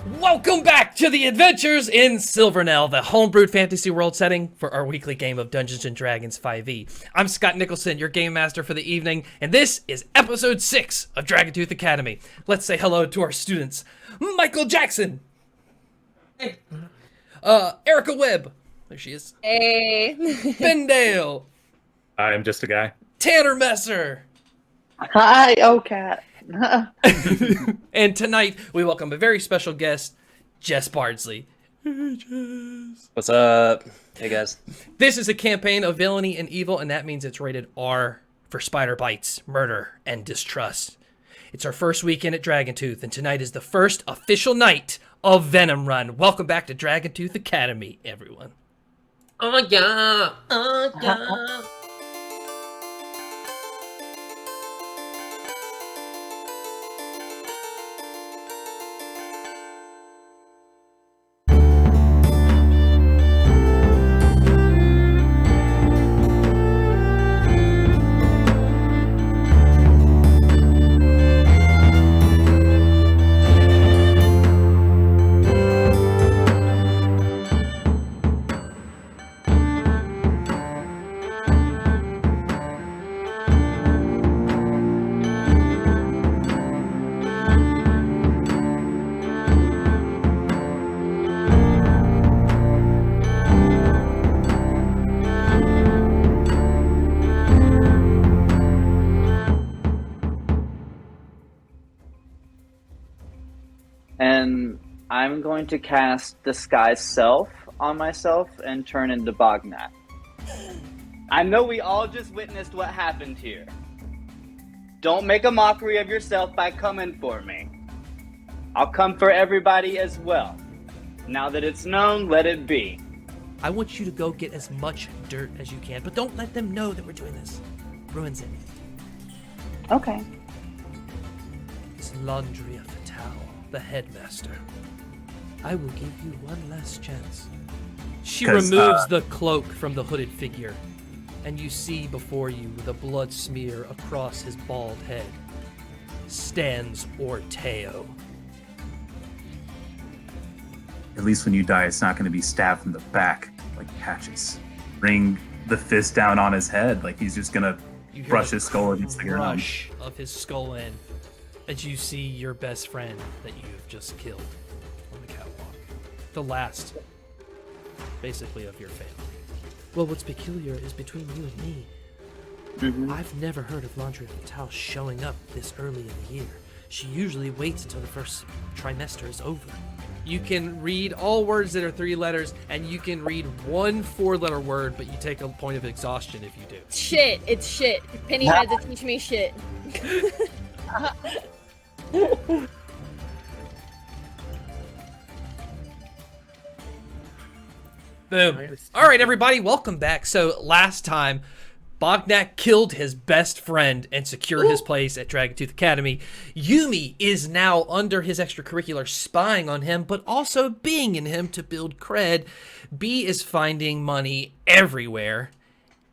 Welcome back to the Adventures in Silvernell, the homebrewed fantasy world setting for our weekly game of Dungeons & Dragons 5e. I'm Scott Nicholson, your game master for the evening, and this is Episode 6 of Dragontooth Academy. Let's say hello to our students. Michael Jackson. Hey. Erica Webb. There she is. Hey. Ben Dale. I'm just a guy. Tanner Messer. Hi, Cat. And tonight, we welcome a very special guest, Jess Bardsley. Hey, Jess. What's up? Hey, guys. This is a campaign of villainy and evil, and that means it's rated R for spider bites, murder, and distrust. It's our first weekend at Dragontooth, and tonight is the first official night of Venom Run. Welcome back to Dragontooth Academy, everyone. Oh, yeah. Oh, yeah. And I'm going to cast Disguise Self on myself and turn into Bognak. I know we all just witnessed what happened here. Don't make a mockery of yourself by coming for me. I'll come for everybody as well. Now that it's known, let it be. I want you to go get as much dirt as you can, but don't let them know that we're doing this. Ruins it. Okay. It's Landria Fatale, the headmaster. I will give you one last chance. She removes the cloak from the hooded figure, and you see before you, with a blood smear across his bald head, stands Orteo. At least when you die, it's not going to be stabbed from the back like Patches. Bring the fist down on his head like he's just going to brush his skull against the ground. Rush of his skull in, as you see your best friend that you've just killed on the catwalk. The last, basically, of your family. Well, what's peculiar is between you and me, I've never heard of Landria Fatale showing up this early in the year. She usually waits until the first trimester is over. You can read all words that are 3 letters, and you can read one 4-letter word, but you take a point of exhaustion if you do. Shit. It's shit. Penny had to teach me shit. Boom. All right, everybody, welcome back. So last time, Bognak killed his best friend and secured his place at Dragontooth Academy. Yumi is now under his extracurricular spying on him, but also being in him to build cred. B is finding money everywhere,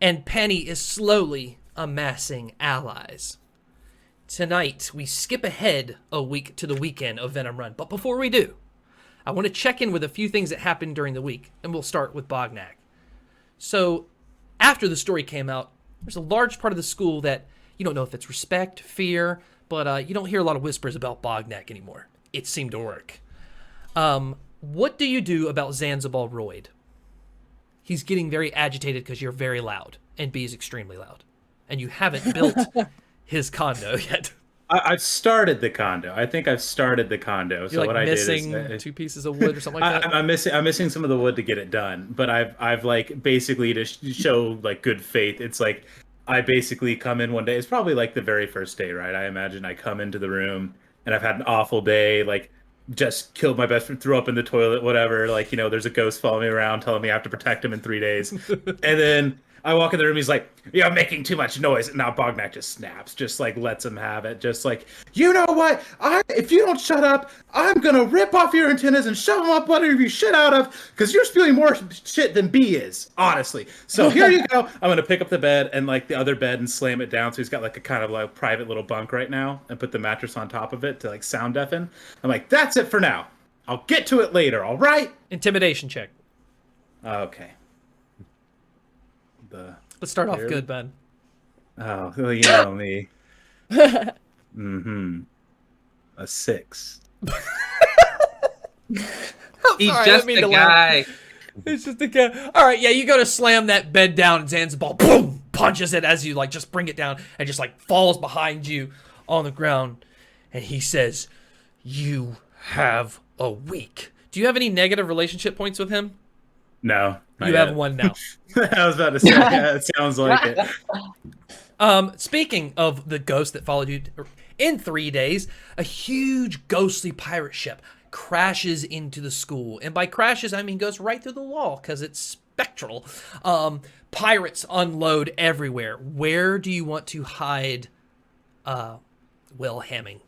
and Penny is slowly amassing allies. Tonight, we skip ahead a week to the weekend of Venom Run, but before we do, I want to check in with a few things that happened during the week, and we'll start with Bognak. So, after the story came out, there's a large part of the school that you don't know if it's respect, fear, but you don't hear a lot of whispers about Bognak anymore. It seemed to work. What do you do about Zanzibar Royd? He's getting very agitated because you're very loud, and B is extremely loud. And you haven't built his condo yet. I've started the condo. I think I've started the condo. You're so like what missing I did is 2 pieces of wood or something like that? I'm missing some of the wood to get it done. But I've like basically to show like good faith. It's like I basically come in one day. It's probably like the very first day, right? I imagine I come into the room and I've had an awful day. Like just killed my best friend, threw up in the toilet, whatever. Like, you know, there's a ghost following me around telling me I have to protect him in 3 days. And then I walk in the room, he's like, you're making too much noise. And now Bognak just snaps, just like lets him have it. Just like, you know what? If you don't shut up, I'm going to rip off your antennas and shove them up whatever you shit out of, because you're spewing more shit than B is, honestly. So here you go. I'm going to pick up the bed and like the other bed and slam it down. So he's got like a kind of like private little bunk right now and put the mattress on top of it to like sound deafen. I'm like, that's it for now. I'll get to it later, all right? Intimidation check. Okay. Let's start off good, Ben. Oh, well, you know me. Mm-hmm. A 6. He's Sorry, I just didn't mean a to laugh. guy. It's just a guy. All right, yeah, you go to slam that bed down, and Zanzibar, boom, punches it as you, like, just bring it down, and just, like, falls behind you on the ground. And he says, you have a week. Do you have any negative relationship points with him? No. You have one now. I was about to say, yeah, it sounds like it. Speaking of the ghost that followed you, in 3 days, a huge ghostly pirate ship crashes into the school. And by crashes, I mean goes right through the wall because it's spectral. Pirates unload everywhere. Where do you want to hide Will Hamming?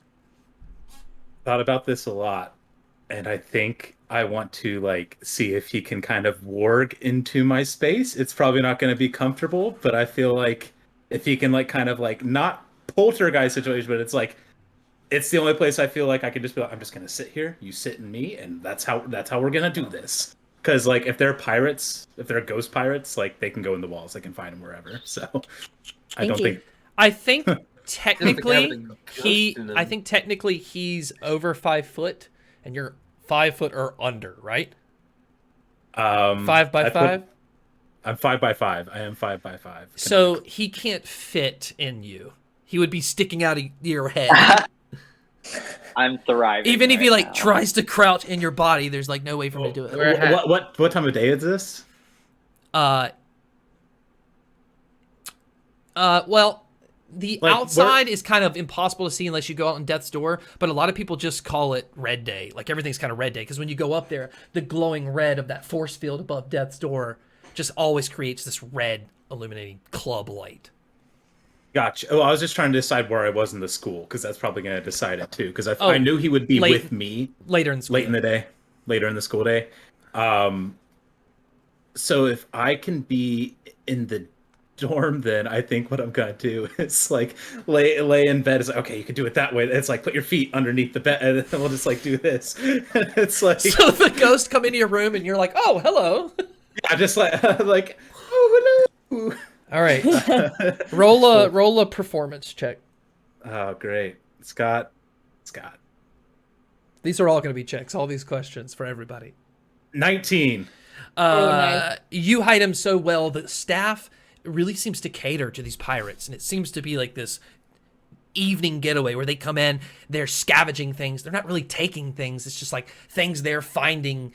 Thought about this a lot. And I think I want to, like, see if he can kind of warg into my space. It's probably not going to be comfortable, but I feel like if he can, like, kind of, like, not poltergeist situation, but it's like, it's the only place I feel like I can just be like, I'm just going to sit here, you sit in me, and that's how we're going to do this. Because, like, if they're pirates, if they're ghost pirates, like, they can go in the walls, they can find them wherever. So, I think technically he's over 5 foot, and you're 5 foot or under, right? 5 by 5? I'm 5 by 5. I am 5 by 5. So he can't fit in you. He would be sticking out of your head. I'm thriving. Even if he right now. tries to crouch in your body, there's like no way for him to do it. What time of day is this? Well, the outside is kind of impossible to see unless you go out on Death's Door, but a lot of people just call it Red Day. Like, everything's kind of Red Day, because when you go up there, the glowing red of that force field above Death's Door just always creates this red illuminating club light. Gotcha. Oh, I was just trying to decide where I was in the school, because that's probably going to decide it too, because I knew he would be with me later in school. Later in the school day. So if I can be in the dorm, then I think what I'm gonna do is like lay in bed. It's like, okay, you can do it that way. It's like put your feet underneath the bed, and then we'll just like do this. It's like, so the ghosts come into your room, and you're like, oh, hello. Yeah, just like oh, hello. All right, roll a performance check. Oh, great, Scott. These are all going to be checks. All these questions for everybody. 19. Nice. You hide him so well that staff really seems to cater to these pirates, and it seems to be like this evening getaway where they come in, they're scavenging things, they're not really taking things, it's just like things they're finding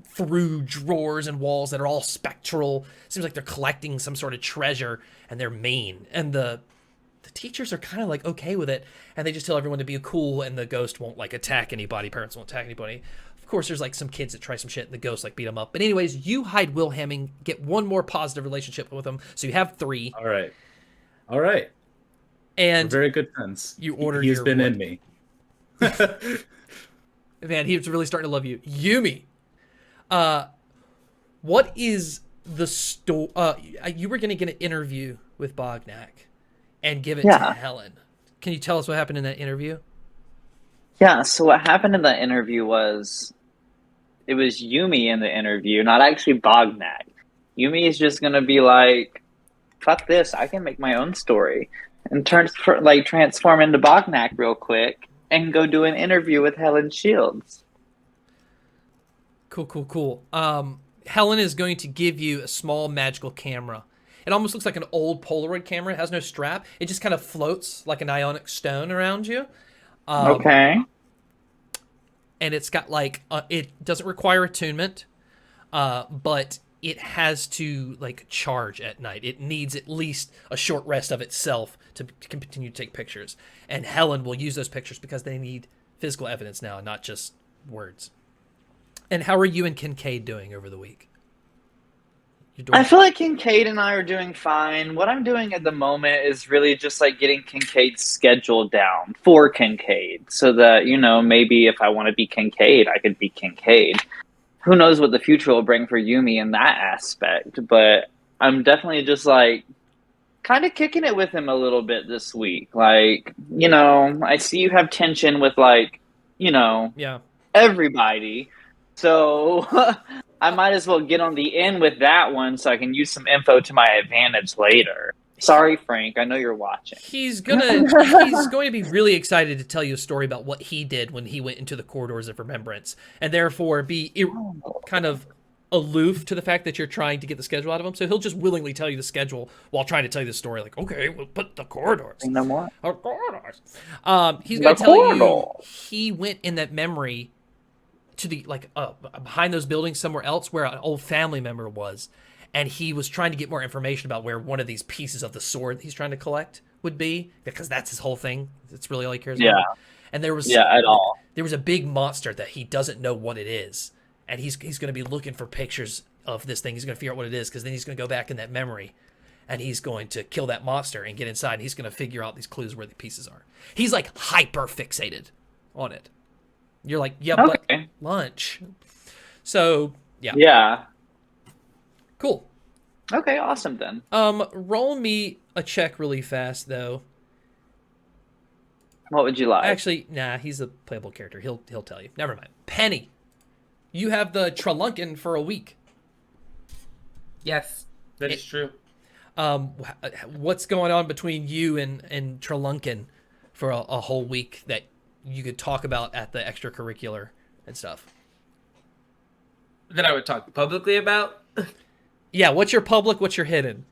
through drawers and walls that are all spectral. Seems like they're collecting some sort of treasure, and they're mean, and the teachers are kind of like okay with it, and they just tell everyone to be cool, and the ghost won't like attack anybody, parents won't attack anybody. Of course, there's like some kids that try some shit, and the ghosts like beat them up. But anyways, you hide Will Hamming, get one more positive relationship with him, so you have 3. All right. And we're very good friends. You ordered. He's been in me. Man, he's really starting to love you, Yumi. What is the story? You were gonna get an interview with Bognak and give it to Helen. Can you tell us what happened in that interview? Yeah, so what happened in the interview was, it was Yumi in the interview, not actually Bognak. Yumi is just going to be like, fuck this, I can make my own story. And transform into Bognak real quick and go do an interview with Helen Shields. Cool. Helen is going to give you a small magical camera. It almost looks like an old Polaroid camera. It has no strap. It just kind of floats like an ionic stone around you. Okay. And it's got like it doesn't require attunement, but it has to like charge at night. It needs at least a short rest of itself to continue to take pictures. And Helen will use those pictures because they need physical evidence now, and not just words. And how are you and Kincaid doing over the week? I feel like Kincaid and I are doing fine. What I'm doing at the moment is really just like getting Kincaid's schedule down for Kincaid, so that, you know, maybe if I want to be Kincaid, I could be Kincaid. Who knows what the future will bring for Yumi in that aspect, but I'm definitely just like kind of kicking it with him a little bit this week. Like, you know, I see you have tension with like, you know, everybody. So I might as well get on the end with that one so I can use some info to my advantage later. Sorry, Frank. I know you're watching. He's going to be really excited to tell you a story about what he did when he went into the corridors of remembrance, and therefore be kind of aloof to the fact that you're trying to get the schedule out of him. So he'll just willingly tell you the schedule while trying to tell you the story. Like, okay, we'll put the corridors. No more. The corridors. He's going to tell you he went in that memory to the behind those buildings somewhere else where an old family member was, and he was trying to get more information about where one of these pieces of the sword he's trying to collect would be, because that's his whole thing. It's really all he cares about. And there was a big monster that he doesn't know what it is, and he's going to be looking for pictures of this thing. He's going to figure out what it is, because then he's going to go back in that memory, and he's going to kill that monster and get inside, and he's going to figure out these clues where the pieces are. He's like hyper fixated on it. You're like, yeah, but lunch. So, yeah. Yeah. Cool. Okay, awesome then. Roll me a check really fast, though. What would you like? Actually, nah, he's a playable character. He'll tell you. Never mind. Penny, you have the Trelunkin for a week. Yes, that is true. What's going on between you and Trelunkin for a whole week that you could talk about at the extracurricular and stuff? That I would talk publicly about? Yeah, what's your public, what's your hidden?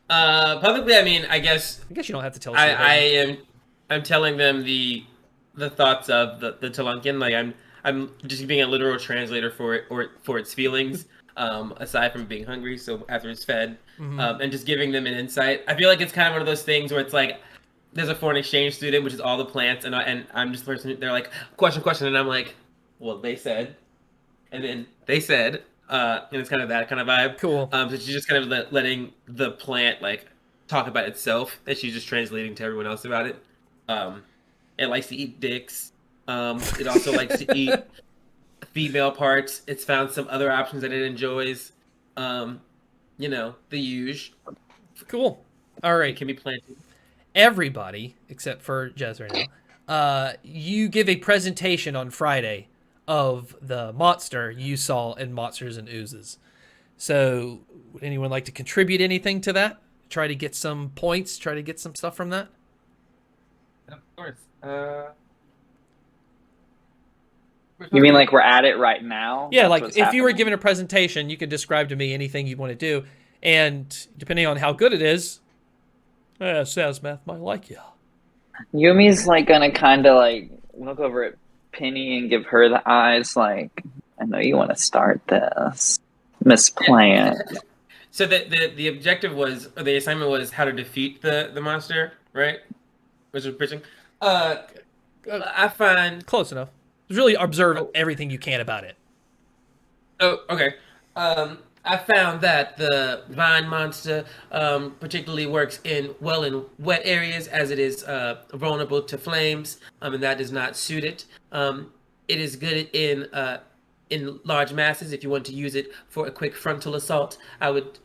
Publicly, I mean, I guess you don't have to tell us. I'm telling them the thoughts of the Telunkin. Like I'm just being a literal translator for it, or for its feelings, aside from being hungry, so after it's fed, and just giving them an insight. I feel like it's kind of one of those things where it's like, there's a foreign exchange student, which is all the plants, and I'm just the person. They're like, question, and I'm like, well, they said, and then they said, and it's kind of that kind of vibe. Cool. So she's just kind of letting the plant like talk about itself, and she's just translating to everyone else about it. It likes to eat dicks. It also likes to eat female parts. It's found some other options that it enjoys. The usual. Cool. All right. It can be planted. Everybody, except for Jez right now, you give a presentation on Friday of the monster you saw in Monsters and Oozes. So, would anyone like to contribute anything to that? Try to get some points, try to get some stuff from that? Of course. You mean like we're at it right now? Yeah, That's like what's if you were happening? given a presentation, you could describe to me anything you want to do. And depending on how good it is, Sazmath might like you. Yumi's like gonna kind of like look over at Penny and give her the eyes, like, I know you want to start this, Miss Plant. So the objective was, or the assignment was, how to defeat the monster, right? Was it pitching? I find Close enough. Just really observe everything you can about it. Oh, okay. I found that the vine monster particularly works in wet areas, as it is vulnerable to flames, and that does not suit it. It is good in large masses. If you want to use it for a quick frontal assault, I would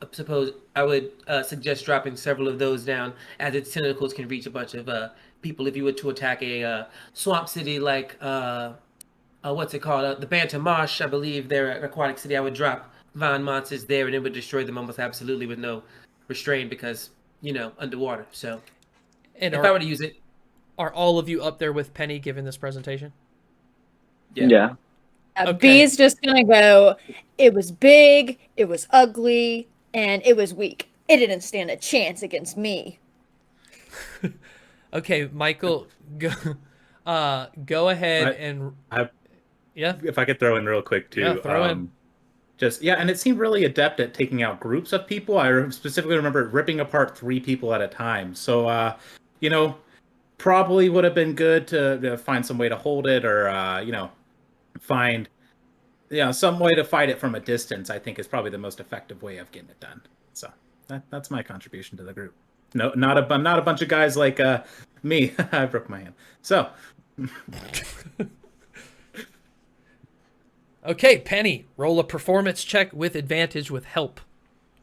suggest dropping several of those down, as its tentacles can reach a bunch of people. If you were to attack a swamp city like what's it called, the Bantam Marsh, I believe they're an aquatic city, I would drop vine monsters there, and it would destroy them almost absolutely with no restraint, because underwater. So And if I were to use it, are all of you up there with Penny giving this presentation? Yeah. Okay. B's just gonna go, it was big, it was ugly, and it was weak. It didn't stand a chance against me. Okay, Michael, go ahead yeah. If I could throw in real quick too. Yeah, throw in. And it seemed really adept at taking out groups of people. I specifically remember ripping apart 3 people at a time. So, probably would have been good to find some way to hold it, or find some way to fight it from a distance. I think is probably the most effective way of getting it done. So that's my contribution to the group. No, not a bunch of guys like me. I broke my hand. So. Okay, Penny, roll a performance check with advantage with help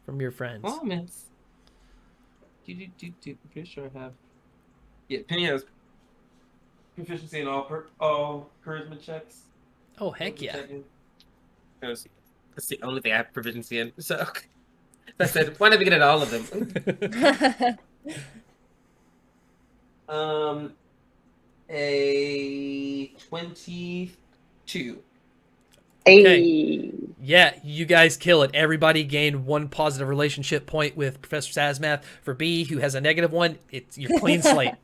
from your friends. oh, miss. I'm pretty sure I have. Yeah, Penny has proficiency in all charisma checks. Oh, heck yeah. That's the only thing I have proficiency in. So I said, why not we get into all of them? A 22. Okay. Yeah, you guys kill it. Everybody gained 1 positive relationship point with Professor Sazmath. For B, who has a -1, it's your clean slate.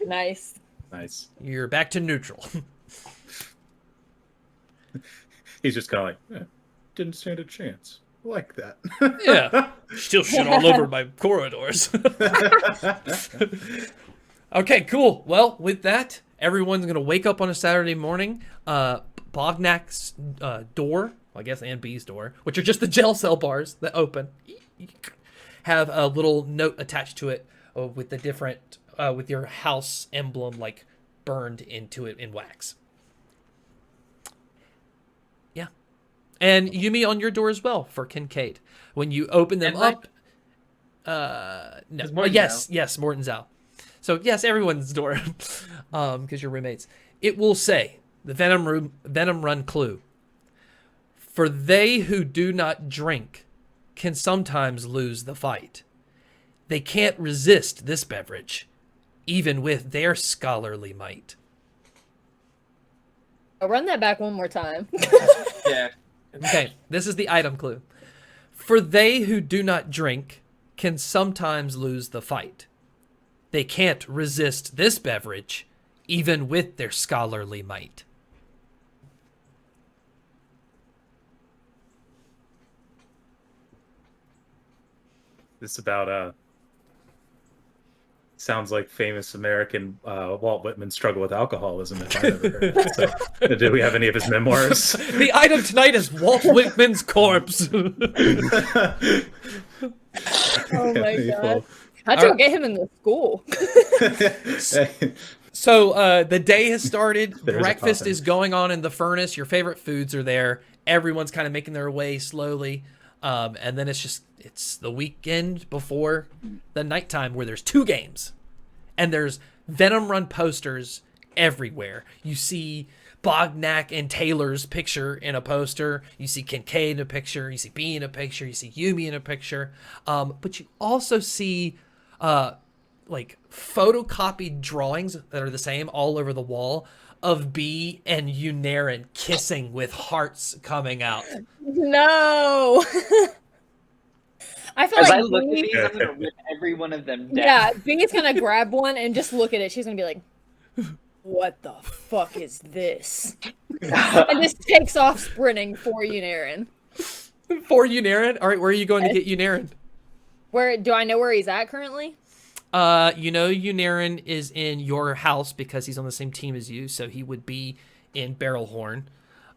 Nice. Nice. You're back to neutral. He's just kind of like, didn't stand a chance. Like that. Yeah. Still shit all over my corridors. Okay, cool. Well, with that, everyone's going to wake up on a Saturday morning. Bognak's door, I guess, and B's door, which are just the jail cell bars that open, have a little note attached to it with the different, with your house emblem, like, burned into it in wax. Yeah. And Yumi on your door as well for Kincaid. When you open them up, no. Yes, Morton's out. So, yes, everyone's door, because you're roommates. It will say, the Venom Run clue. For they who do not drink can sometimes lose the fight. They can't resist this beverage, even with their scholarly might. I'll run that back one more time. Yeah. Okay, this is the item clue. For they who do not drink can sometimes lose the fight. They can't resist this beverage, even with their scholarly might. This about sounds like famous American Walt Whitman struggle with alcoholism, if I've ever heard it. So, did we have any of his memoirs? The item tonight is Walt Whitman's corpse. Oh my god. How'd you get him in the school? So the day has started. There's Breakfast is going on in the furnace. Your favorite foods are there. Everyone's kind of making their way slowly. And then it's the weekend before the nighttime where there's 2 games. And there's Venom Run posters everywhere. You see Bognak and Tailor's picture in a poster. You see Kincaid in a picture. You see B in a picture. You see Yumi in a picture. But you also see like photocopied drawings that are the same all over the wall of B and Unaren kissing with hearts coming out. No. I feel As like I look at B, these, I'm gonna rip every one of them down. yeah, B's gonna grab one and just look at it. She's gonna be like, "What the fuck is this?" And just takes off sprinting for Unaren. For Unaren? All right, where are you going to get Unaren? Where do I know where he's at currently? You know Unaren is in your house because he's on the same team as you, so he would be in Barrelhorn.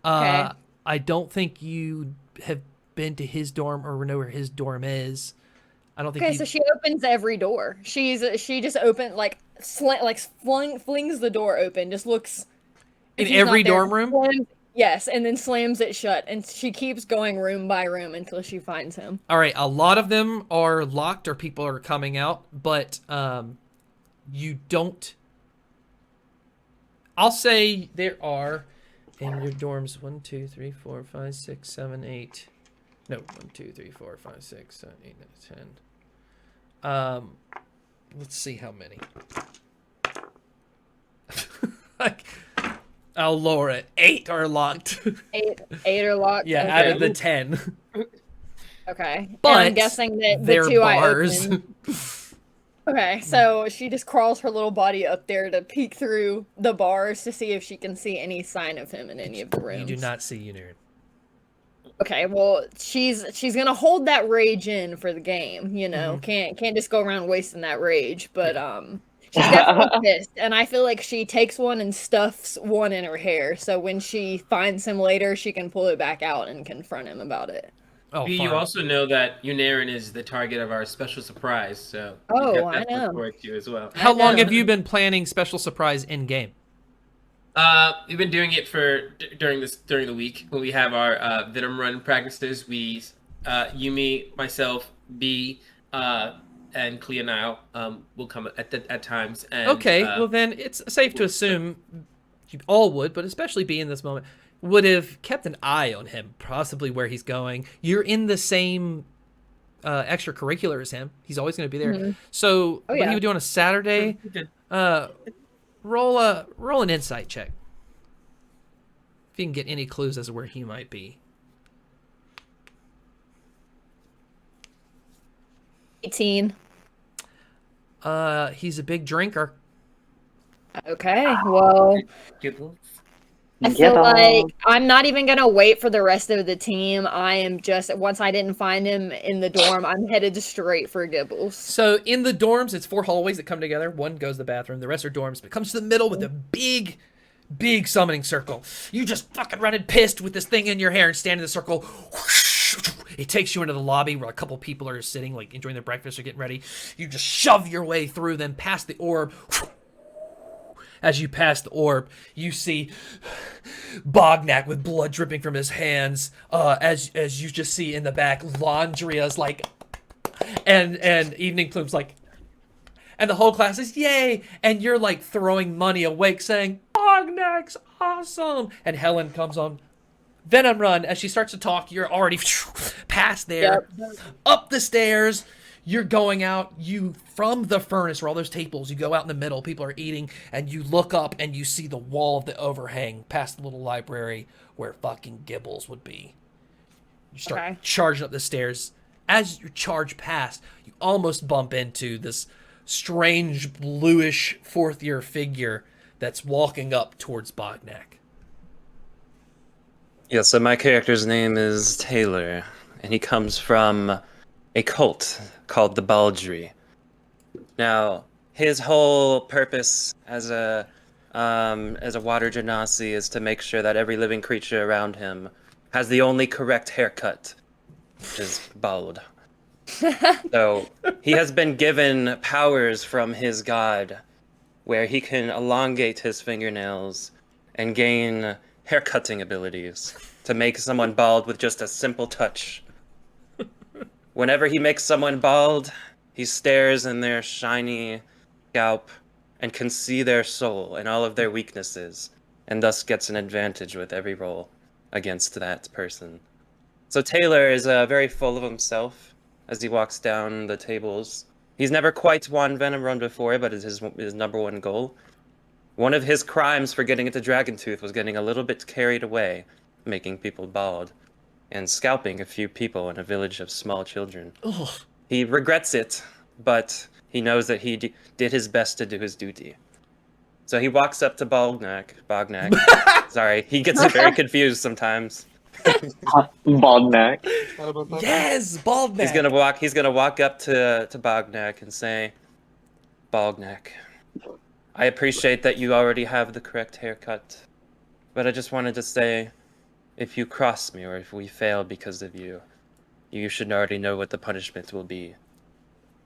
Okay. I don't think you have been to his dorm or know where his dorm is. I don't think. Okay, so she opens every door. She just opened flings the door open. Just looks in if he's every not there, dorm room. Yes, and then slams it shut, and she keeps going room by room until she finds him. All right, a lot of them are locked or people are coming out, but you don't. I'll say there are in your dorms 1, 2, 3, 4, 5, 6, 7, 8. No, 1, 2, 3, 4, 5, 6, 7, 8, 9, 10. Let's see how many. Like, oh, Laura, 8 are locked. Eight are locked. Yeah, okay. out of the 10. Okay, But and I'm guessing that the they're 2 bars. I opened. Okay, so she just crawls her little body up there to peek through the bars to see if she can see any sign of him in any of the rooms. You do not see Unaren. Okay, well, she's gonna hold that rage in for the game. You know, Mm-hmm. can't just go around wasting that rage. But she's definitely pissed, and I feel like she takes one and stuffs one in her hair, so when she finds him later, she can pull it back out and confront him about it. Oh, B, fine. you also know that Unaren is the target of our special surprise, so Oh, you got I that to know. look forward to as well. How long know. have you been planning special surprise in game? We've been doing it for during the week when we have our Venom Run practices. We, Yumi, myself, B, and Clea Nile will come at times. And, Okay, well then it's safe to assume you all would, but especially B in this moment, would have kept an eye on him, possibly where he's going. You're in the same extracurricular as him. He's always going to be there. Mhm. So Oh, what yeah. he would do on a Saturday, roll an insight check. If you can get any clues as to where he might be. 18. He's a big drinker. Okay, well, Gibbles. I feel like I'm not even gonna wait for the rest of the team. I am just, once I didn't find him in the dorm, I'm headed straight for Gibbles. So in the dorms, it's 4 hallways that come together. One goes to the bathroom. The rest are dorms. But it comes to the middle with a big summoning circle. You just fucking running pissed with this thing in your hair and stand in the circle. It takes you into the lobby where a couple people are sitting, like enjoying their breakfast or getting ready. You just shove your way through them, past the orb. As you pass the orb, you see Bognak with blood dripping from his hands. As you just see in the back, Laundria's like, and Evening Plume's like, and the whole class is yay, and you're like throwing money awake, saying Bognak's awesome. And Helen comes on Venom Run. As she starts to talk, you're already past there, up the stairs. You're going out, from the furnace where all those tables, you go out in the middle, people are eating, and you look up and you see the wall of the overhang past the little library where fucking Gibbles would be. You start charging up the stairs. As you charge past, you almost bump into this strange bluish 4th-year figure that's walking up towards Bognak. Yeah, so my character's name is Tailor, and he comes from a cult called the Baldry. Now, his whole purpose as a water genasi is to make sure that every living creature around him has the only correct haircut, which is bald. So he has been given powers from his god, where he can elongate his fingernails and gain haircutting abilities to make someone bald with just a simple touch. Whenever he makes someone bald, he stares in their shiny scalp and can see their soul and all of their weaknesses, and thus gets an advantage with every roll against that person. So Tailor is very full of himself as he walks down the tables. He's never quite won Venom Run before, but it's his number one goal. One of his crimes for getting into Dragontooth was getting a little bit carried away, making people bald, and scalping a few people in a village of small children. Ugh. He regrets it, but he knows that he did his best to do his duty. So he walks up to Bognak. Sorry, he gets very confused sometimes. Bognak. Yes, Bognak. He's gonna walk up to Bognak and say, Bognak, I appreciate that you already have the correct haircut, but I just wanted to say, if you cross me or if we fail because of you, you should already know what the punishment will be.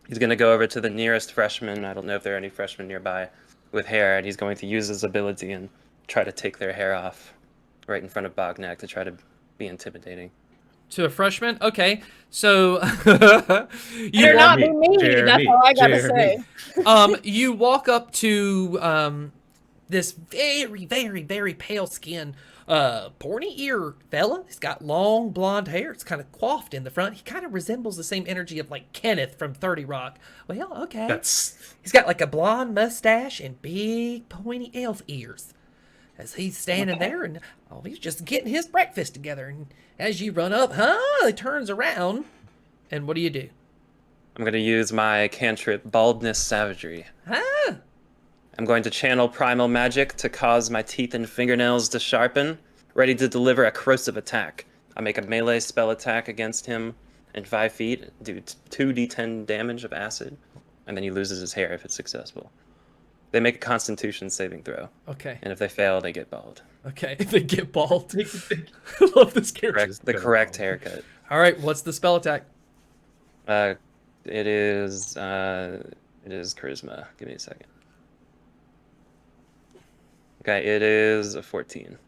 He's going to go over to the nearest freshman, I don't know if there are any freshmen nearby, with hair, and he's going to use his ability and try to take their hair off right in front of Bognak to try to be intimidating. To a freshman? Okay. So You're not be me. That's all I gotta say. You walk up to this very, very, very pale skin, pointy ear fella. He's got long blonde hair. It's kind of coiffed in the front. He kind of resembles the same energy of like Kenneth from 30 Rock. Well, okay. He's got like a blonde mustache and big pointy elf ears. As he's standing there and he's just getting his breakfast together. And as you run up, he turns around. And what do you do? I'm going to use my cantrip, Baldness Savagery. I'm going to channel primal magic to cause my teeth and fingernails to sharpen, ready to deliver a corrosive attack. I make a melee spell attack against him in 5 feet, do 2d10 damage of acid, and then he loses his hair if it's successful. They make a Constitution saving throw. Okay. And if they fail, they get bald. Okay, if they get bald. I love this character. The correct haircut. All right, what's the spell attack? It is charisma. Give me a second. Okay, it is a 14.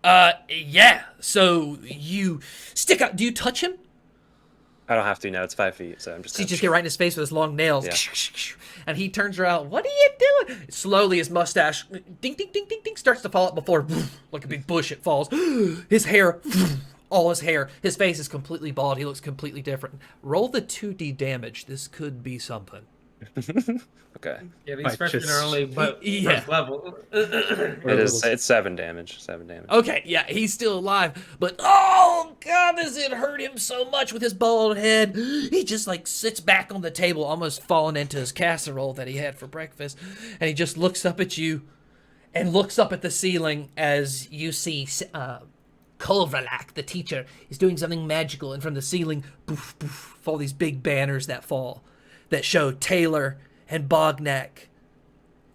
Yeah. So you stick out. Do you touch him? I don't have to know. It's 5 feet, so I'm just. So you just get right in his face with his long nails, Yeah. and he turns around. What are you doing? Slowly, his mustache, ding, ding, ding, ding, ding, starts to fall out before, like a big bush, it falls. His hair, all his hair. His face is completely bald. He looks completely different. Roll the 2d damage. This could be something. Okay. Yeah, these Might freshmen just- are only but Yeah. first level. It's 7 damage. 7 damage. Okay, yeah, he's still alive, but oh god, does it hurt him so much with his bald head? He just like sits back on the table, almost falling into his casserole that he had for breakfast, and he just looks up at you and looks up at the ceiling as you see Kulverlak, the teacher, is doing something magical, and from the ceiling, poof, poof, fall these big banners that fall that show Tailor and Bognak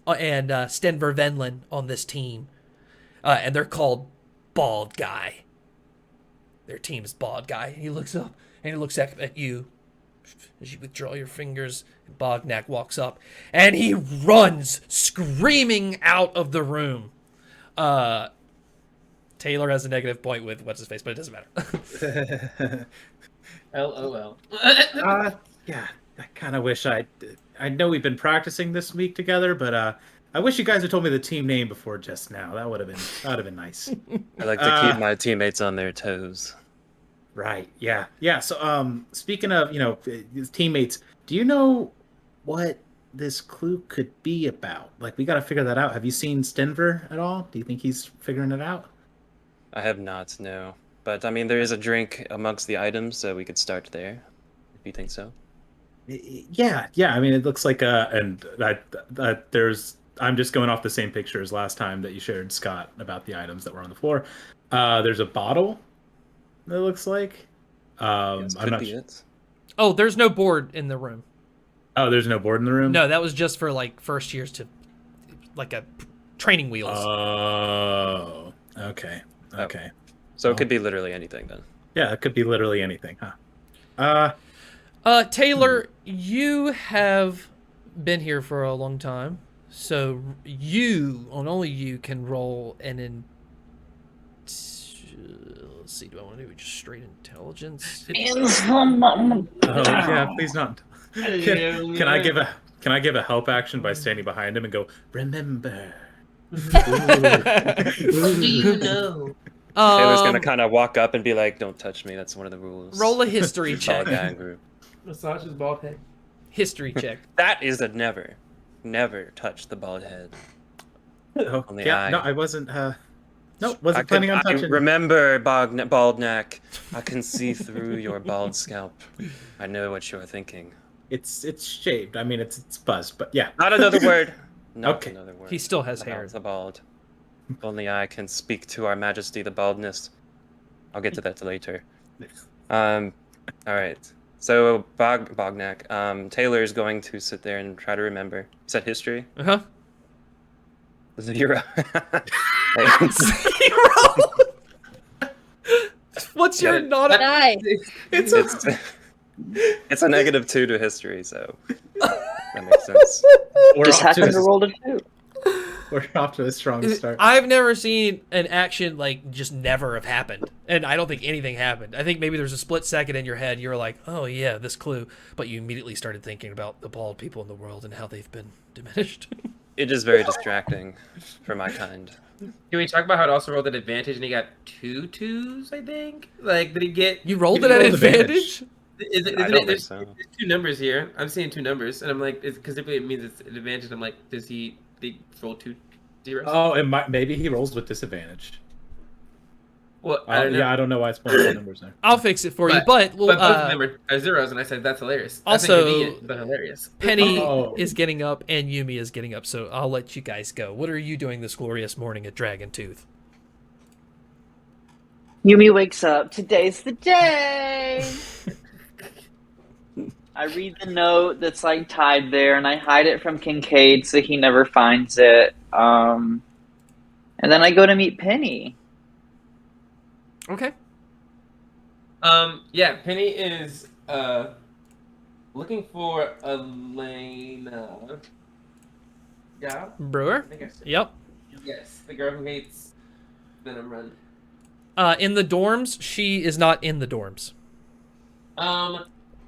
and Stenver Venlin on this team. And they're called Bald Guy. Their team is Bald Guy. He looks up and he looks at you as you withdraw your fingers. And Bognak walks up and he runs screaming out of the room. Tailor has a negative point with what's his face, but it doesn't matter. LOL. Yeah, I kind of wish I know we've been practicing this week together, but I wish you guys had told me the team name before just now. That would have been nice. I like to keep my teammates on their toes. Right. Yeah. Yeah. So, speaking of, his teammates, do you know what this clue could be about? Like, we got to figure that out. Have you seen Stenver at all? Do you think he's figuring it out? I have not, no. But I mean, there is a drink amongst the items, so we could start there. If you think so. Yeah. I mean, it looks like I'm just going off the same picture as last time that you shared, Scott, about the items that were on the floor. There's a bottle. It looks like. Yes, I'm not be sure. it. Oh, there's no board in the room. Oh, there's no board in the room? No, that was just for like first years to like a training wheels. Oh, okay. Okay. So it could be literally anything then. Yeah, it could be literally anything, huh? Tailor, you have been here for a long time, so you, and only you, can roll an let's see, do I want to do just straight intelligence? Oh, yeah, please not. Can I give a help action by standing behind him and go, remember? What do you know? Taylor's gonna kind of walk up and be like, "Don't touch me. That's one of the rules." Roll a history Bald check. gang group. Massage his bald head. History check. That is a never touch the bald head. Oh, On the yeah, eye. no, I wasn't. Wasn't planning on touching. Remember, Baldnak, I can see through your bald scalp. I know what you're thinking. It's shaved. I mean, it's buzzed, but yeah. Not another word. Not Okay. another word. He still has About hair. the bald. Only I can speak to our majesty, the baldness. I'll get to that later. All right. So Bognak, Taylor is going to sit there and try to remember. You said history? Uh-huh. 0. What's your not a... Nice. It's It's a -2 to history, so that makes sense. we're Just off to happened to a, roll a 2. we're off to a strong start. I've never seen an action like just never have happened, and I don't think anything happened. I think maybe there's a split second in your head you were like, oh yeah, this clue, but you immediately started thinking about the bald people in the world and how they've been diminished. It is very distracting for my kind. Can we talk about how it also rolled an advantage and he got 2 2s, I think? Like, did he get... You rolled You it at rolled advantage? Isn't I it, don't think there's, so. there's 2 numbers here. I'm seeing 2 numbers, and I'm like, because if it means it's an advantage, I'm like, they roll 2 zeros? Oh, maybe he rolls with disadvantage. Well, I don't know. Yeah, I don't know why it's pointing at numbers there. I'll fix it for you, but well, But both of them are zeros, and I said that's hilarious. That's also- inconvenient, but hilarious. Penny Oh. is getting up and Yumi is getting up, so I'll let you guys go. What are you doing this glorious morning at Dragontooth? Yumi wakes up. Today's the day. I read the note that's like tied there, and I hide it from Kincaid so he never finds it. And then I go to meet Penny. Okay. Yeah, Penny is looking for Elena. Yeah, Brewer? I think I said. Yep. Yes, the girl who hates Venom Run. In the dorms, she is not in the dorms.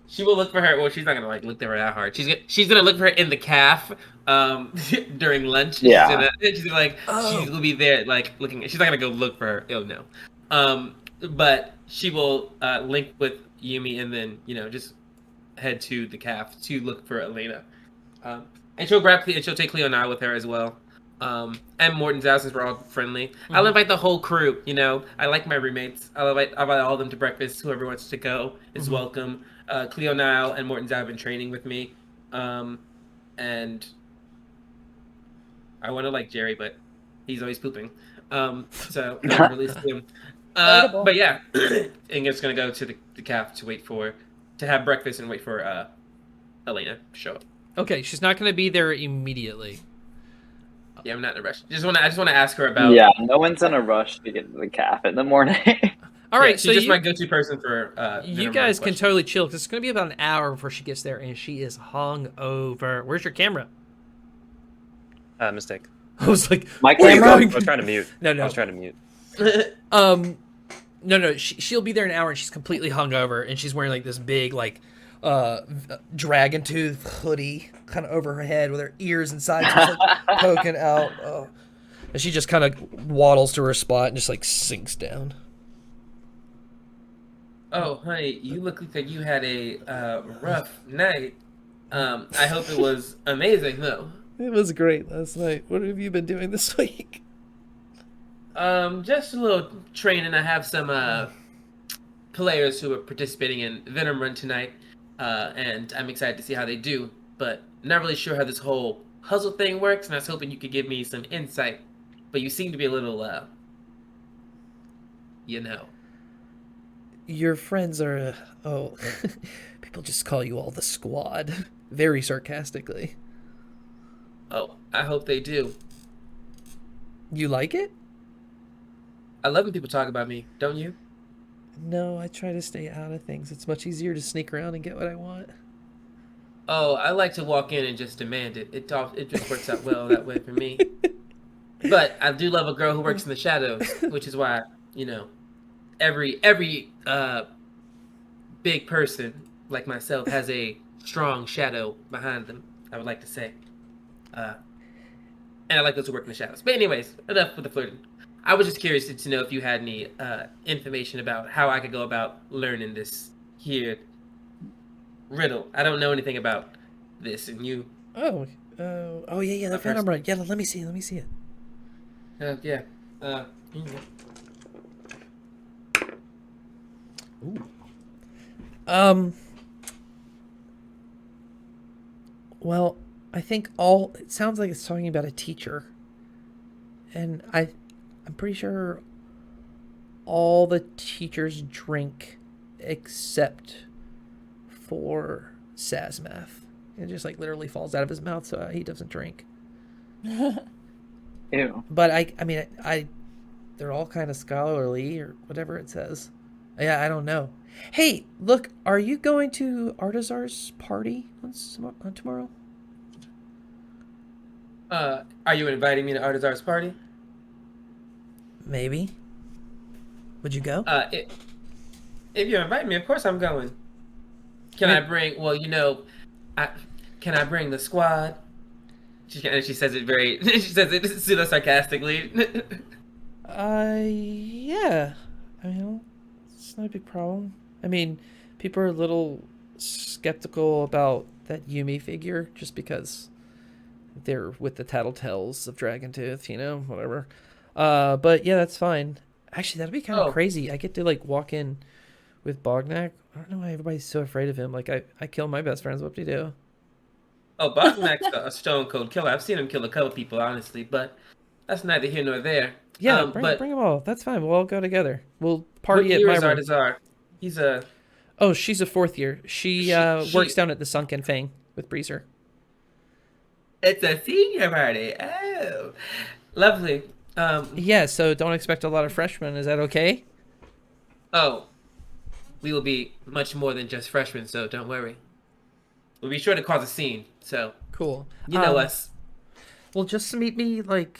She will look for her. Well, she's not gonna like look for her that hard. She's gonna look for her in the calf during lunch. Yeah. She's gonna like she's gonna be there like looking. She's not gonna go look for her. Oh no. But she will link with Yumi and then just head to the calf to look for Elena. And she'll she'll take Cleo and I with her as well. And Morton's out since we're all friendly. Mm-hmm. I'll invite the whole crew. I like my roommates. I'll invite all of them to breakfast. Whoever wants to go is welcome. Cleo Nile and Morton's out have been training with me. And I want to like Jerry, but he's always pooping. So I don't release him. But yeah, Ingrid's gonna go to the calf to have breakfast and wait for Elena to show up. Okay, she's not going to be there immediately. Yeah, I'm not in a rush. I just want to ask her about. Yeah, no one's in a rush to get to the calf in the morning. All right, she's so just my go-to person for. You guys can totally chill because it's going to be about an hour before she gets there, and she is hung over. Where's your camera? Mistake. I was like, My where are you camera? going? I was trying to mute. No. I was trying to mute. No. She'll be there in an hour, and she's completely hungover, and she's wearing like this big like Dragontooth hoodie kind of over her head with her ears and sides just, like, poking out. Oh. And she just kind of waddles to her spot and just like sinks down. Oh, honey, you look like you had a rough night. I hope it was amazing, though. It was great last night. What have you been doing this week? Just a little training. I have some players who are participating in Venom Run tonight, and I'm excited to see how they do. But not really sure how this whole puzzle thing works, and I was hoping you could give me some insight. But you seem to be a little, Your friends are, people just call you all the squad, very sarcastically. Oh, I hope they do. You like it? I love when people talk about me, don't you? No, I try to stay out of things. It's much easier to sneak around and get what I want. Oh, I like to walk in and just demand it. It just works out well that way for me. But I do love a girl who works in the shadows, which is why, every big person like myself has a strong shadow behind them, I would like to say. And I like those who work in the shadows. But anyways, enough with the flirting. I was just curious to know if you had any information about how I could go about learning this here riddle. I don't know anything about this, and you... Oh, yeah, the Venom Run. Yeah, let me see it. Yeah. Ooh. Well, I think it sounds like it's talking about a teacher. And I'm pretty sure all the teachers drink except for Sazmath. It just like literally falls out of his mouth, so he doesn't drink. Ew. But I mean, they're all kind of scholarly or whatever it says. Yeah, I don't know. Hey, look, are you going to Artazar's party on tomorrow? Are you inviting me to Artazar's party? Maybe. Would you go? If you invite me, of course I'm going. Can I bring? Well, can I bring the squad? She says it very. She says it pseudo sarcastically. Yeah. I mean, it's not a big problem. I mean, people are a little skeptical about that Yumi figure just because they're with the tattletales of Dragontooth, whatever. But yeah, that's fine. Actually, that'd be kind of crazy. I get to like walk in with Bognak. I don't know why everybody's so afraid of him. Like I kill my best friends. What do you do? Oh, Bognak's a stone cold killer. I've seen him kill a couple people, honestly, but that's neither here nor there. Yeah, bring them all. That's fine. We'll all go together. We'll party at my room. Artazar? He's a... Oh, she's a fourth year. She works down at the Sunken Fang with Breezer. It's a senior party. Oh, lovely. Yeah, so don't expect a lot of freshmen. Is that okay? Oh, we will be much more than just freshmen, so don't worry. We'll be sure to cause a scene, so... Cool. You know us. Well, just meet me, like,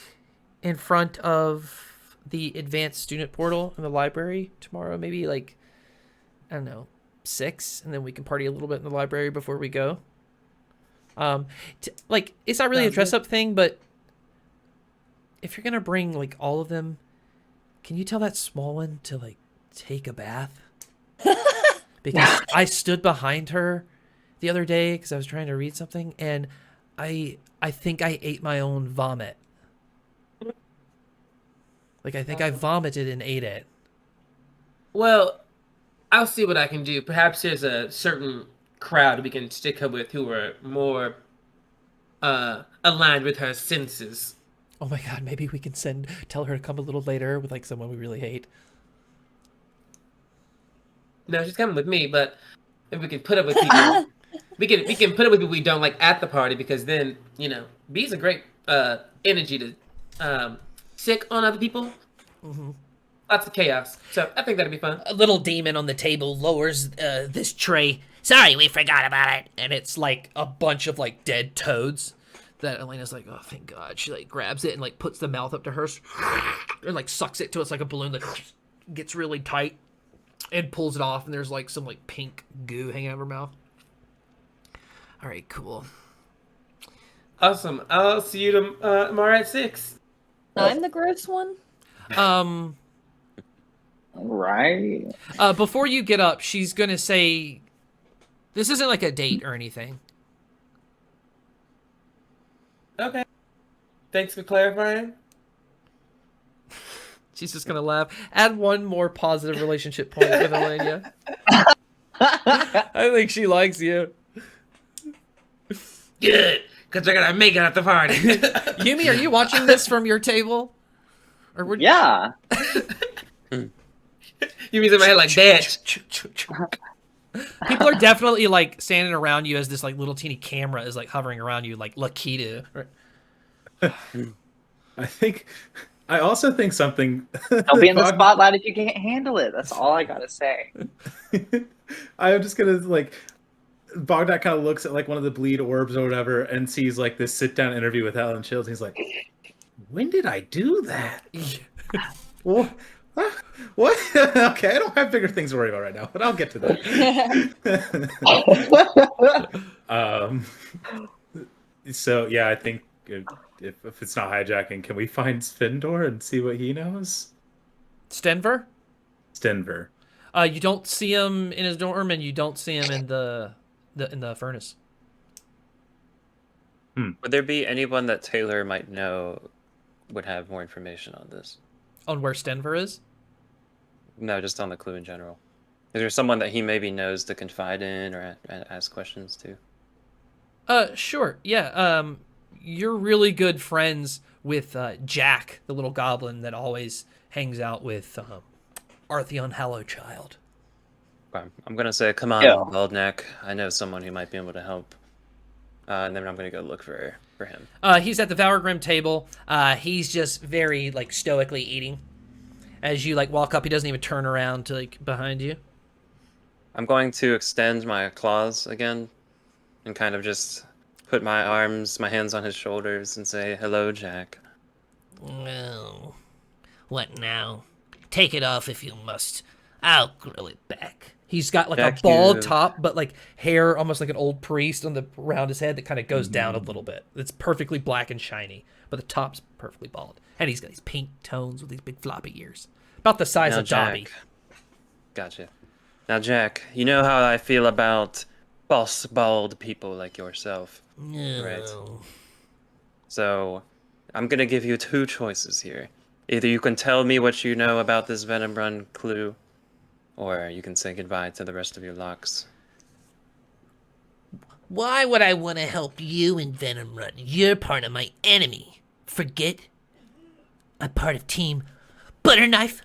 in front of the advanced student portal in the library tomorrow. Maybe, like, I don't know, Ep.6, and then we can party a little bit in the library before we go. Like, it's not really a dress-up thing, but if you're gonna bring, like, all of them, can you tell that small one to, like, take a bath? Because I stood behind her the other day because I was trying to read something, and I think I ate my own vomit. Like, I think I vomited and ate it. Well, I'll see what I can do. Perhaps there's a certain crowd we can stick her with who are more aligned with her senses. Oh my god, maybe we can tell her to come a little later with, like, someone we really hate. No, she's coming with me, but if we can put up with people, we can put up with people we don't like at the party, because then, you know, B's a great energy to sick on other people. Mm-hmm. Lots of chaos. So I think that'd be fun. A little demon on the table lowers this tray. Sorry, we forgot about it. And it's like a bunch of like dead toads that Elena's like, oh, thank God. She like grabs it and like puts the mouth up to hers and like sucks it till it's like a balloon that gets really tight and pulls it off. And there's like some like pink goo hanging out of her mouth. All right, cool. Awesome. I'll see you tomorrow at 6. I'm the gross one. Right. Before you get up, she's gonna say, this isn't like a date or anything. Okay. Thanks for clarifying. She's just gonna laugh. Add one more positive relationship point with Elena. I think she likes you. Good, because they're gonna make it at the party. Yumi, are you watching this from your table? Or would Yeah. You mean in my head like that? People are definitely like standing around you as this like little teeny camera is like hovering around you, like Lakita. I also think something. I'll be in the spotlight if you can't handle it. That's all I gotta say. I'm just gonna like. Bognak kind of looks at like one of the bleed orbs or whatever and sees like this sit down interview with Helen Shields. And he's like, "When did I do that? What? What? Okay, I don't have bigger things to worry about right now, but I'll get to that." So yeah, I think if it's not hijacking, can we find Svindor and see what he knows? Stenver? Stenver. You don't see him in his dorm, and you don't see him in the furnace. Would there be anyone that Tailor might know would have more information on this? On where Stenver is? No, just on the clue in general. Is there someone that he maybe knows to confide in or ask questions to? Sure. Yeah. You're really good friends with Jack, the little goblin that always hangs out with Artheon Hallowchild. I'm gonna say, come on, Yeah. Baldneck. I know someone who might be able to help. And then I'm gonna go look for him. He's at the Valorgrim table. He's just very like stoically eating. As you like walk up, he doesn't even turn around to like behind you. I'm going to extend my claws again, and kind of just put my hands on his shoulders, and say, "Hello, Jack." Well, what now? Take it off if you must. I'll grow it back. He's got like Jack, a bald you- top, but like hair almost like an old priest around his head that kind of goes down a little bit. It's perfectly black and shiny, but the top's perfectly bald. And he's got these pink tones with these big floppy ears. About the size Now, of Dobby. Jack. Gotcha. Now, Jack, you know how I feel about false bald people like yourself. No. Right. So, I'm gonna give you 2 choices here. Either you can tell me what you know about this Venom Run clue, or you can say goodbye to the rest of your locks. Why would I want to help you in Venom Run? You're part of my enemy. Forget? I'm part of Team Butterknife.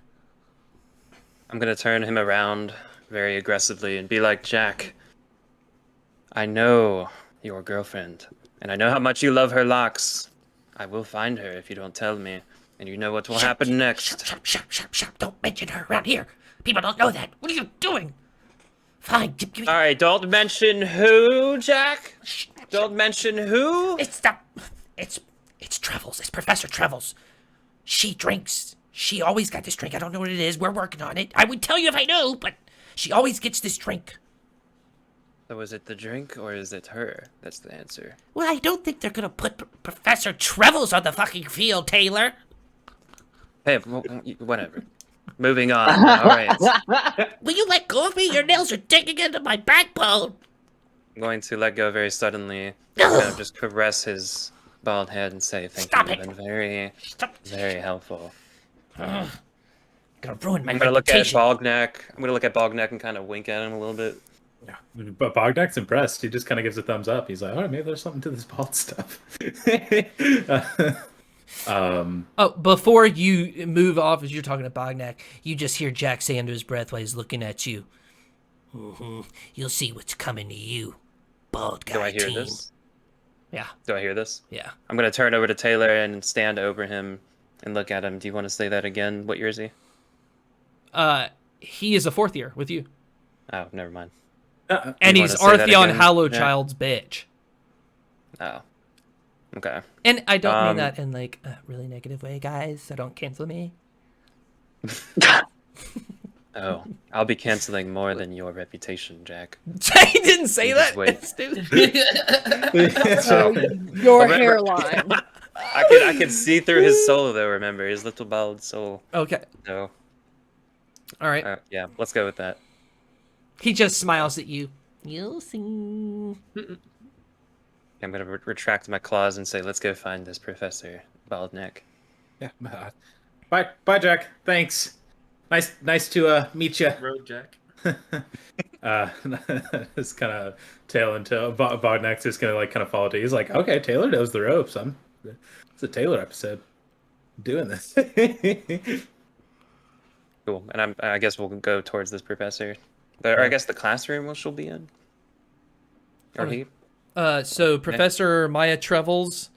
I'm gonna turn him around very aggressively and be like, Jack, I know your girlfriend, and I know how much you love her locks. I will find her if you don't tell me, and you know what will happen next. Shut. Don't mention her around here. People don't know that. What are you doing? Fine. Give me... Alright, don't mention who, Jack? Don't mention who? It's Travels. It's Professor Travels. She drinks. She always got this drink. I don't know what it is. We're working on it. I would tell you if I knew, but she always gets this drink. So is it the drink or is it her? That's the answer. Well, I don't think they're gonna put Professor Trebles on the fucking field, Tailor. Hey, whatever. Moving on. All right. Will you let go of me? Your nails are digging into my backbone. I'm going to let go very suddenly. Kind of just caress his bald head and say, thank Stop you. it. You've been very, Stop. very helpful. Gonna ruin my I'm gonna look at reputation. Bognak. I'm gonna look at Bognak and kind of wink at him a little bit. Yeah, but Bognak's impressed. He just kind of gives a thumbs up. He's like, "All right, maybe there's something to this bald stuff." Oh, before you move off, as you're talking to Bognak, you just hear Jack say under his breath while he's looking at you. You'll see what's coming to you, bald guy Do I hear team. this? Yeah, Do I hear this? yeah. I'm gonna turn over to Taylor and stand over him and look at him. Do you want to say that again? What year is he? He is a 4th year with you. Oh, never mind. And You he's wanna say that Artheon again? Hallowchild's bitch. Oh. Okay. And I don't mean that in like a really negative way, guys, so don't cancel me. Oh, I'll be canceling more than your reputation, Jack. He didn't say You that. just wait. Stupid. So your Remember- hairline. I could see through his soul, though. Remember his little bald soul. Okay. So, All right. yeah, let's go with that. He just smiles at you. You'll see. I'm gonna retract my claws and say, "Let's go find this Professor Baldneck." Yeah. Bye, Jack. Thanks. Nice to meet you. Road Jack. Just kind of tail into Bognak's just gonna like kind of follow to. He's like, okay, Taylor knows the ropes. It's a Taylor episode. I'm doing this. Cool. And I guess we'll go towards this professor. Or I guess the classroom will she'll be in. Or he. So Professor Maya Trevels,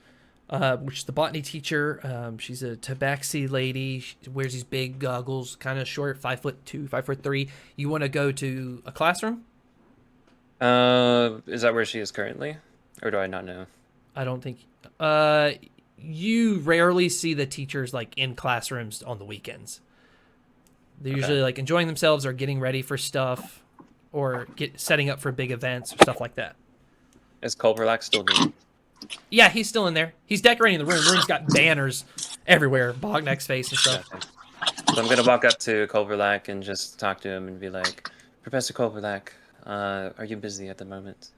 which is the botany teacher, she's a tabaxi lady. She wears these big goggles, kind of short, 5'2", 5'3". You want to go to a classroom? Is that where she is currently? Or do I not know? I don't think. You rarely see the teachers like in classrooms on the weekends. They're usually like enjoying themselves or getting ready for stuff, or setting up for big events or stuff like that. Is Culverlax still doing? Yeah, he's still in there. He's decorating the room. The room's got banners everywhere, Bognak's face and stuff. So I'm gonna walk up to Culverlax and just talk to him and be like, Professor Culverlax, are you busy at the moment?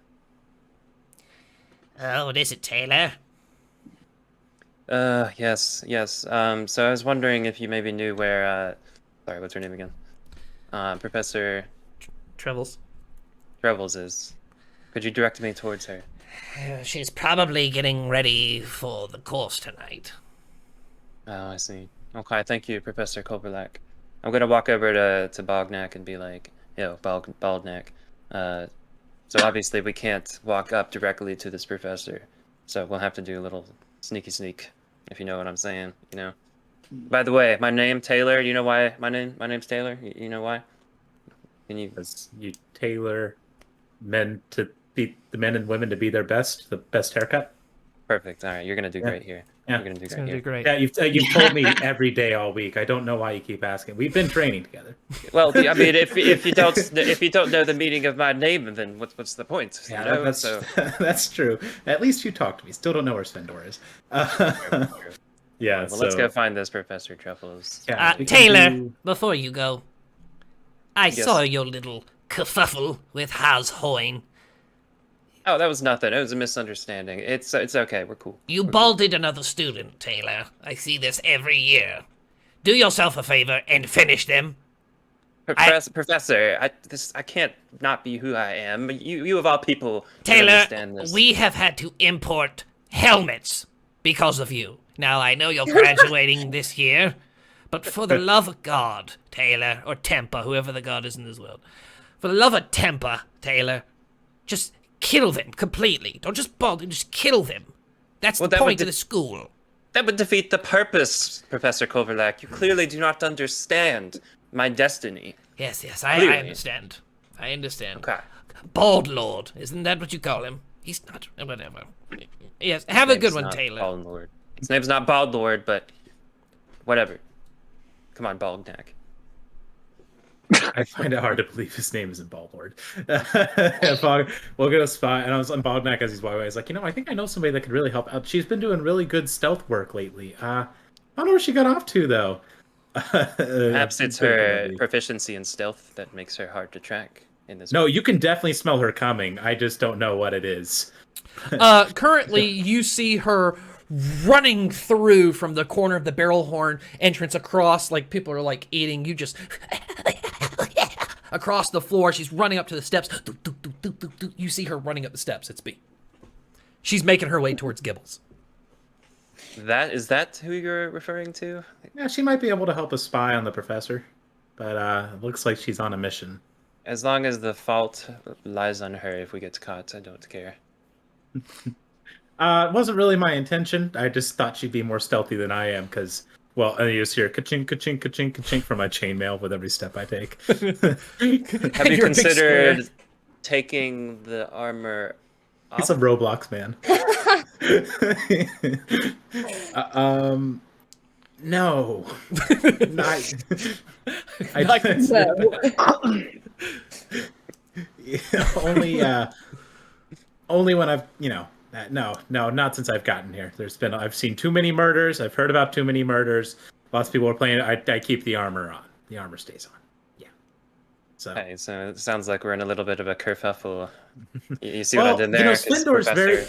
Oh, what is it, Tailor? Yes. So I was wondering if you maybe knew where, sorry, what's her name again? Professor Trevels. Trevels is. Could you direct me towards her? She's probably getting ready for the course tonight. Oh, I see. Okay, thank you, Professor Culverlax. I'm gonna walk over to Bognak and be like, yo, Baldneck. So obviously we can't walk up directly to this professor. So we'll have to do a little sneak, if you know what I'm saying, you know. By the way, my name Tailor, you know why my name's Tailor? You know why? Can you Because you tailor men to be the men and women to be their best, the best haircut. Perfect. All right, you're gonna do great here. Yeah. You're gonna do It's great gonna here. do great. Yeah, you've told me every day all week. I don't know why you keep asking. We've been training together. Well, I mean, if you don't know the meaning of my name, then what's the point? You Yeah, know? that's So that's true. At least you talk to me. Still don't know where Svendor is. Yeah. well, let's go find this Professor Truffles. Yeah, we can Tailor, do- before you go, I Yes. saw your little kerfuffle with Haz Hoyne. Oh, that was nothing. It was a misunderstanding. It's okay. We're cool. You balded another student, Tailor. I see this every year. Do yourself a favor and finish them. Professor, I can't not be who I am. You of all people would Tailor, understand this. we have had to import helmets because of you. Now, I know you're graduating this year, but for the love of God, Tailor, or Temper, whoever the god is in this world, for the love of Temper, Tailor, just kill them completely. Don't just bald them, just kill them. That's Well, the that would point of the school. That would defeat the purpose, Professor Kovalak. You clearly do not understand my destiny. Yes, I Clearly. understand. I understand. Okay. Bald Lord, isn't that what you call him? He's not, whatever. Yes, have a His good name's one, not Tailor. Bald Lord. His name's not Bald Lord, but whatever. Come on, Bognak. I find it hard to believe his name isn't Ballboard. We'll go spy, and I was on Bognak as he's walking away. He's like, I think I know somebody that could really help out. She's been doing really good stealth work lately. I don't know where she got off to though. Perhaps it's her proficiency in stealth that makes her hard to track in this. No, you can definitely smell her coming. I just don't know what it is. Currently, you see her running through from the corner of the barrel horn entrance across, like people are like eating. You just across the floor. She's running up to the steps. You see her running up the steps. It's B. She's making her way towards Gibbles. Is that who you're referring to? Yeah, she might be able to help us spy on the professor, but it looks like she's on a mission. As long as the fault lies on her, if we get caught, I don't care. It wasn't really my intention. I just thought she'd be more stealthy than I am, because, well, and you just hear ka-chink, ka-chink, ka-chink, ka-chink from my chainmail with every step I take. Have you considered taking the armor off? He's a Roblox man. No. Only when I've, no, not since I've gotten here. I've seen too many murders. I've heard about too many murders. Lots of people are playing it. I keep the armor on. The armor stays on. Yeah. So it sounds like we're in a little bit of a kerfuffle. You see what I did there? Splendor's very...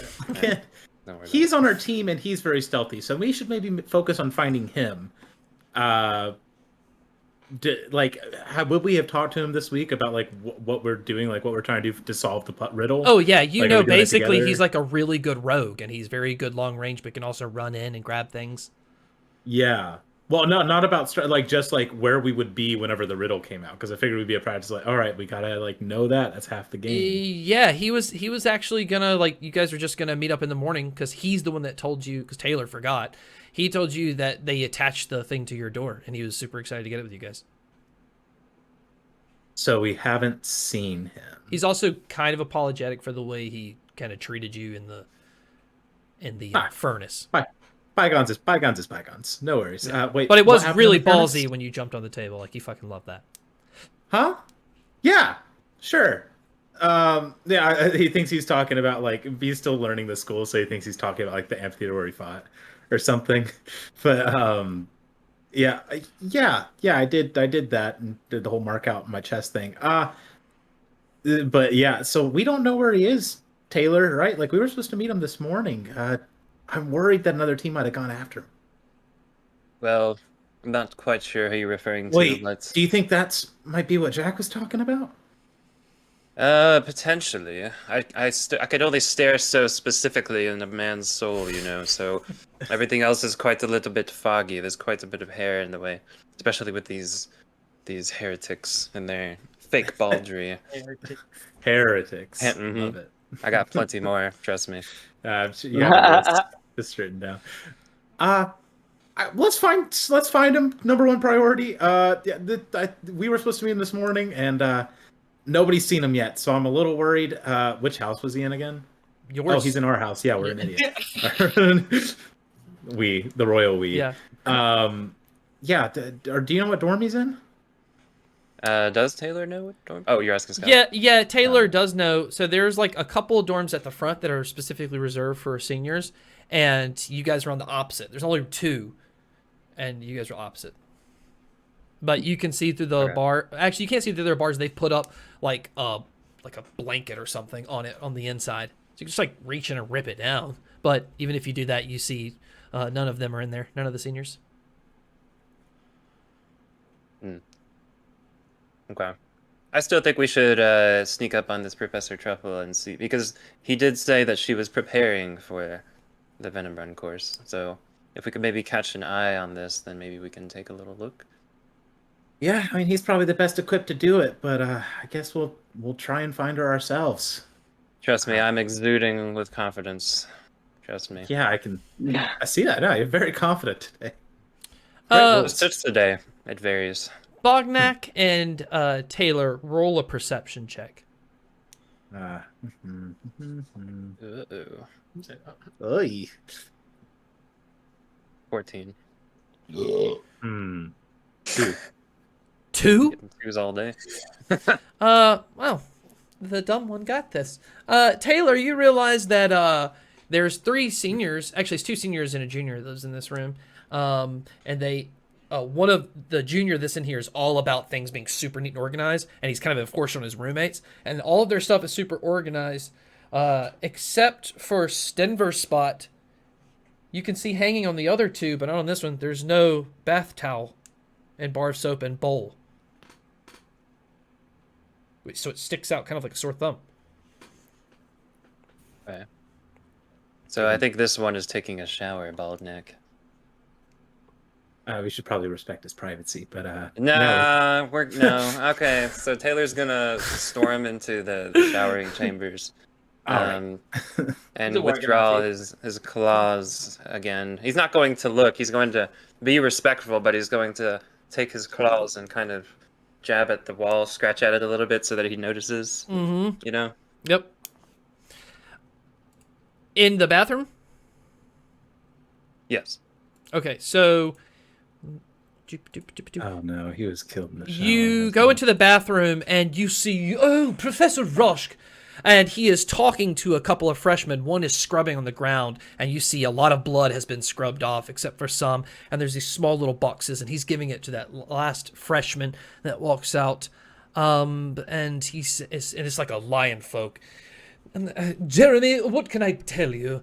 He's on our team and he's very stealthy, so we should maybe focus on finding him. Would we have talked to him this week about what we're doing, what we're trying to do to solve the riddle? Oh yeah, basically he's like a really good rogue, and he's very good long range, but can also run in and grab things. Yeah. Well, not about just where we would be whenever the riddle came out, because I figured we'd be a practice. All right, we gotta know that. That's half the game. Yeah, he was actually gonna you guys were just gonna meet up in the morning, because he's the one that told you, because Tailor forgot. He told you that they attached the thing to your door, and he was super excited to get it with you guys. So we haven't seen him. He's also kind of apologetic for the way he kind of treated you in the furnace. Bygones is bygones. No worries. Yeah. Wait, but it was really ballsy when you jumped on the table. He fucking loved that. Huh? Yeah, sure. He thinks he's talking about he's still learning the school, so he thinks he's talking about the amphitheater where he fought or something. But yeah, I did that and did the whole mark out in my chest thing. But yeah, so we don't know where he is, Tailor, right? We were supposed to meet him this morning. I'm worried that another team might have gone after him. Well, I'm not quite sure who you're referring to. Wait, do you think might be what Jack was talking about? Potentially. I could only stare so specifically in a man's soul, so everything else is quite a little bit foggy. There's quite a bit of hair in the way, especially with these heretics and their fake baldry. Heretics. Mm-hmm. Love it. I got plenty more, trust me. Just written down. Let's find him. Number one priority. We were supposed to meet him this morning, and nobody's seen him yet, so I'm a little worried. Which house was he in again? Yours. Oh, he's in our house. Yeah, we're an idiot. The royal we. Yeah. Do you know what dorm he's in? Does Tailor know what dorm? Oh, you're asking Scott. Yeah, Tailor does know. So there's a couple of dorms at the front that are specifically reserved for seniors, and you guys are on the opposite. There's only 2, and you guys are opposite. But you can see through the bar. Actually, you can't see through their bars. They've put up like a blanket or something on it on the inside. So you can just reach in and rip it down. But even if you do that, you see none of them are in there. None of the seniors. Okay. I still think we should sneak up on this Professor Truffle and see, because he did say that she was preparing for the Venom Run course. So if we could maybe catch an eye on this, then maybe we can take a little look. Yeah, I mean, he's probably the best equipped to do it, but I guess we'll try and find her ourselves. Trust me, I'm exuding with confidence. Trust me. Yeah, I see that. No, you're very confident today. Just today. It varies. Bognak and Tailor, roll a perception check. Oy. 14. 2. 2? Getting 2s all day. Well, the dumb one got this. Tailor, you realize that there's 3 seniors. Actually, it's 2 seniors and a junior that lives in this room. And they, one of the junior that's in here is all about things being super neat and organized, and he's kind of enforced on his roommates. And all of their stuff is super organized, except for Stenver's spot. You can see hanging on the other 2, but not on this one. There's no bath towel and bar of soap and bowl. So it sticks out kind of like a sore thumb. Okay. So I think this one is taking a shower, Baldneck. We should probably respect his privacy, but No. Okay, so Taylor's gonna storm into the showering chambers, and withdraw his claws again. He's not going to look. He's going to be respectful, but he's going to take his claws and kind of jab at the wall, scratch at it a little bit so that he notices. Mm-hmm. You know. Yep. In the bathroom? Yes. Okay, so oh no, he was killed in the shower. you go into the bathroom and you see, Professor Roshk, and he is talking to a couple of freshmen. One is scrubbing on the ground, and you see a lot of blood has been scrubbed off, except for some, and there's these small little boxes, and he's giving it to that last freshman that walks out, and it's like a lion folk. Jeremy, what can I tell you?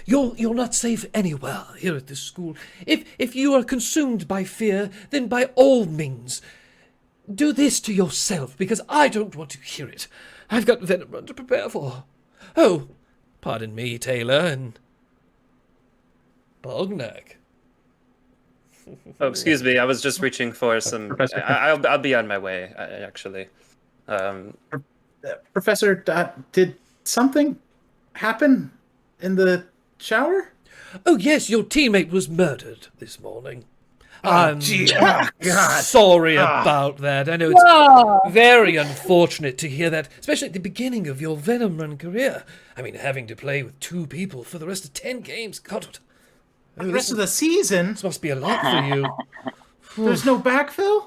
You're not safe anywhere here at this school. If you are consumed by fear, then by all means, do this to yourself, because I don't want to hear it. I've got Venomrun to prepare for. Oh, pardon me, Tailor and Bognak. Oh, excuse me. I was just reaching for some. I'll be on my way. Actually. Professor, did something happen in the shower? Oh yes, your teammate was murdered this morning. God. Sorry about that. I know it's very unfortunate to hear that, especially at the beginning of your Venomrun career. I mean, having to play with 2 people for the rest of 10 games. God, The rest of the season? this must be a lot for you. There's no backfill?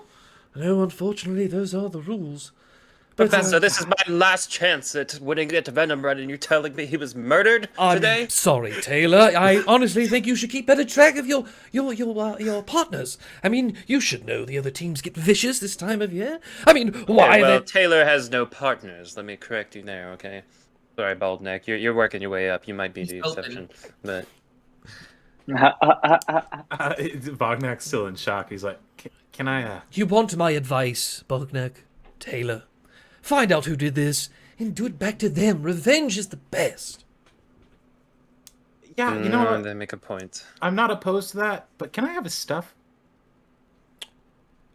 No, unfortunately, those are the rules. Professor, this is my last chance at winning at Venomrun, and you're telling me he was murdered today? I'm sorry, Tailor. I honestly think you should keep better track of your partners. I mean, you should know the other teams get vicious this time of year. I mean, why? Well, Tailor has no partners. Let me correct you there, okay? Sorry, Baldneck. You're working your way up. You might be the exception, but. Bognak's still in shock. He's like, can I? You want my advice, Bognak, Tailor? Find out who did this and do it back to them. Revenge is the best. Yeah, you know what? They make a point. I'm not opposed to that, but can I have his stuff?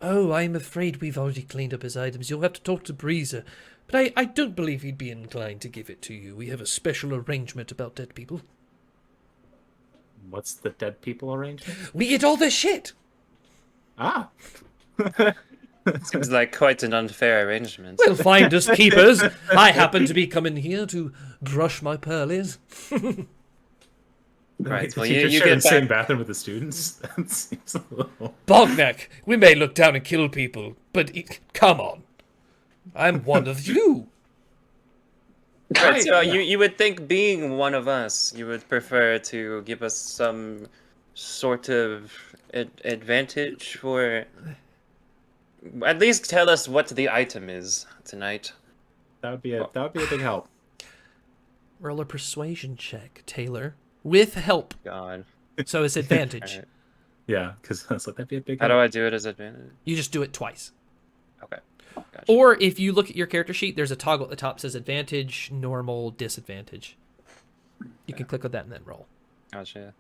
Oh, I'm afraid we've already cleaned up his items. You'll have to talk to Breezer. But I don't believe he'd be inclined to give it to you. We have a special arrangement about dead people. What's the dead people arrangement? We get all their shit. Ah. Seems like quite an unfair arrangement. Well, finders keepers. I happen to be coming here to brush my pearlies. Right, well, you you share get the same back. bathroom with the students? That seems a little... Bognak, we may look down and kill people, but come on. I'm one of you. Right, so you would think, being one of us, you would prefer to give us some sort of advantage, or at least tell us what the item is tonight. That would be a big help. Roll a persuasion check, Tailor, with help. God. So it's advantage. Alright. Yeah, because that'd be a big How help. do I do it as advantage? You just do it twice. Okay. Gotcha. Or if you look at your character sheet, there's a toggle at the top that says advantage, normal, disadvantage. You can click on that and then roll. Gotcha.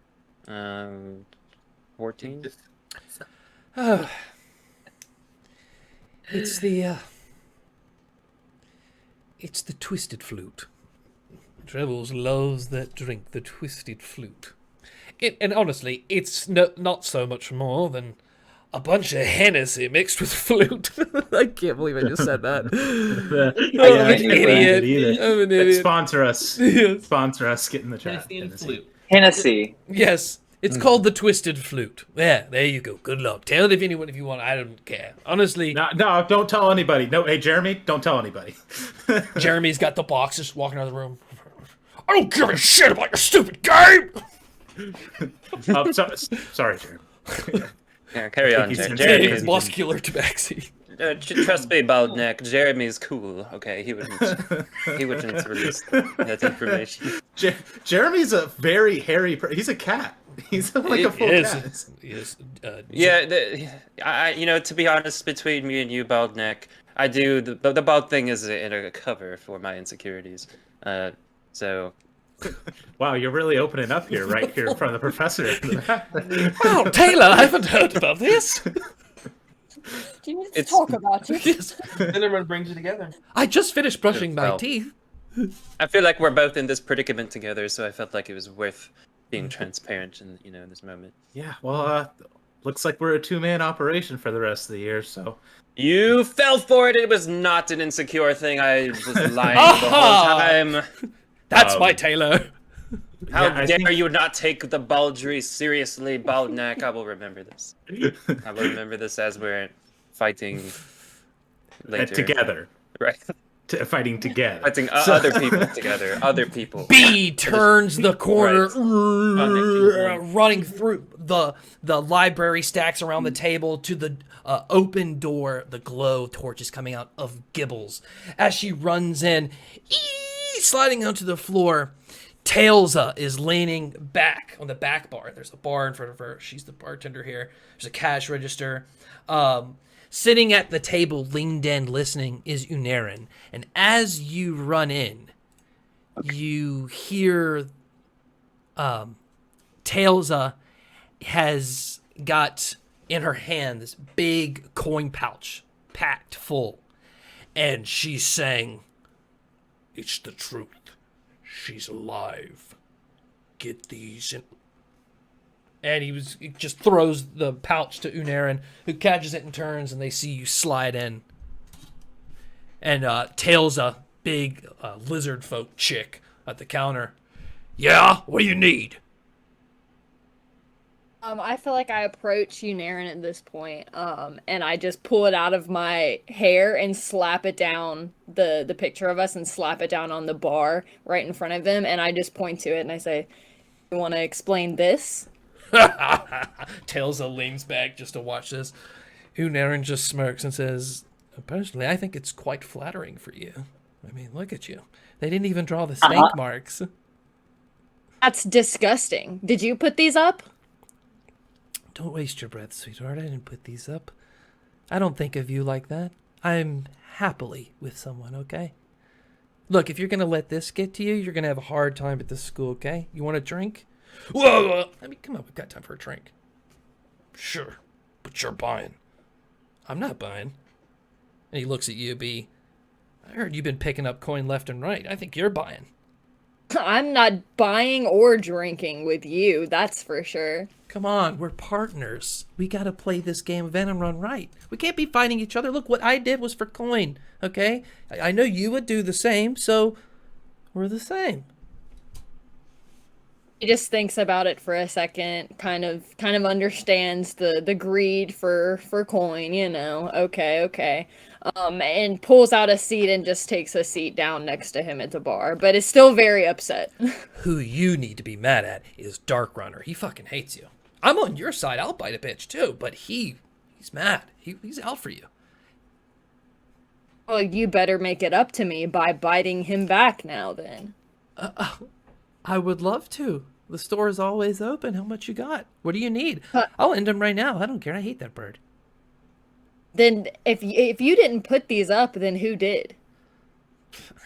14? Oh. It's the twisted flute. Trebles loves that drink, the twisted flute. And honestly, it's not so much more than a bunch of Hennessy mixed with flute. I can't believe I just said that. I'm an idiot. I'm an idiot. Sponsor us. Yes. Sponsor us. Get in the chat. Hennessy and flute. Hennessy. Yes, It's called the Twisted Flute. Yeah, there you go. Good luck. Tell it if you want. I don't care. Honestly. No, don't tell anybody. No, hey, Jeremy, don't tell anybody. Jeremy's got the boxes walking out of the room. I don't give a shit about your stupid game! Sorry, Jeremy. Yeah, carry on, He's Jeremy. Muscular tabaxi. Trust me, Bognak. Jeremy's cool. Okay, he wouldn't release that information. Jeremy's a very hairy. He's a cat. He's like a full cat. He is. Yeah, to be honest, between me and you, Bognak, I do the bald thing is a cover for my insecurities. So. Wow, you're really opening up here, right here in front of the professor. Wow, Tailor, I haven't heard about this. Do you need to talk about it? Yes. Venomrun brings you together. I just finished brushing my teeth. I feel like we're both in this predicament together, so I felt like it was worth being transparent in this moment. Yeah, well, looks like we're a two-man operation for the rest of the year, so. You fell for it. It was not an insecure thing. I was lying the whole time. That's my Tailor. How dare you not take the Baldry seriously, Baldnak? I will remember this. I will remember this as we're fighting later. Together. Right. Fighting together. Fighting other people together. Other people. B turns the corner, running through the library stacks around the table to the open door. The glow torch is coming out of Gibbles. As she runs in, sliding onto the floor, Tailsa is leaning back on the back bar. There's a bar in front of her. She's the bartender here. There's a cash register. Sitting at the table, leaned in, listening, is Unarin. And as you run in, you hear Tailsa has got in her hand this big coin pouch packed full. And she's saying, "It's the truth. She's alive. Get these in." And he just throws the pouch to Unarin, who catches it and turns, and they see you slide in. And Tailsa, big lizard folk chick at the counter. "Yeah, what do you need?" I feel like I approach Unarin at this point, and I just pull it out of my hair and slap it down, the picture of us, and slap it down on the bar right in front of them, and I just point to it and I say, "You want to explain this?" Tailsa leans back just to watch this. Unarin just smirks and says, "Personally, I think it's quite flattering for you. I mean, look at you. They didn't even draw the stank marks." That's disgusting. Did you put these up? Don't waste your breath, sweetheart. I didn't put these up. I don't think of you like that. I'm happily with someone, okay? Look, if you're going to let this get to you, you're going to have a hard time at this school, okay? You want a drink? Whoa! I mean, come on, we've got time for a drink. Sure, but you're buying. I'm not buying. And he looks at you, B. I heard you've been picking up coin left and right. I think you're buying. I'm not buying or drinking with you, that's for sure. Come on, we're partners. We gotta play this game of Venom Run right. We can't be fighting each other. Look, what I did was for coin, okay? I know you would do the same, so we're the same. He just thinks about it for a second, kind of understands the greed for coin, okay. And pulls out a seat and just takes a seat down next to him at the bar, but is still very upset. Who you need to be mad at is Dark Runner. He fucking hates you. I'm on your side. I'll bite a bitch too, but he's mad. He's out for you. Well, you better make it up to me by biting him back now, then. I would love to. The store is always open. How much you got? What do you need? I'll end him right now. I don't care. I hate that bird. Then, if you didn't put these up, then who did?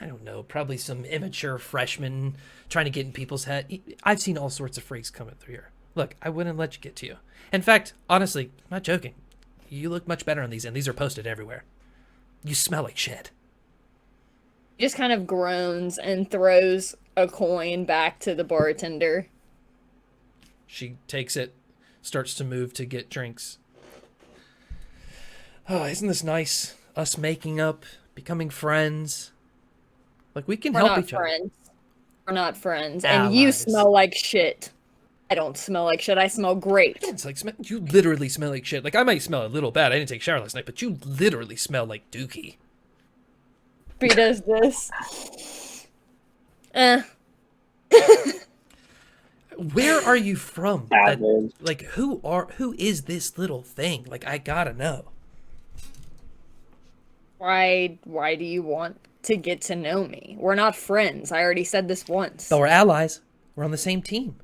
I don't know. Probably some immature freshman trying to get in people's head. I've seen all sorts of freaks coming through here. Look, I wouldn't let you get to you. In fact, honestly, I'm not joking. You look much better on these, and these are posted everywhere. You smell like shit. He just kind of groans and throws a coin back to the bartender. She takes it, starts to move to get drinks. Oh, isn't this nice? Us making up, becoming friends. Like, we can help each other. We're not friends. Allies. And you smell like shit. I don't smell like shit. I smell great. It's like you literally smell like shit. Like I might smell a little bad. I didn't take a shower last night, but you literally smell like dookie. He does this. Where are you from? Savage. Like who is this little thing? Like I gotta know. Why do you want to get to know me? We're not friends. I already said this once. But we're allies. We're on the same team.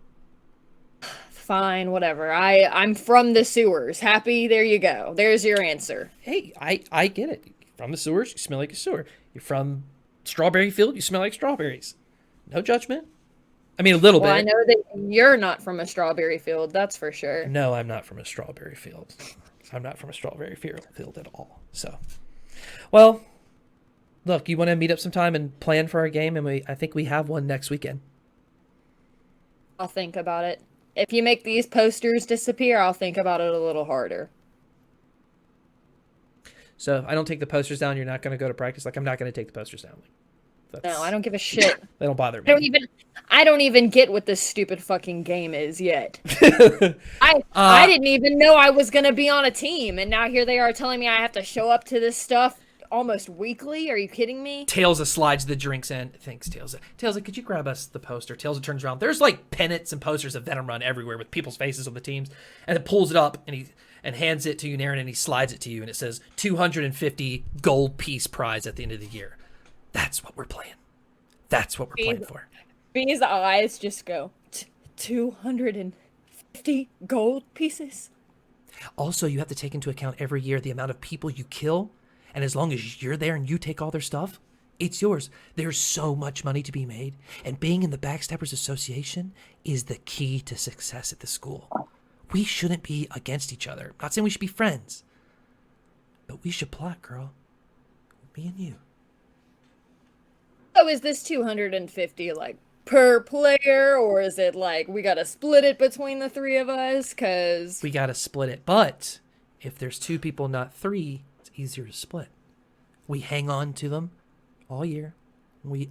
Fine, whatever. I'm from the sewers. Happy? There you go. There's your answer. Hey, I get it. You're from the sewers, you smell like a sewer. You're from Strawberry Field, you smell like strawberries. No judgment. I mean, a little Well, bit. I know that you're not from a strawberry field, that's for sure. No, I'm not from a strawberry field. I'm not from a strawberry field at all. So, well, look, you want to meet up sometime and plan for our game? And I think we have one next weekend. I'll think about it. If you make these posters disappear, I'll think about it a little harder. So if I don't take the posters down, you're not going to go to practice? Like, I'm not going to take the posters down. No, I don't give a shit. They don't bother me. I don't even get what this stupid fucking game is yet. I didn't even know I was gonna be on a team, and now here they are telling me I have to show up to this stuff almost weekly. Are you kidding me? Tailsa slides the drinks in. Thanks, Tailsa. Tailsa, could you grab us the poster? Tailsa turns around. There's like pennants and posters of Venom Run everywhere with people's faces on the teams, and it pulls it up and hands it to you, Naren, and he slides it to you, and it says 250 gold piece prize at the end of the year. That's what we're playing. That's what we're playing for. Bee's eyes just go, 250 gold pieces? Also, you have to take into account every year the amount of people you kill, and as long as you're there and you take all their stuff, it's yours. There's so much money to be made, and being in the Backstabbers Association is the key to success at the school. We shouldn't be against each other. I'm not saying we should be friends, but we should plot, girl. Me and you. So is this 250 like per player, or is it like we gotta split it between the three of us? Cause We gotta split it, but if there's two people, not three, it's easier to split. We hang on to them all year. We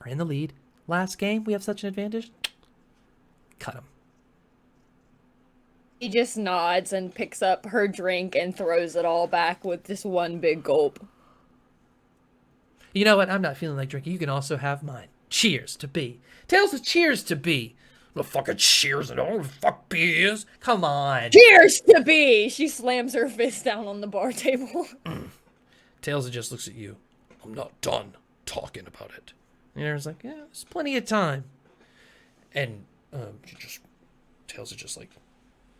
are in the lead. Last game, we have such an advantage. Cut them. he just nods and picks up her drink and throws it all back with just one big gulp. You know what? I'm not feeling like drinking. You can also have mine. Cheers to B. Tails of cheers to B. No fucking cheers at all. Fuck beers. Come on. Cheers to B! She slams her fist down on the bar table. Tails just looks at you. I'm not done talking about it. And Aaron's like, yeah, there's plenty of time. And Tails just like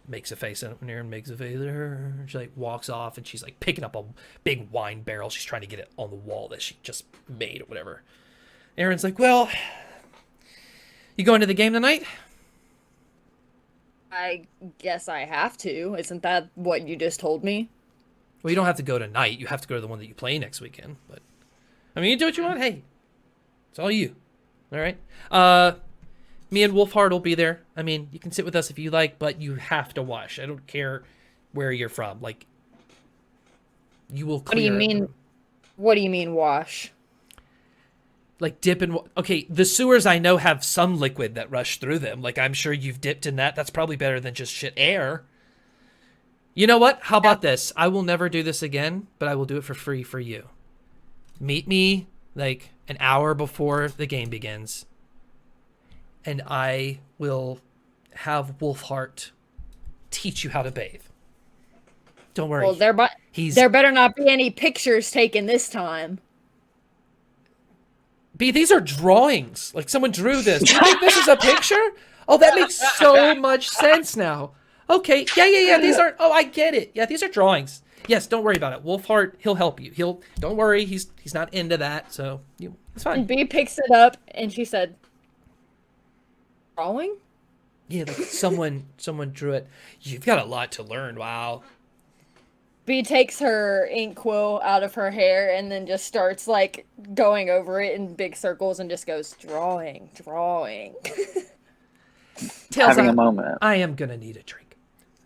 makes a face at him, and Aaron makes a face at her. She like walks off, and she's like picking up a big wine barrel. She's trying to get it on the wall that she just made or whatever. Aaron's like, well, you going to the game tonight? I guess I have to. Isn't that what you just told me? Well, you don't have to go tonight. You have to go to the one that you play next weekend. But I mean, you do what you want. Hey, it's all you. All right. Me and Wolfhard will be there. I mean, you can sit with us if you like, but you have to wash. I don't care where you're from. Like, you will clear. What do you mean? What do you mean wash? Like dip in. Okay, the sewers I know have some liquid that rush through them. Like, I'm sure you've dipped in that. That's probably better than just shit air. You know what? How about this? I will never do this again, but I will do it for free for you. Meet me like an hour before the game begins, and I will have Wolfheart teach you how to bathe. Don't worry. Well, there better not be any pictures taken this time. B, these are drawings. Like, someone drew this. Do you think this is a picture? Oh, that makes so much sense now. Okay, yeah. These are. Oh, I get it. Yeah, these are drawings. Yes, don't worry about it. Wolfheart, he'll help you. Don't worry. He's not into that, so it's fine. And B picks it up, and she said, "Drawing? Yeah, like someone drew it. You've got a lot to learn. Wow. B takes her ink quill out of her hair and then just starts like going over it in big circles and just goes drawing. Tails, Having a moment. I am gonna need a drink.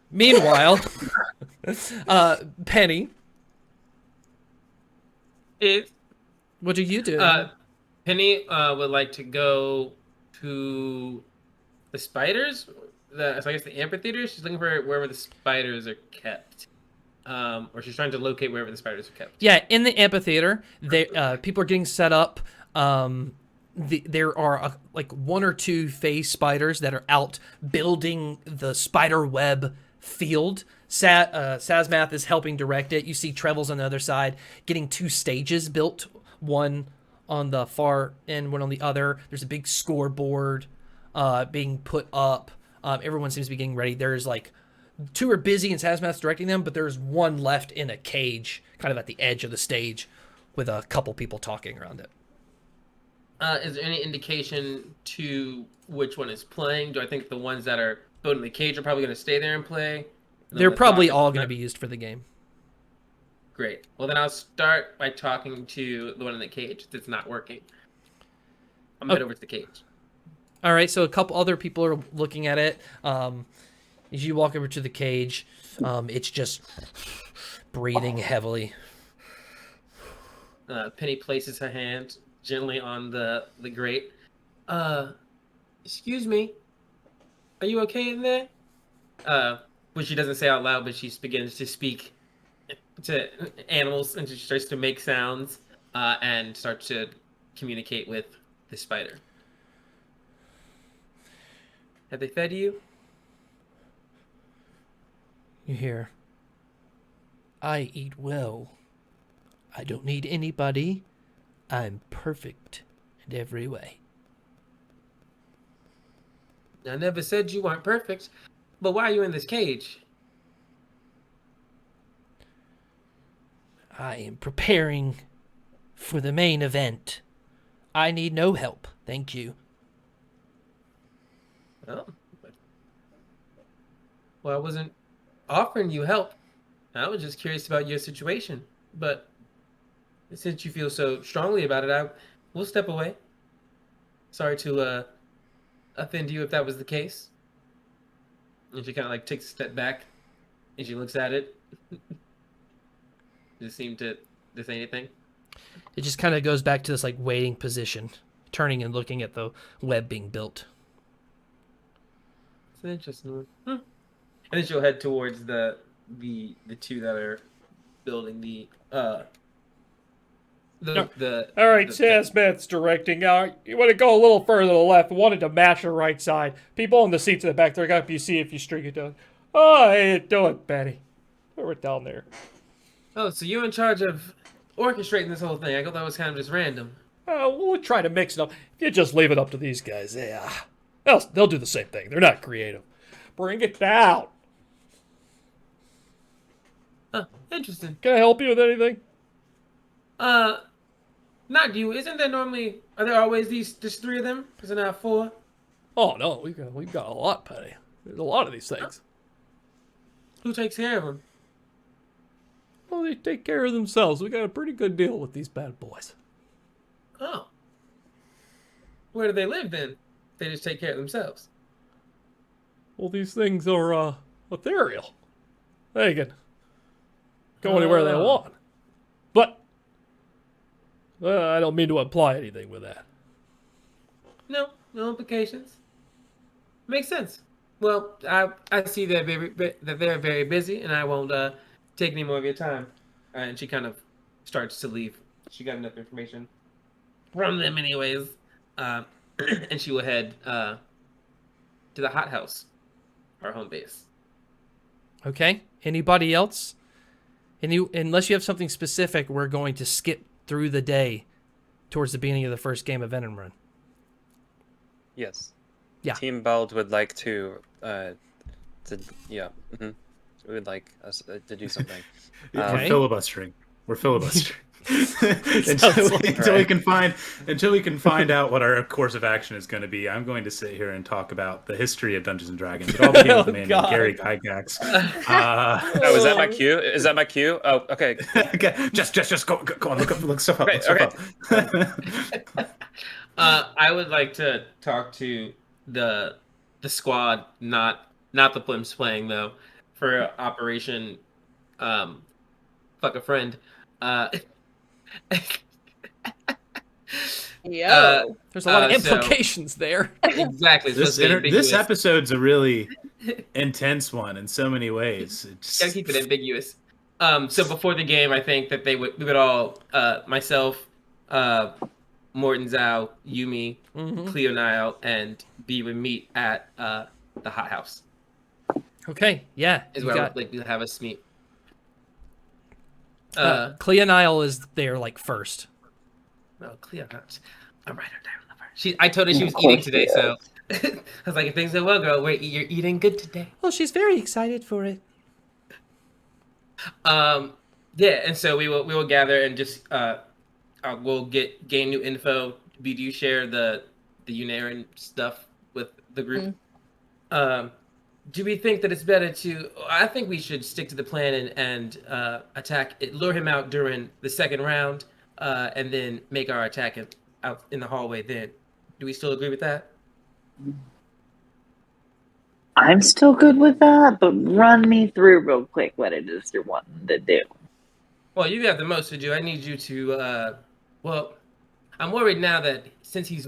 Meanwhile, Penny, what are you doing? Penny would like to go to the spiders so I guess the amphitheater. She's looking for wherever the spiders are kept, or she's trying to locate wherever the spiders are kept. Yeah, in the amphitheater, people are getting set up. There are like one or two phase spiders that are out building the spider web field. Sazmath is helping direct it. You see Trevel's on the other side getting 2 stages built, one on the far end, one on the other. There's a big scoreboard being put up. Everyone seems to be getting ready. There's like 2 are busy and Sazmath's directing them, but there's one left in a cage, kind of at the edge of the stage, with a couple people talking around it. Is there any indication to which one is playing? Do I think the ones that are building the cage are probably going to stay there and play? They're probably all going to be used for the game. Great. Well, then I'll start by talking to the one in the cage that's not working. I'm head over to the cage. All right, so a couple other people are looking at it. As you walk over to the cage, it's just breathing heavily. Penny places her hand gently on the grate. Excuse me. Are you okay in there? Which she doesn't say out loud, but she begins to speak to animals and she starts to make sounds and starts to communicate with the spider. Have they fed you? You hear, I eat well. I don't need anybody. I'm perfect in every way. I never said you weren't perfect, but why are you in this cage? I am preparing for the main event. I need no help, thank you. Oh. Well, I wasn't offering you help. I was just curious about your situation. But since you feel so strongly about it, we'll step away. Sorry to offend you if that was the case. And she kind of like takes a step back and she looks at it. Does it seem to say anything? It just kind of goes back to this like waiting position, turning and looking at the web being built. It's an interesting one. And then she'll head towards the 2 that are building the All right, Sazmath's directing. You want to go a little further to the left. Wanted to match the right side. People in the seats in the back, they're going to be see if you string it down. Oh, how you doing, Betty? We're down there. Oh, so you're in charge of orchestrating this whole thing. I thought that was kind of just random. We'll try to mix it up. If you just leave it up to these guys, they'll do the same thing. They're not creative. Bring it down. Huh, interesting. Can I help you with anything? Not you. Isn't there normally? Are there always just 3 of them? Is there not 4? Oh no, we've got a lot, Penny. There's a lot of these things. Who takes care of them? Well, they take care of themselves. We got a pretty good deal with these bad boys. Oh. Where do they live then? They just take care of themselves. Well, these things are ethereal. They can go anywhere they want. But I don't mean to imply anything with that. No implications. Makes sense. Well, I see that they're very busy, and I won't take any more of your time. And she kind of starts to leave. She got enough information from them, anyways. And she will head to the hothouse, our home base. Okay. Anybody else? Unless you have something specific, we're going to skip through the day towards the beginning of the first game of Venom Run. Yes. Yeah. Team Bald would like to we would like us to do something. We're filibustering. until we can find out what our course of action is going to be. I'm going to sit here and talk about the history of Dungeons and Dragons. It all began with a man named Gary Gygax. Oh, is that my cue? Is that my cue? Oh, okay. just go on. Look stuff up. Okay, I would like to talk to the squad, not the Plims playing though, for Operation Fuck a Friend. Yo. There's a lot of So- implications there. Exactly. This this episode's a really intense one in so many ways. Gotta keep it ambiguous. So before the game, I think that we would all, myself, Morton Zhao, Yumi, Cleo Nile, and B would meet at the hot house. Okay, yeah. Is you where got, we'll have us meet. Clea Nile is there like first. No, Cleo not. I'm right there. I told her she was eating today, so I was like, if things go well, girl, you're eating good today. Well, she's very excited for it. Yeah, and so we will gather and just we'll gain new info. Do you share the Unaran stuff with the group? Do we think that it's better to? I think we should stick to the plan and attack it, lure him out during the second round, and then make our attack out in the hallway. Then, do we still agree with that? I'm still good with that, but run me through real quick what it is you're wanting to do. Well, you have the most to do. I need you to. Well, I'm worried now that since he's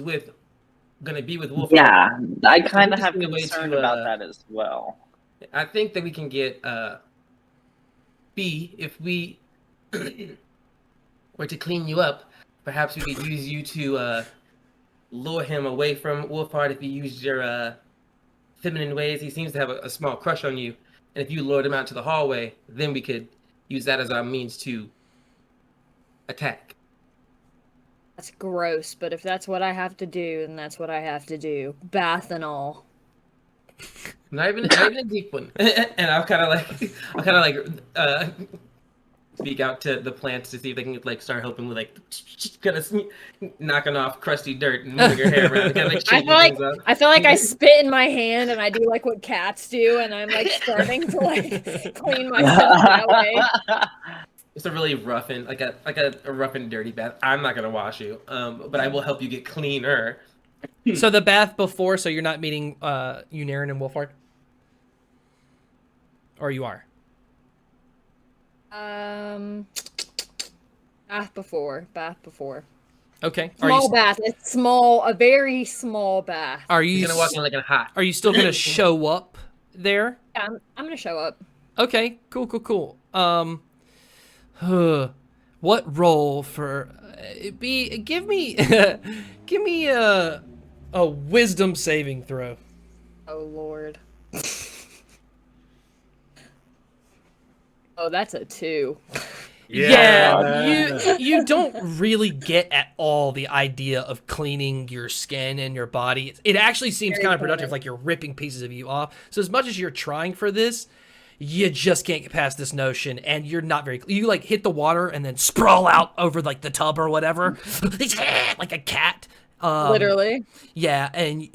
gonna be with Wolf. Yeah, I kind of just have need a way concern to, about that as well. I think that we can get B if we were to clean you up. Perhaps we could use you to lure him away from Wolfhard if you used your feminine ways. He seems to have a small crush on you, and if you lured him out to the hallway, then we could use that as our means to attack. That's gross, but if that's what I have to do, then that's what I have to do. Bath and all. Not even a deep one. And I'll kind of speak out to the plants to see if they can like start helping with like kind of knocking off crusty dirt and moving your hair around. Kind of, like, I feel like I spit in my hand and I do like what cats do, and I'm like starting to like clean myself that way. It's a really rough and like a rough and dirty bath. I'm not gonna wash you, but I will help you get cleaner. So the bath before, so you're not meeting Unaran and Wolfhard? Or you are? Bath before. Okay. Small bath. It's small, a very small bath. Are You're you gonna walk in like a hot. Are you still gonna show up there? Yeah, I'm gonna show up. Okay, cool. What role for give me a wisdom saving throw. Oh Lord. Oh, that's a 2. Yeah, you don't really get at all the idea of cleaning your skin and your body. It actually seems counterproductive, like you're ripping pieces of you off. So as much as you're trying for this, you just can't get past this notion, and you're not very. You like hit the water and then sprawl out over like the tub or whatever, like a cat. Literally. Yeah, and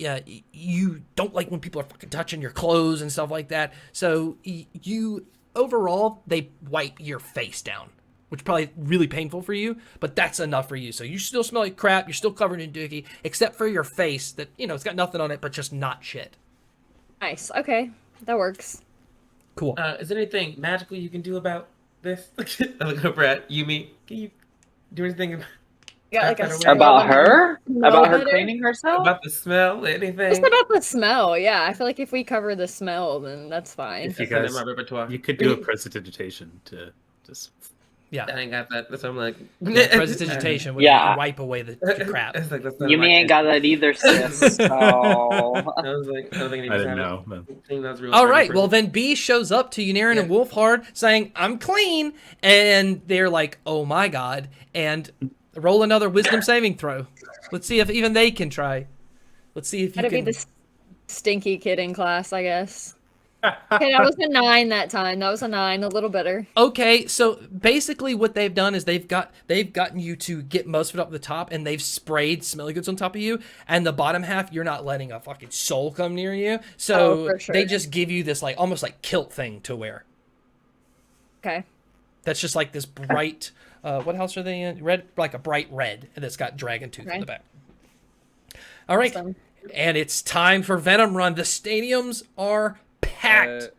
you don't like when people are fucking touching your clothes and stuff like that. So you overall they wipe your face down, which is probably really painful for you, but that's enough for you. So you still smell like crap. You're still covered in dookie, except for your face that it's got nothing on it but just not shit. Nice. Okay, that works. Cool. Is there anything magical you can do about this? I look over at Yumi. Can you do anything Got like About her? About her better? cleaning herself? about the smell? Anything? Just about the smell, yeah. I feel like if we cover the smell, then that's fine. If you That's not in guys, my repertoire. you could do a prestidigitation to just. Yeah. I ain't got that. That's what I'm like. Prestidigitation would Yeah. wipe away the crap. It's like, that's not You my ain't got that either, sis. So... I was like, I don't think I didn't know. But... All right, well then B shows up to Unaran and Wolfhard saying, "I'm clean," and they're like, "Oh my god!" and roll another wisdom saving throw. Let's see if even they can try. Let's see if you Gotta can. be the stinky kid in class, I guess. Okay, that was a 9 that time. That was a 9, a little better. Okay, so basically what they've done is they've gotten you to get most of it up the top, and they've sprayed smelly goods on top of you, and the bottom half you're not letting a fucking soul come near you. So for sure. they just give you this like almost like kilt thing to wear. Okay. That's just like this bright. What house are they in? Red, like a bright red, and it's got Dragontooth on the back. All right, Awesome. and it's time for Venom Run. The stadiums are packed.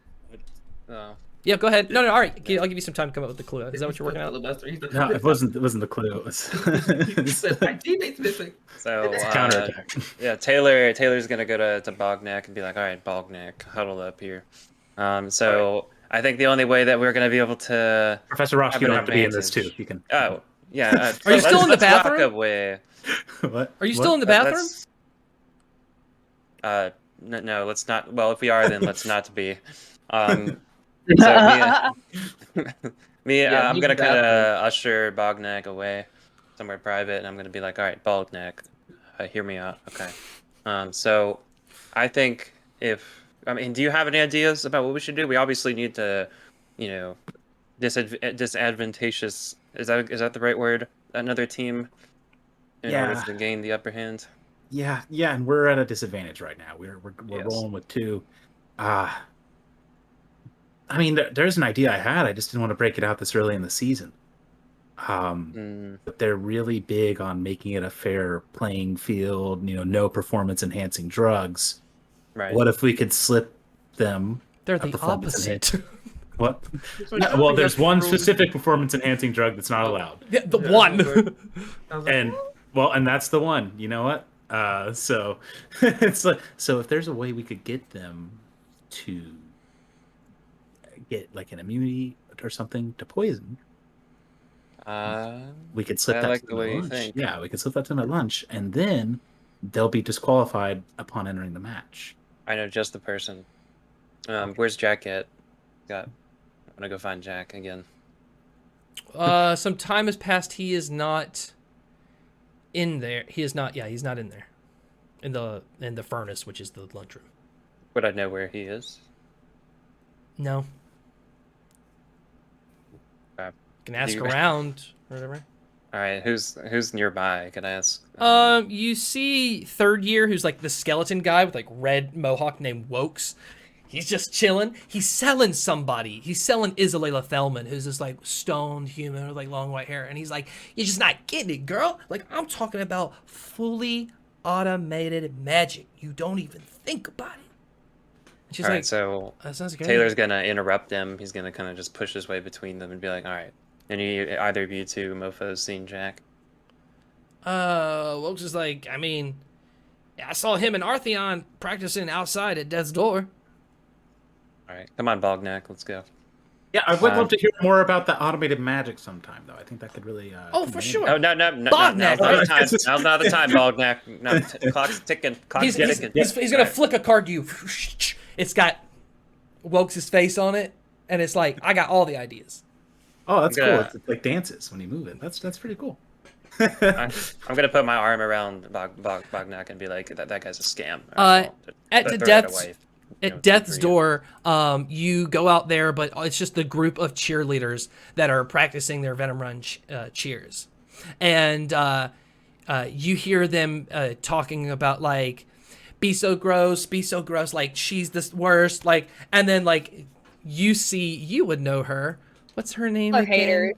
Yeah, go ahead. No, all right. I'll give you some time to come up with the clue. Is that what you're working out? No, it wasn't the clue. It was My teammate's missing. So counterattack. yeah, Taylor's gonna go to Bognak and be like, all right, Bognak, huddle up here. So I think the only way that we're gonna be able to Professor Ross, have you an don't have to be in this too. advantage- You can. Oh yeah. Are you still in the let's rock bathroom? away. What? Are you still in the bathroom? No, let's not. Well, if we are, then let's not be. So Yeah, I'm leave gonna the kind of bathroom. usher Bognak away somewhere private, and I'm gonna be like, all right, Bognak, hear me out, okay? So I think do you have any ideas about what we should do? We obviously need to, disadvantageous. Is that the right word? Another team in order Yeah. to gain the upper hand. Yeah, and we're at a disadvantage right now. We're Yes. rolling with 2. I mean, there's an idea I had. I just didn't want to break it out this early in the season. But they're really big on making it a fair playing field. No performance enhancing drugs. Right. What if we could slip them? They're a the performance opposite. What? Well, there's one specific performance enhancing drug that's not allowed, The one. and that's the one. You know what? So it's like, so if there's a way we could get them to get like an immunity or something to poison, we could slip I that like to the them way at you lunch. think. Yeah, we could slip that to them at lunch, and then they'll be disqualified upon entering the match. I know just the person. Where's Jack at? I'm gonna go find Jack again. Some time has passed. He is not in there. He is not. Yeah, he's not in there. In the furnace, which is the lunchroom. Would I know where he is? No. Okay. Can ask You- around or whatever. All right, who's nearby? Can I ask? You see third year, who's like the skeleton guy with like red mohawk named Wokes. He's just chilling. He's selling somebody. He's selling Isalela Thelman, who's this like stoned human with like long white hair. And he's like, "You're just not getting it, girl. Like, I'm talking about fully automated magic. You don't even think about it." And she's All like, right, so "That sounds great." Taylor's gonna interrupt him. He's gonna kind of just push his way between them and be like, "All right." And either of you two mofos seen Jack? Wokes is like, I mean, I saw him and Artheon practicing outside at death's door. All right, come on, Bognak, let's go. Yeah, I would love to hear more about the automated magic sometime, though. I think that could really. Oh, come for in. sure. No, Bognak. now's not the time. Now's not the time, Bognak. No, clock's ticking. Clock's ticking. He's gonna flick a card to you. It's got Wokes' face on it, and it's like, I got all the ideas. Oh, that's Yeah. cool. It's like dances when you move it. That's pretty cool. I'm gonna put my arm around Bognak and be like, that guy's a scam. At the Throw it death's away. at death's door, you go out there, but it's just the group of cheerleaders that are practicing their Venom Run cheers, and you hear them talking about like, be so gross, like she's the worst, like, and then like you would know her. What's her name Our again? haters.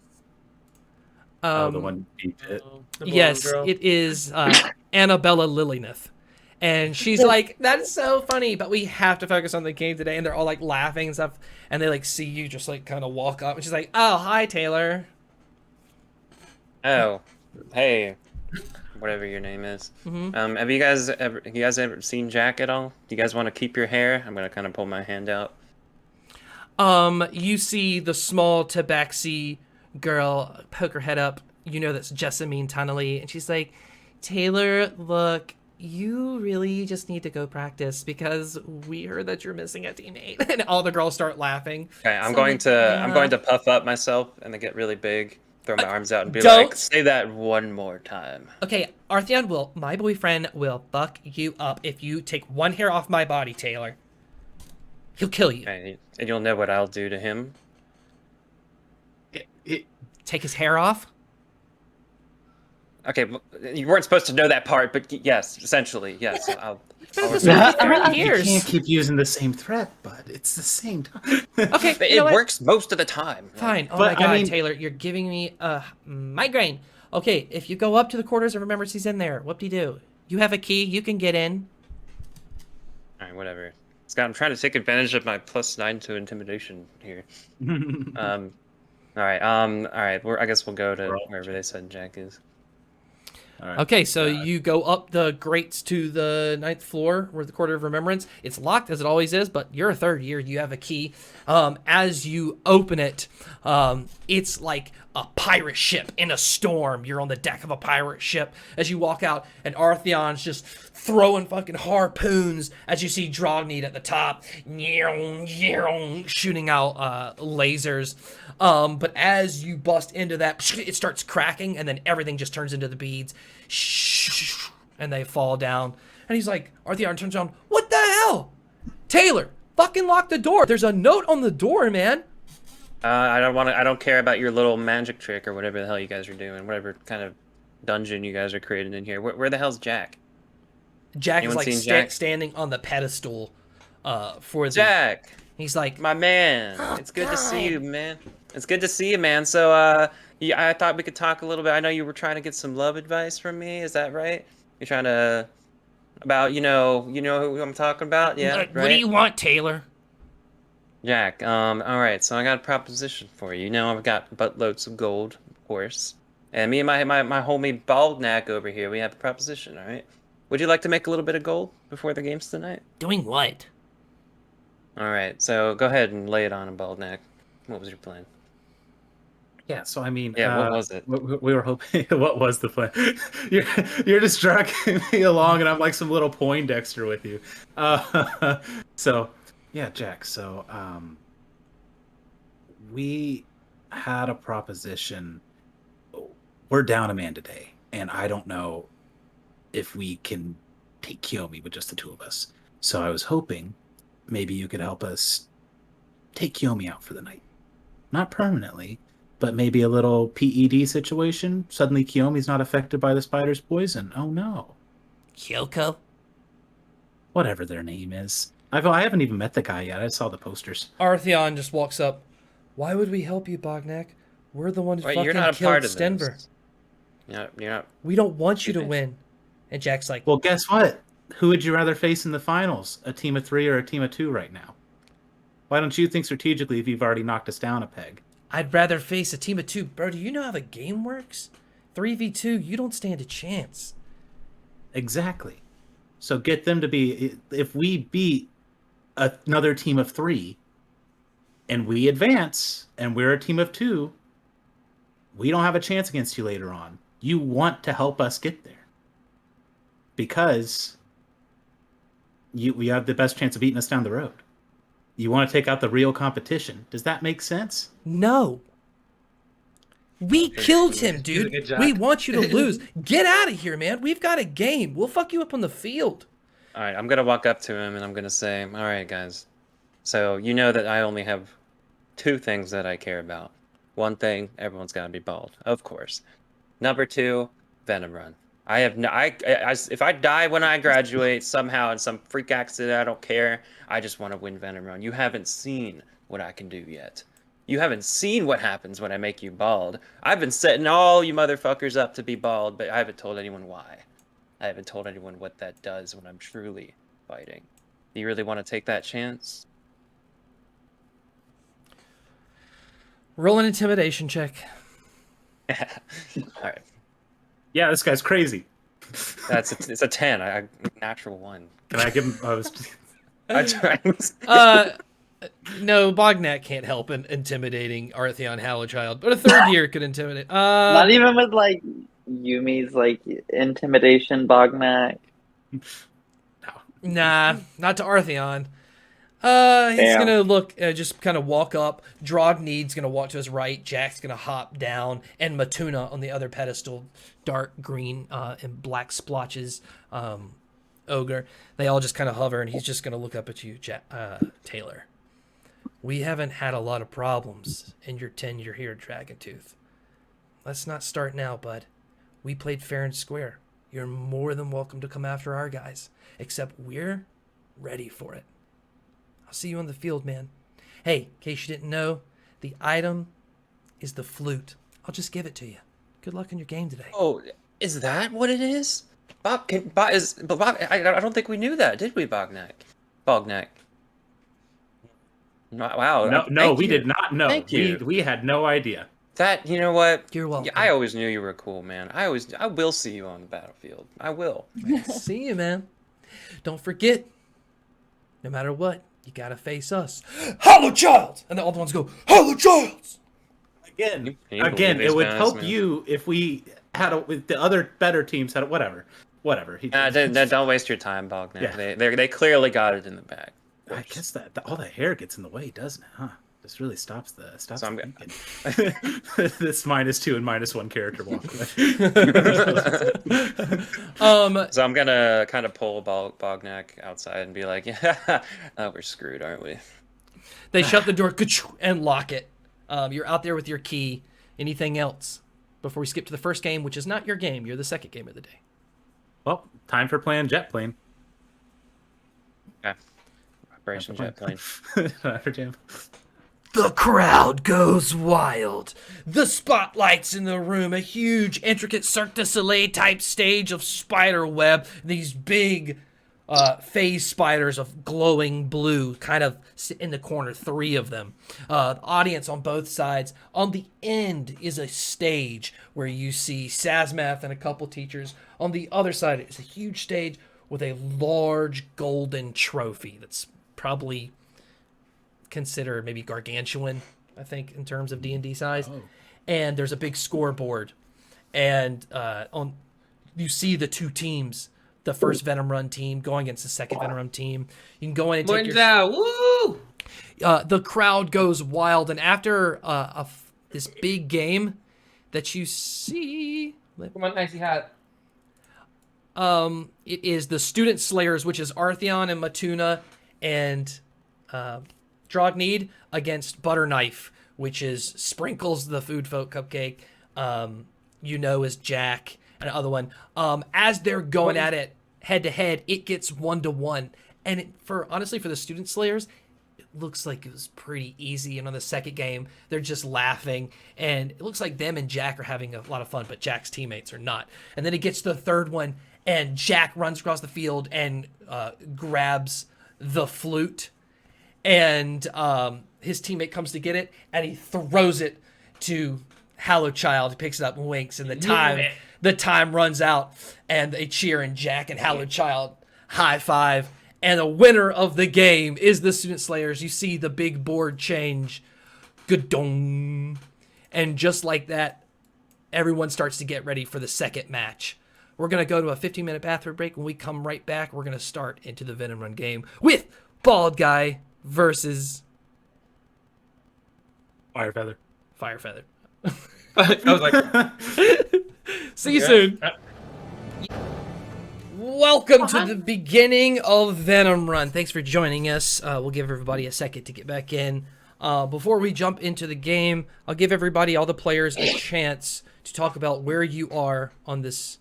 The one beat it. The blonde Yes, girl. it is Annabella Lilyneth. And she's like, "That's so funny, but we have to focus on the game today." And they're all like laughing and stuff. And they like see you just like kind of walk up. And she's like, "Oh, hi, Taylor." Oh, hey, whatever your name is. Have you guys ever seen Jack at all? Do you guys want to keep your hair? I'm gonna kind of pull my hand out. You see the small tabaxi girl poke her head up. You know that's Jessamine Tunnelly. And she's like, "Taylor, look, you really just need to go practice because we heard that you're missing a teammate." And all the girls start laughing. Okay, I'm So, going yeah. to puff up myself and then get really big, throw my arms out and be don't. like, say that one more time. Okay, Artheon my boyfriend will fuck you up if you take one hair off my body, Taylor. He'll kill you. Okay, and you'll know what I'll do to him. Take his hair off? Okay, well, you weren't supposed to know that part, but yes, essentially, yes. I'll For You years. can't keep using the same threat, but it's the same time. Okay, It you know what? works most of the time. Fine. Oh But, my I god, mean- Taylor, you're giving me a migraine. Okay, if you go up to the quarters and remember she's in there, whoop-de-doo. You have a key, you can get in. All right, whatever. Scott, I'm trying to take advantage of my +9 to intimidation here. All right. All right. I guess we'll go to wherever they said Jack is. All right. Okay, so you go up the grates to the 9th floor where the Court of Remembrance. It's locked as it always is, but you're a third year. You have a key. As you open it, it's like a pirate ship in a storm. You're on the deck of a pirate ship as you walk out, and Artheon's just throwing fucking harpoons as you see Dragontooth at the top, shooting out lasers. But as you bust into that, it starts cracking, and then everything just turns into the beads, and they fall down. And he's like, Artheon turns around, what the hell? Tailor, fucking lock the door. There's a note on the door, man. I don't care about your little magic trick or whatever the hell you guys are doing, whatever kind of dungeon you guys are creating in here. Where the hell's Jack? Jack Anyone is like Jack? standing on the pedestal for the... Jack! He's like... My man! It's good to see you, man. It's good to see you, man. So, yeah, I thought we could talk a little bit. I know you were trying to get some love advice from me. Is that right? You're trying to... About, you know who I'm talking about? Yeah, right? What do you want, Tailor? Jack, all right, so I got a proposition for you. You know, I've got buttloads of gold, of course. And me and my homie Bognak over here, we have a proposition, all right? Would you like to make a little bit of gold before the games tonight? Doing what? All right, so go ahead and lay it on him, Bognak. What was your plan? Yeah, so I mean, Yeah, what was it? We were hoping. What was the plan? You're just dragging me along, and I'm like some little Poindexter with you. So, yeah, Jack. So, we had a proposition. We're down a man today, and I don't know if we can take Kiyomi with just the two of us. So I was hoping maybe you could help us take Kiyomi out for the night. Not permanently, but maybe a little PED situation. Suddenly Kiyomi's not affected by the spider's poison. Oh no. Kyoko? Whatever their name is. I haven't even met the guy yet. I saw the posters. Artheon just walks up. Why would we help you, Bognak? We're the ones who Right, fucking you're not a killed part of Stenver. this. You're not. We don't want you to Okay. win. And Jack's like, Well, guess what? Who would you rather face in the finals? A team of 3 or a team of 2 right now? Why don't you think strategically if you've already knocked us down a peg? I'd rather face a team of 2. Bro, do you know how the game works? 3v2, you don't stand a chance. Exactly. So get them to be... If we beat another team of 3 and we advance and we're a team of 2, we don't have a chance against you later on. You want to help us get there. Because we have the best chance of beating us down the road. You want to take out the real competition. Does that make sense? No. We killed him, dude. Good job. We want you to lose. Get out of here, man. We've got a game. We'll fuck you up on the field. All right, I'm going to walk up to him and I'm going to say, all right, guys. So you know that I only have 2 things that I care about. One thing, everyone's got to be bald, of course. Number 2, Venom Run. I have no. If I die when I graduate somehow in some freak accident, I don't care. I just want to win Venom Run. You haven't seen what I can do yet. You haven't seen what happens when I make you bald. I've been setting all you motherfuckers up to be bald, but I haven't told anyone why. I haven't told anyone what that does when I'm truly fighting. Do you really want to take that chance? Roll an intimidation check. All right. Yeah, this guy's crazy. It's a 10. I natural 1. Can I give him... I tried. No, Bognak can't help in intimidating Artheon Hallichild, but a third year could intimidate. Not even with like Yumi's like intimidation Bognak. Nah, not to Artheon. He's Damn. gonna look, just kind of walk up. Dragontooth's gonna walk to his right. Jack's gonna hop down, and Matuna on the other pedestal, dark green and black splotches, ogre. They all just kind of hover, and he's just gonna look up at you, Tailor. We haven't had a lot of problems in your tenure here at Dragontooth. Let's not start now, bud. We played fair and square. You're more than welcome to come after our guys, except we're ready for it. I'll see you on the field, man. Hey, in case you didn't know, the item is the flute. I'll just give it to you. Good luck in your game today. Oh, is that what it is? Bob, I don't think we knew that, did we, Bognak? Bognak. Wow. No, thank we you. did not know. Thank you. We had no idea. That, you know what? You're welcome. I always knew you were cool, man. I will see you on the battlefield. I will. See you, man. Don't forget, no matter what, you gotta face us. Hollow Child! And the other ones go, Hollow Childs! Again, Can you believe it these would guys, help man? you if we had if the other better teams had whatever. Don't waste your time, Bognak. Yeah. They clearly got it in the bag. I guess that all the hair gets in the way, doesn't it? Huh? This really stops the I'm thinking. This -2 and -1 character walk. So I'm gonna kind of pull Bognak outside and be like, "Yeah, we're screwed, aren't we?" They shut the door and lock it. You're out there with your key. Anything else before we skip to the first game, which is not your game? You're the second game of the day. Well, time for playing jet plane. Okay. Operation Jet Plane. The crowd goes wild. The spotlights in the room, a huge, intricate Cirque du Soleil type stage of spider web. These big phase spiders of glowing blue kind of sit in the corner, 3 of them. Audience on both sides. On the end is a stage where you see Sazmath and a couple teachers. On the other side is a huge stage with a large golden trophy that's probably considered maybe gargantuan, I think, in terms of D&D size. Oh. And there's a big scoreboard. And you see the 2 teams, the first Venom Run team going against the second Venom Run team. You can go in and take Woo! The crowd goes wild, and after this big game that you see, Come on, icy hat. it is the Student Slayers, which is Artheon and Matuna and Drogneed against Butterknife, which is Sprinkles the Food Folk Cupcake, is Jack, and the other one. As they're going at it head to head, it gets 1-1, and for the Student Slayers, it looks like it was pretty easy. And on the second game, they're just laughing, and it looks like them and Jack are having a lot of fun, but Jack's teammates are not. And then it gets to the third one, and Jack runs across the field and grabs the flute, and his teammate comes to get it, and he throws it to Hallowed Child. He picks it up and winks, and the time runs out, and they cheer, and Jack and Hallowed Child high five, and the winner of the game is the Student Slayers. You see the big board change, gadong, and just like that, everyone starts to get ready for the second match. We're going to go to a 15-minute bathroom break. When we come right back, we're going to start into the Venom Run game with Bald Guy versus Firefeather. Firefeather. I was like, see you soon. Welcome to the beginning of Venom Run. Thanks for joining us. We'll give everybody a second to get back in. Before we jump into the game, I'll give everybody, all the players, a chance to talk about where you are on this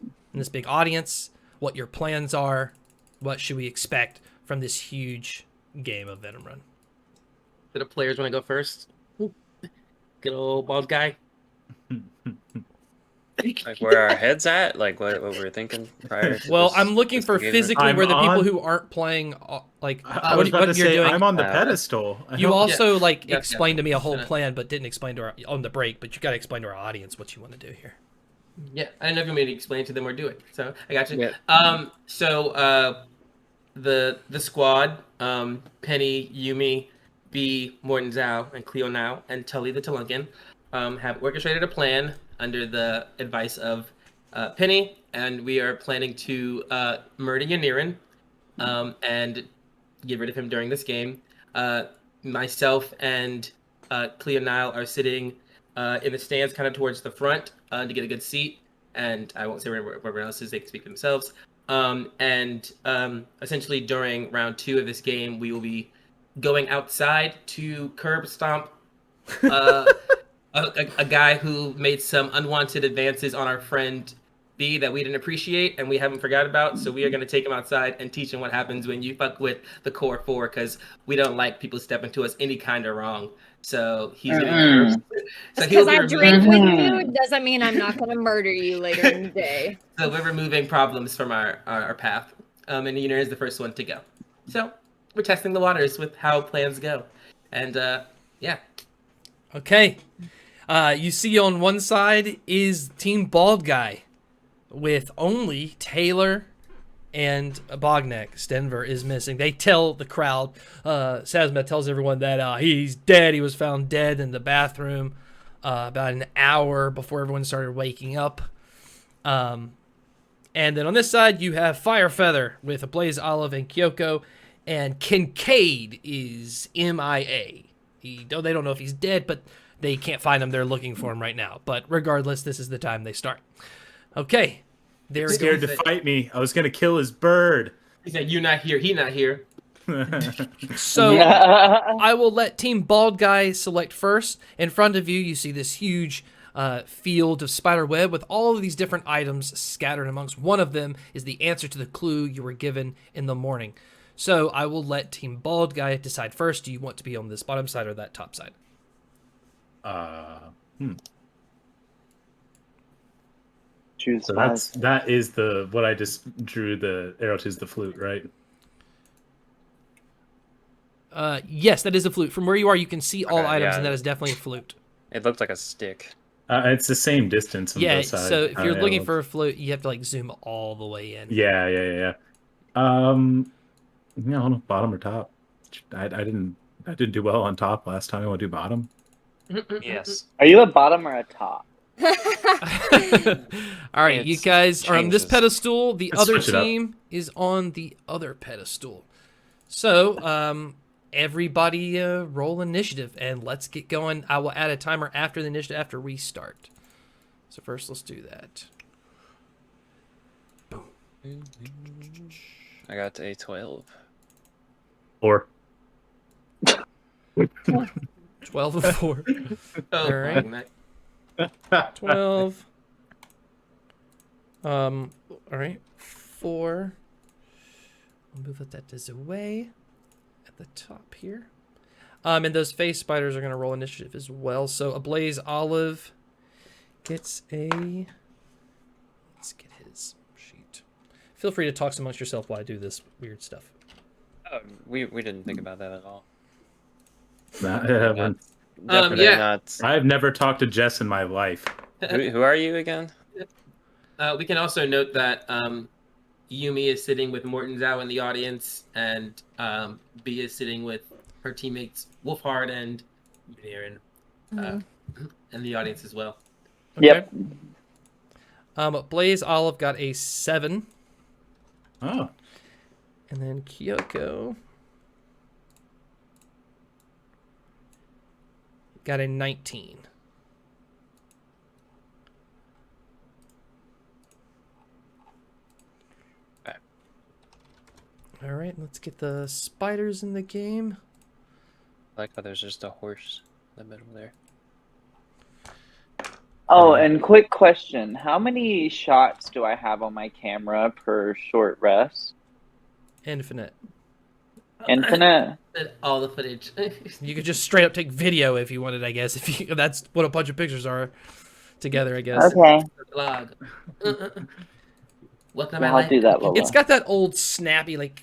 big audience, what your plans are, what should we expect from this huge game of Venom Run. do the players want to go first? Good old bald guy. Like where our heads at? Like what we were thinking prior to Well, this- I'm looking this for engagement? physically where the I'm people on- who aren't playing, like, I was about to you're say, doing. I'm on the pedestal. You also Yeah, explained to me a whole yeah. plan, but didn't explain to our on the break. But you got to explain to our audience what you want to do here. Yeah, I didn't know if you made me explain to them or do it. So I got you. Yeah. The squad, Penny, Yumi, B, Morton Zhao, and Cleo Now, and Tully the Telunkin, have orchestrated a plan under the advice of Penny, and we are planning to murder Yanirin and get rid of him during this game. Myself and Cleo Nile are sitting in the stands kind of towards the front to get a good seat, and I won't say where everyone else is, they can speak for themselves. Essentially during round 2 of this game, we will be going outside to curb stomp a guy who made some unwanted advances on our friend B that we didn't appreciate and we haven't forgot about. So we are going to take him outside and teach him what happens when you fuck with the core 4, because we don't like people stepping to us any kind of wrong. So he's going to Because I drink with you doesn't mean I'm not going to murder you later in the day. So we're removing problems from our path. And Yuna is the first one to go. So we're testing the waters with how plans go. And yeah. Okay. You see on one side is Team Bald Guy with only Tailor and Bognak. Stenver is missing. They tell the crowd, Sazma tells everyone that he's dead. He was found dead in the bathroom about an hour before everyone started waking up. And then on this side, you have Firefeather with Ablaze Olive and Kyoko, and Kincaid is MIA. They don't know if he's dead, but they can't find him. They're looking for him right now. But regardless, this is the time they start. Okay. They're scared to fight me. I was going to kill his bird. He said, "You not here. He not here." So I will let Team Bald Guy select first. In front of you, you see this huge field of spider web with all of these different items scattered amongst. One of them is the answer to the clue you were given in the morning. So I will let Team Bald Guy decide first. Do you want to be on this bottom side or that top side? Choose So five. that is what I just drew. The arrow to is the flute, right? Yes, that is a flute. From where you are, you can see all Okay, items, yeah. and that is definitely a flute. It looked like a stick. It's the same distance on Yeah, both sides. so if you're Yeah, looking well, for a flute, you have to like zoom all the way in. Yeah. I don't know, bottom or top. I didn't do well on top last time. I want to do bottom. Yes. Are you a bottom or a top? All right, you It's guys are on this changes. pedestal. The Let's other switch it up. team is on the other pedestal. So, everybody roll initiative, and let's get going. I will add a timer after the initiative after we start. So first, let's do that. I got a 12. Or 12 and 4. Oh, All right. Bognak. 12. All right. 4. We'll move that is away at the top here. And those face spiders are going to roll initiative as well. So Ablaze Olive gets a... Let's get his sheet. Feel free to talk amongst yourself while I do this weird stuff. Oh, we didn't think about that at all. Not- Definitely yeah. not. I've never talked to Jess in my life. Who are you again? We can also note that Yumi is sitting with Morton Zhao in the audience, and B is sitting with her teammates Wolfhard and Aaron in the audience as well. Okay. Yep. Blaze Olive got a 7. Oh, And then Kyoko got a 19. Okay. All right, let's get the spiders in the game. I like how there's just a horse in the middle there. Oh, and quick question. How many shots do I have on my camera per short rest? Infinite. Infinite? All the footage. You could just straight up take video if you wanted, I guess. If that's what a bunch of pictures are together, I guess. Okay. Log. Welcome Well, I'll do that, Lola. It's got that old snappy like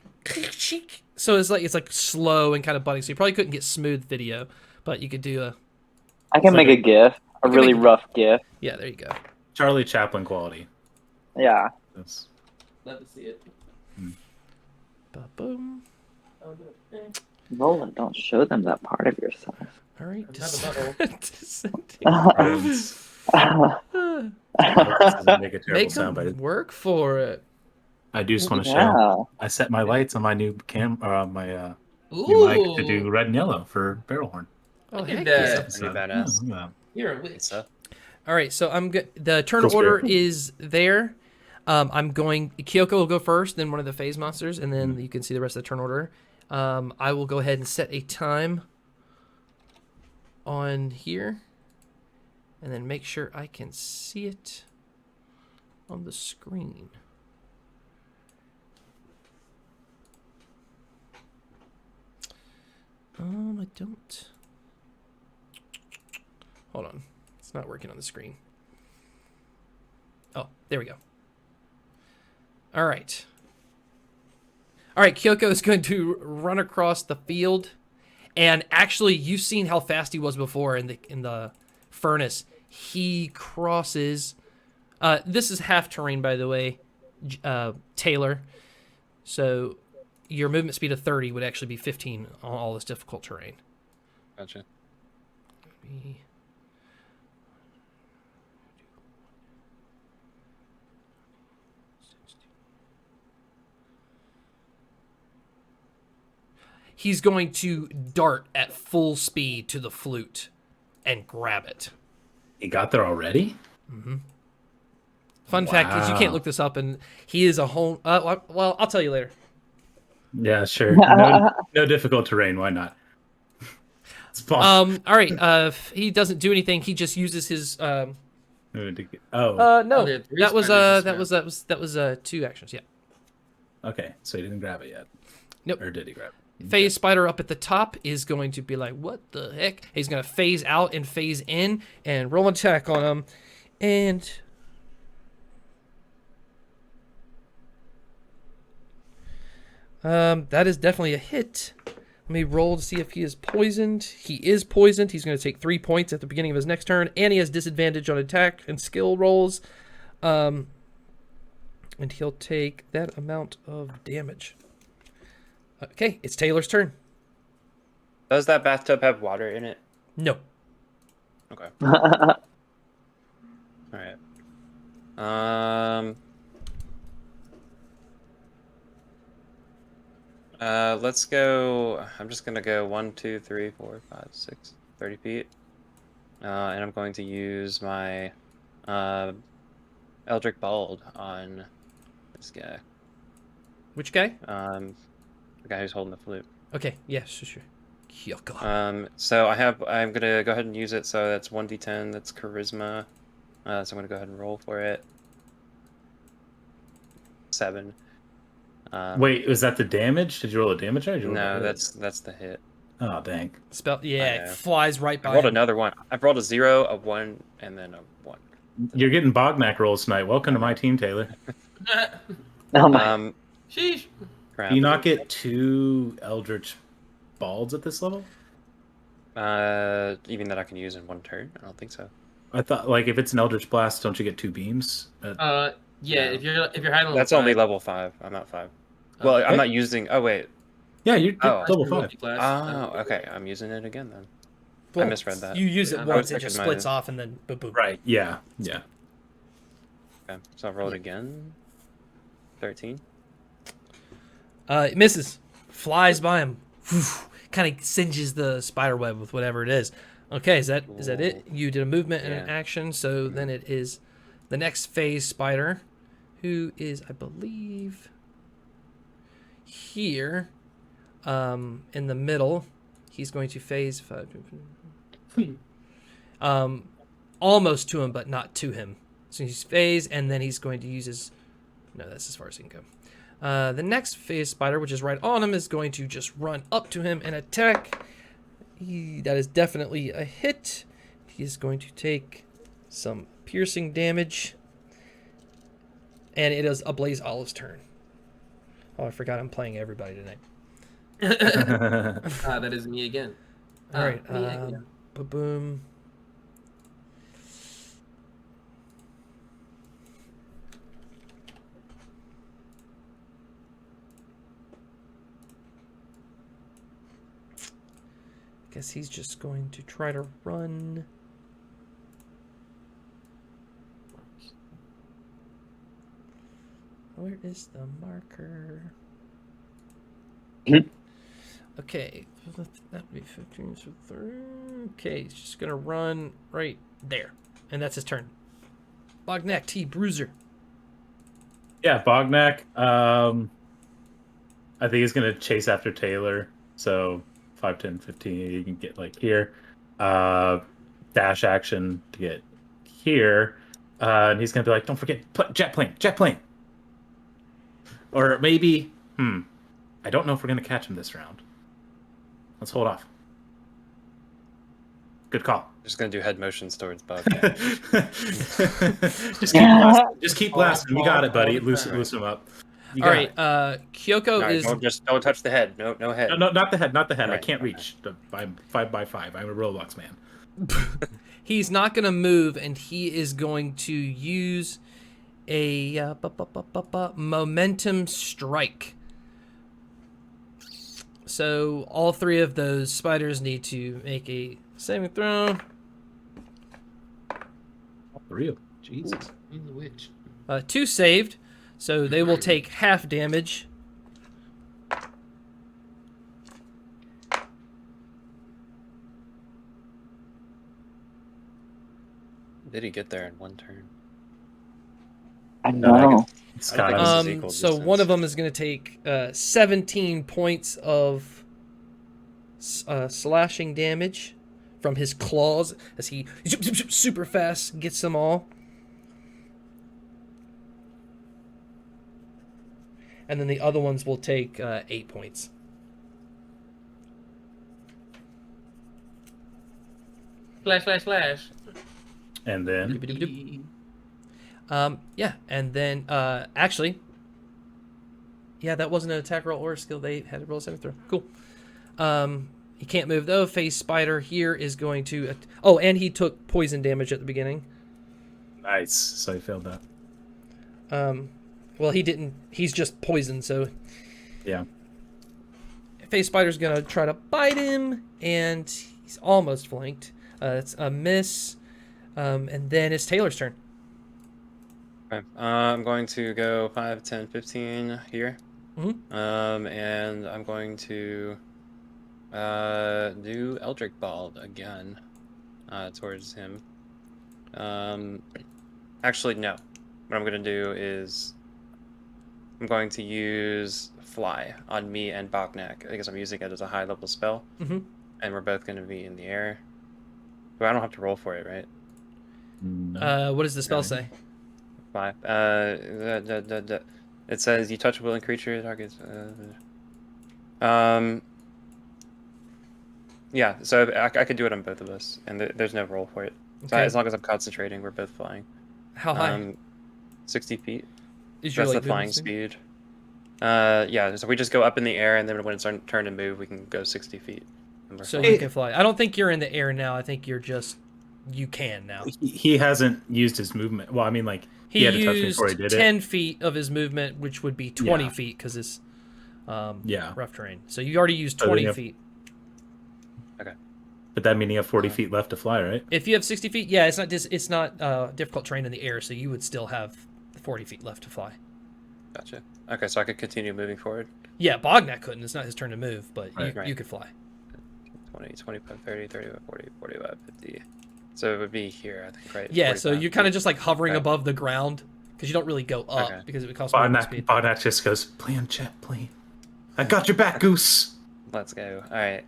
so it's like slow and kind of bunny. So you probably couldn't get smooth video, but you could do a I can make a GIF. A can really make a- rough GIF. yeah. There you go. Charlie Chaplin quality. Yeah. That's... Love to see it. Boom. Oh, no. Roland, don't show them that part of yourself. All right. doesn't make a terrible Make sound, but them work for it. I do just want to Yeah. show. I set my lights on my new my new mic to do Ooh, red and yellow for barrel horn. Oh, Look at heck that. yeah. Pretty badass. Yeah. you're a witch. So, All right, so I'm good. The turn Cool order spirit. is there. I'm going. Kyoko will go first, then one of the phase monsters, and then you can see the rest of the turn order. I will go ahead and set a time on here, and then make sure I can see it on the screen. I don't. Hold on. It's not working on the screen. Oh, there we go. All right. All right, Kyoko is going to run across the field, And actually, you've seen how fast he was before in the furnace. He crosses. This is half terrain, by the way, Tailor. So your movement speed of 30 would actually be 15 on all this difficult terrain. Gotcha. He's going to dart at full speed to the flute and grab it. He got there already? Fun fact is you can't look this up, and he is a home. Well, I'll tell you later. Yeah, sure. No difficult terrain. Why not? It's All right. He doesn't do anything. He just uses his. No. there are three That was 2 actions. Yeah. Okay, so he didn't grab it yet. Nope. Or did he grab it? Phase spider up at the top is going to be like, what the heck? He's going to phase out and phase in and roll an attack on him. And that is definitely a hit. Let me roll to see if he is poisoned. He is poisoned. He's going to take 3 points at the beginning of his next turn, and he has disadvantage on attack and skill rolls. And he'll take that amount of damage. Okay, it's Taylor's turn. Does that bathtub have water in it? No. Okay. All right. Let's go. I'm just gonna go 1, 2, 3, 4, 5, 6, 30 feet. And I'm going to use my Eldritch Bald on this guy. Which guy? The guy who's holding the flute. Okay, yeah, sure. Kyoko. So I'm gonna go ahead and use it. So that's 1d10. That's charisma. So I'm gonna go ahead and roll for it. 7. Wait, was that the damage? Did you roll a damage? Or did you roll No, a hit? that's the hit. Oh, dang. Spell, yeah, I it know. flies right by I rolled him. another one. I've rolled a 0, a 1, and then a 1. You're getting Bognak rolls tonight. Welcome to my team, Taylor. Oh my. Sheesh. Crap. Do you not get 2 Eldritch Balds at this level? Even that I can use in 1 turn? I don't think so. I thought, like, if it's an Eldritch Blast, don't you get 2 beams? Yeah. If you're hiding. That's only level 5. I'm not 5. Well, I'm not using. Oh wait. Yeah, you're Oh. level 5. Oh, okay. I'm using it again then. Well, I misread that. You use it I once, was it just checking splits my- off, and then boom, boom. Right, yeah. Okay, so I'll roll it again. 13. It misses. Flies by him. Kind of singes the spider web with whatever it is. Okay, is that it? You did a movement and an Yeah. action, so then it is the next phase spider, who is, I believe, here, in the middle. He's going to phase 5. Almost to him, but not to him. So he's phase, and then he's going to use his. No, that's as far as he can go. The next phase spider, which is right on him, is going to just run up to him and attack. That is definitely a hit. He is going to take some piercing damage. And it is Ablaze Olive's turn. Oh, I forgot I'm playing everybody tonight. That is me again. All right. Me again. Boom. Guess he's just going to try to run. Where is the marker? Okay, that would be 15, so 30. Okay, he's just gonna run right there, and that's his turn. Bognak T Bruiser. Yeah, Bognak. I think he's gonna chase after Taylor. So 5, 10, 15. You can get like here. Dash action to get here. And he's gonna be like, "Don't forget, jet plane." Or maybe, I don't know if we're gonna catch him this round. Let's hold off. Good call. Just gonna do head motions towards Bug. Just keep blasting. Just keep blasting. We got it, buddy. Loosen him up. You All got right, it. Kyoko All right, is don't touch the head. No head. No, not the head. Not the head. I Right, can't okay. reach. I'm 5x5. I'm a Roblox man. he's not going to move, and he is going to use a momentum strike. So all three of those spiders need to make a saving throw. Real. Jesus. He's a witch. 2 saved, so they will take half damage. Did he get there in one turn? I No, I know. Scott, think I'm- this is equal So distance. one of them is going to take 17 points of slashing damage from his claws as he super fast gets them all. And then the other ones will take 8 points. Slash. and then Yeah, and then actually, yeah, that wasn't an attack roll or a skill. They had to roll a saving throw. Cool. He can't move though. Phase Spider here is going to. Oh, and he took poison damage at the beginning. nice. So I failed that. Well, he didn't. He's just poisoned. So Yeah. Phase Spider's gonna try to bite him, and he's almost flanked. It's a miss. And then it's Taylor's turn. Okay. I'm going to go 5, 10, 15 here. Mhm. And I'm going to do Eldritch Ball again towards him. Actually, no. What I'm going to do is I'm going to use Fly on me and Bognak because I'm using it as a high level spell. Mhm. And we're both going to be in the air. But I don't have to roll for it, right? What does the spell say? 5. It says you touch a willing creature, targets. Yeah, so I could do it on both of us, and there's no roll for it. So Okay. as long as I'm concentrating, we're both flying. How high 60 feet. is That's the movement flying speed. Yeah, so we just go up in the air, and then when it's our turn to move, we can go 60 feet. And we're So flying. you can fly. I don't think you're in the air now. I think you're just. You can now. He hasn't used his movement. Well, I mean, like He had to touch me used before he did 10 feet of his movement, which would be 20 Yeah. feet because it's Yeah. rough terrain. So you already used So then 20 you have- feet. But that means you have 40 feet left to fly, right? If you have 60 feet, yeah, it's not difficult terrain in the air, so you would still have 40 feet left to fly. Gotcha. Okay, so I could continue moving forward. Yeah, Bognak couldn't. It's not his turn to move, but Right. you could fly. 20, 25, 30, 35, 40, 45, 50. So it would be here, I think, right? Yeah, so 45 you're kind of feet. just like hovering Okay. above the ground because you don't really go up Okay. because it would cost more Bognak, speed. Bognak just goes, play on chat, play. I got your back, Goose. Let's go. All right.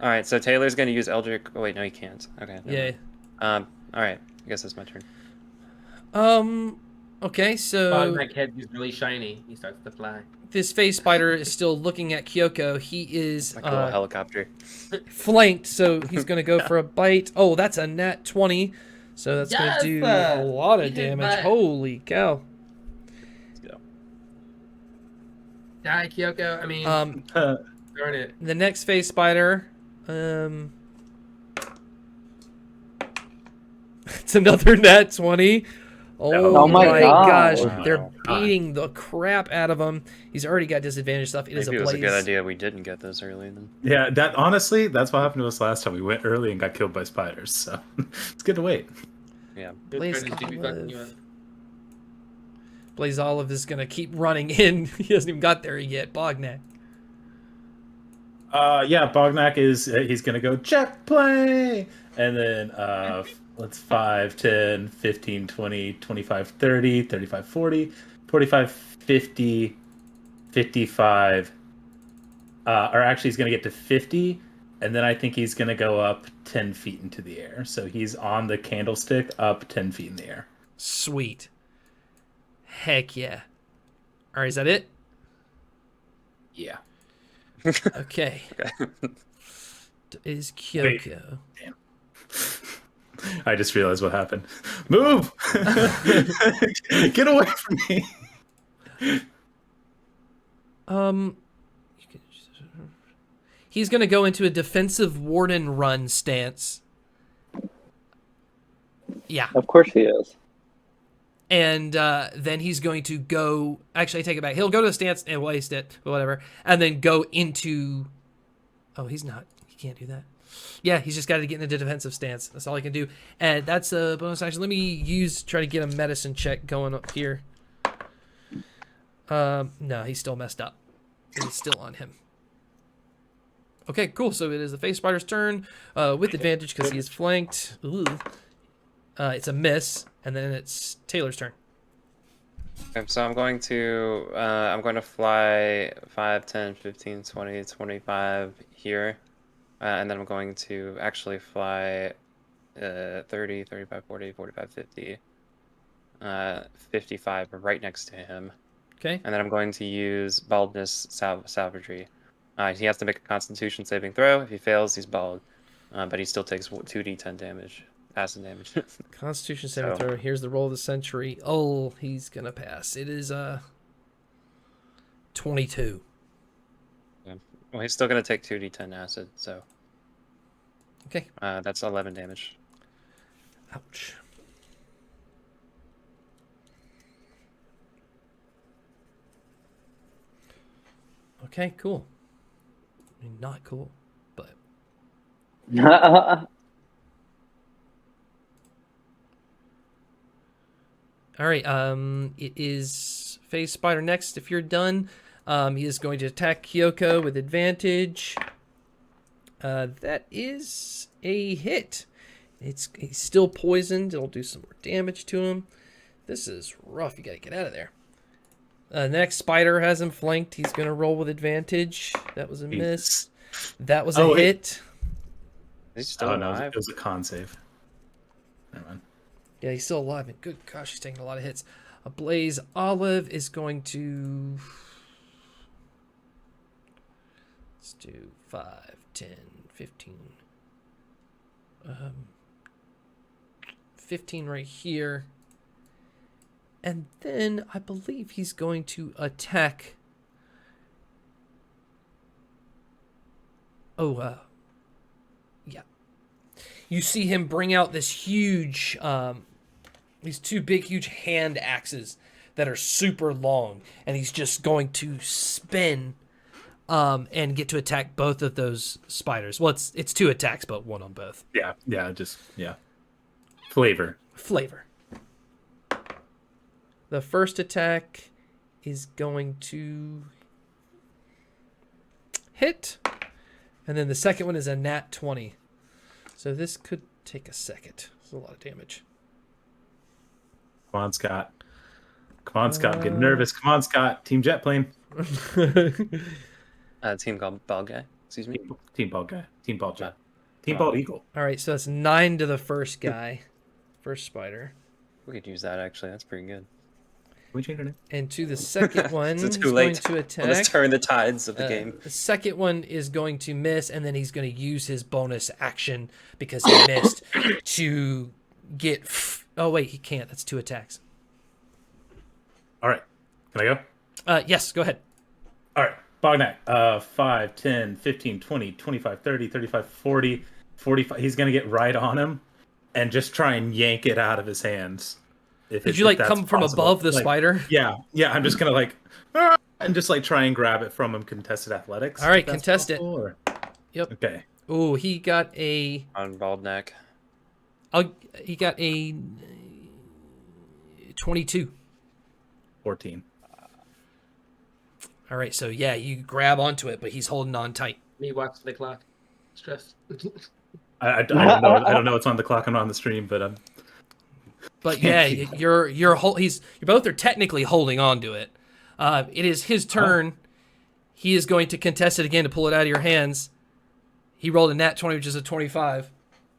All right. So Taylor's gonna use Eldritch. Oh wait, no, he can't. Okay. never Yeah. mind. All right. I guess that's my turn. Okay, so Bognak head is really shiny. He starts to fly. this Phase Spider is still looking at Kyoko. He is Like a little helicopter. flanked, so he's going to go for a bite. Oh, that's a nat 20. So that's going Yes, to do a lot of he did damage. that. Holy cow. Let's go. Die, Kyoko. I mean, darn it. The next Phase Spider, it's another nat 20. Oh, my gosh. God. They're Oh, God. beating the crap out of him. He's already got disadvantage stuff. It is Maybe a it was blaze. a good idea we didn't get this early then. Yeah, that honestly, that's what happened to us last time. We went early and got killed by spiders, so it's good to wait. Yeah. Your Blaze turn is to be fucking you up. Olive. Blaze Olive is going to keep running in. He hasn't even got there yet. Bognak. Yeah, Bognak is he's gonna go check play, and then let's 5, 10, 15, 20, 25, 30, 35, 40, 45, 50, 55. Or actually, he's gonna get to 50, and then I think he's gonna go up 10 feet into the air. So he's on the candlestick, up 10 feet in the air. Sweet. Heck yeah. All right, is that it? Yeah. Okay. Is Kyoko. I just realized what happened. Move! Get away from me! He's going to go into a defensive warden run stance. Yeah. Of course he is. And then he's going to go... Actually, I take it back. He'll go to the stance and waste it, or whatever, and then go into... Oh, he's not. He can't do that. Yeah, he's just got to get into the defensive stance. That's all he can do. And that's a bonus action. Let me try to get a medicine check going up here. No, he's still messed up. It is still on him. Okay, cool. So it is the face spider's turn with advantage because he is flanked. Ooh. It's a miss, and then it's Tailor's turn. Okay, so I'm going to fly 5, 10, 15, 20, 25 here. And then I'm going to actually fly 30, 35, 40, 45, 50, 55 right next to him. Okay. And then I'm going to use baldness savagery. He has to make a constitution saving throw. If he fails, he's bald. But he still takes 2d10 damage. Acid damage. Constitution saving throw. Here's the roll of the century. Oh, he's going to pass. It is 22. Yeah. Well, he's still going to take 2d10 acid, so... Okay. That's 11 damage. Ouch. Okay, cool. I mean, not cool, but... All right, it is Phase Spider next. If you're done, he is going to attack Kyoko with advantage. That is a hit. He's still poisoned. It'll do some more damage to him. This is rough. You gotta get out of there. Next spider has him flanked. He's gonna roll with advantage. That was a miss. That was a hit. He's still alive. No, it was a con save. Never mind. Yeah, he's still alive. And good gosh, he's taking a lot of hits. A Blaze Olive is going to... Let's do 5, 10, 15. 15 right here. And then I believe he's going to attack... yeah. You see him bring out this huge, these two big, huge hand axes that are super long, and he's just going to spin, and get to attack both of those spiders. Well, it's 2 attacks, but 1 on both. Yeah, Flavor. The first attack is going to hit, and then the second one is a nat 20. So this could take a second. It's a lot of damage. Come on, Scott. Getting nervous. Come on, Scott. Team jet plane. Team called Bald Guy. Excuse me. Team bald guy. Team bald jet. Team bald eagle. All right, so that's 9 to the first guy. First spider. We could use that, actually. That's pretty good. Can we change our name? And to the second one, It's he's too late. going to attack. Let's turn the tides of the game. The second one is going to miss, and then he's going to use his bonus action because he missed to get... Oh, wait, he can't. That's 2 attacks. All right. Can I go? Yes, go ahead. All right. Bognak. 5, 10, 15, 20, 25, 30, 35, 40, 45. He's going to get right on him and just try and yank it out of his hands. Did you come from above the spider? Yeah. I'm just gonna and just try and grab it from him. Contested athletics. All right, contest it. Yep. Okay. Oh, he got a On Bald Neck. he got a 22. 14. All right, so yeah, you grab onto it, but he's holding on tight. Me watching the clock. Stress. I don't know what's on the clock. I'm not on the stream, but But yeah, you're both are technically holding on to it. It is his turn. He is going to contest it again to pull it out of your hands. He rolled a nat 20, which is a 25.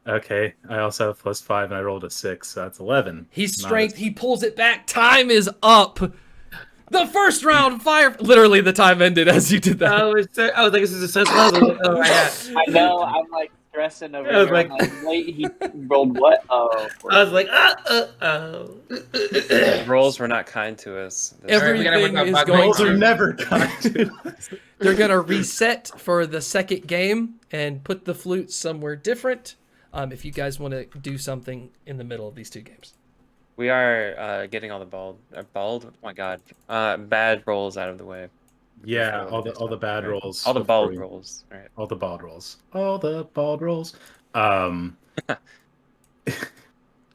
Okay. I also have +5, and I rolled a 6, so that's 11. He's strength. He pulls it back. Time is up. The first round, fire. Literally, the time ended as you did that. I was like, this is so close. Oh my god. I know. I'm stressing over I was here. like- I'm like, wait, he rolled what? Oh, I was like, Rolls were not kind to us. Alright, we gotta work Everything out is Bognak. going Rolls are to. never kind to us. They're gonna reset for the second game and put the flute somewhere different. If you guys want to do something in the middle of these two games. We are getting all the bald. Oh my god, bad rolls out of the way. Yeah, all the bad Right. rolls. All the before bald we- rolls. Right. All the bald rolls. All the bald rolls.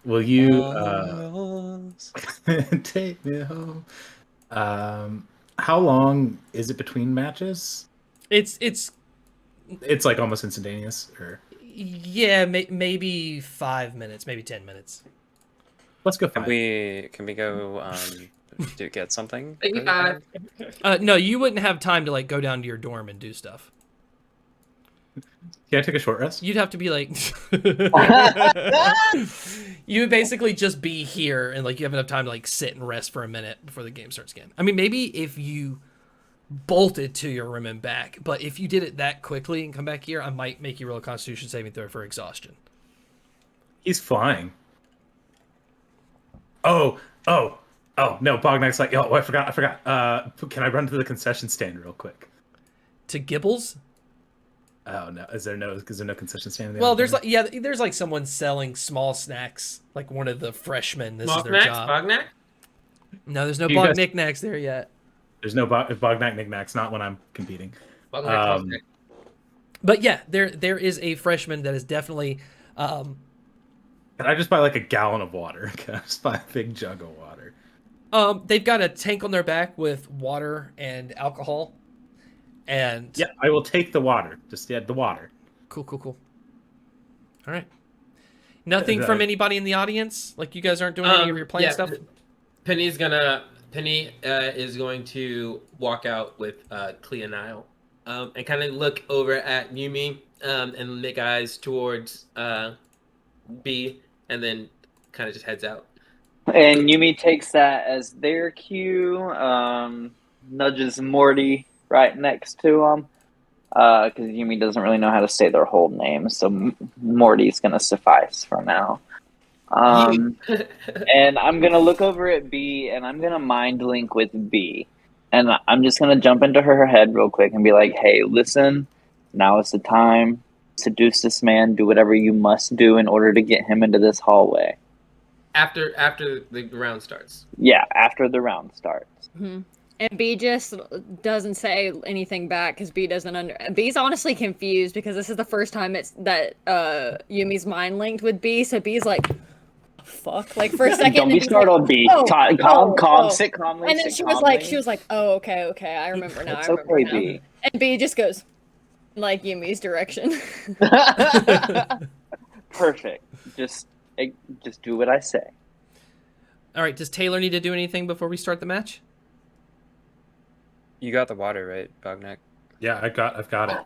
Will you Rolls. take me home? How long is it between matches? It's It's like almost instantaneous, or yeah, maybe 5 minutes, maybe 10 minutes. let's go Can 5. we go to get something? Maybe really? 5. No, you wouldn't have time to like go down to your dorm and do stuff. Can I take a short rest? You'd have to be like, you would basically just be here and like you have enough time to like sit and rest for a minute before the game starts again. I mean, maybe if you bolted to your room and back, but if you did it that quickly and come back here, I might make you roll a Constitution saving throw for exhaustion. He's flying. Oh, no, Bognak's like, oh, I forgot. Can I run to the concession stand real quick? To Gibbles? Oh no, is there no concession stand? in the Well, there's auditorium? like there's like someone selling small snacks, like one of the freshmen. This is their Bognak? job. Bognak? No, there's no You guys- knickknacks there yet. There's no Bognak knickknacks, not when I'm competing. Bognak. But yeah, there is a freshman that is definitely. Can I just buy like a gallon of water? Can I just buy a big jug of water? They've got a tank on their back with water and alcohol, and Yeah, I will take the water. Just the water. cool. All right. Nothing from anybody in the audience. Like you guys aren't doing any of your playing stuff. Penny is going to walk out with Cleonile, and kind of look over at Yumi, and make eyes towards B, and then kind of just heads out. And Yumi takes that as their cue, nudges Morty right next to him, because Yumi doesn't really know how to say their whole name, so Morty's going to suffice for now. And I'm going to look over at B, and I'm going to mind link with B. And I'm just going to jump into her head real quick and be like, hey, listen, now is the time. Seduce this man. Do whatever you must do in order to get him into this hallway. After the round starts. Yeah, after the round starts. Mm-hmm. And B just doesn't say anything back because B doesn't B's honestly confused because this is the first time that Yumi's mind linked with B. So B's like, fuck, like for a second. Don't be B's startled, like, B. oh, Calm, oh. sit calmly. And then sit she was calmly. like, oh, okay, I remember now. It's I remember okay, now. B. And B just goes like Yumi's direction. Perfect. Just do what I say. All right. Does Taylor need to do anything before we start the match? You got the water, right, Bognak? Yeah, I've got it.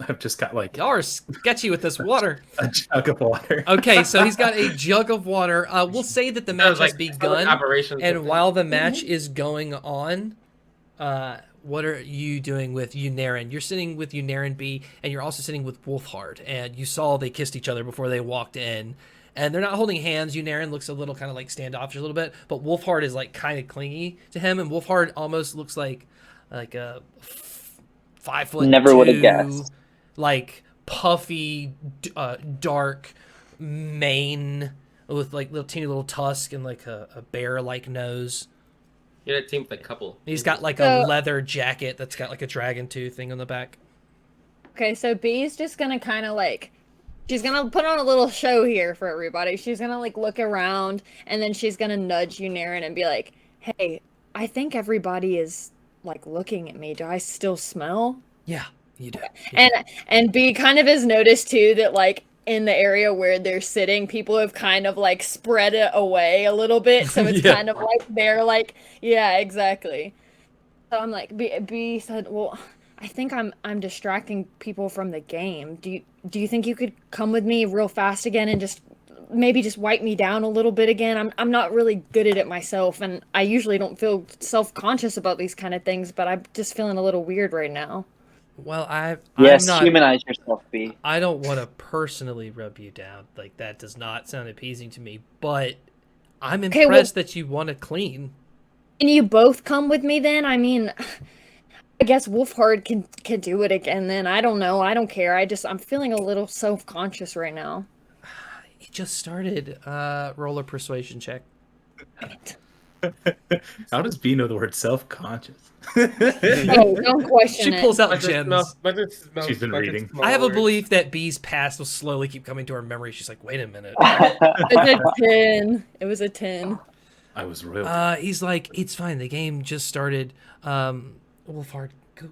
I've just got like Y'all are sketchy with this water. a jug of water. Okay, so he's got a jug of water. We'll say that the match has begun, Operations. and while the match is going on, what are you doing with Unaren? You're sitting with Unaren B, and you're also sitting with Wolfhard, and you saw they kissed each other before they walked in. And they're not holding hands. Unaren looks a little kind of like standoffish a little bit, but Wolfhard is like kind of clingy to him, and Wolfhard almost looks like a 5'2", Never would have guessed. like puffy, dark mane with like little teeny little tusk and like a bear-like nose. You're in a team with a couple. He's got like So- a leather jacket that's got like a Dragontooth thing on the back. Okay, so B's just gonna kind of like, she's gonna put on a little show here for everybody. She's gonna like look around, and then she's gonna nudge Unaren and be like, "Hey, I think everybody is like looking at me. Do I still smell?" Yeah, you do. And B kind of has noticed too that like in the area where they're sitting, people have kind of like spread it away a little bit, so it's Yeah. kind of like they're like, yeah, exactly. So I'm like, B said, well, I think I'm distracting people from the game. Do you think you could come with me real fast again and just maybe just wipe me down a little bit again? I'm not really good at it myself, and I usually don't feel self-conscious about these kind of things, but I'm just feeling a little weird right now. Well, Yes, I'm not. humanize yourself, B. I don't want to personally rub you down. Like that does not sound appeasing to me. But I'm Okay, well- impressed that you want to clean. Can you both come with me then? I mean, I guess Wolfhard can do it again then. I don't know. I don't care. I'm feeling a little self-conscious right now. He just started. Roll a persuasion check. How does B know the word self-conscious? Oh, don't question She it. pulls out But it gems. smells- but it smells- She's been but it reading. smells I have a worse. belief that B's past will slowly keep coming to her memory. She's like, wait a minute. It was a 10. It was a 10. I was real. He's like, it's fine. The game just started. Wolfhard, go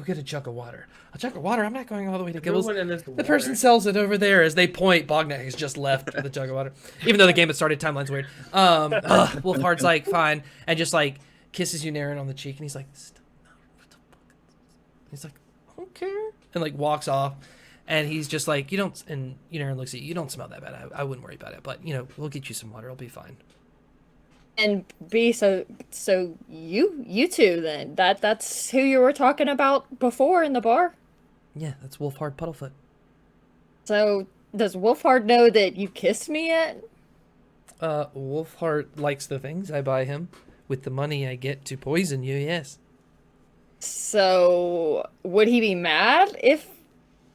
get a jug of water. A jug of water? I'm not going all the way to Gibbles. Everyone in this The person sells it over there. As they point, Bognak has just left with a jug of water. Even though the game had started, timeline's weird. Wolfhard's like, fine. And just like kisses Unarin on the cheek. And he's like, what the fuck? He's like, I don't care. And like walks off. And he's just like, you don't. And Unarin looks at you. You don't smell that bad. I wouldn't worry about it. But, we'll get you some water. It'll be fine. And B, so you two then. That's who you were talking about before in the bar? Yeah, that's Wolfhard Puddlefoot. So does Wolfhard know that you kissed me yet? Wolfhard likes the things I buy him. With the money I get to poison you, yes. So would he be mad if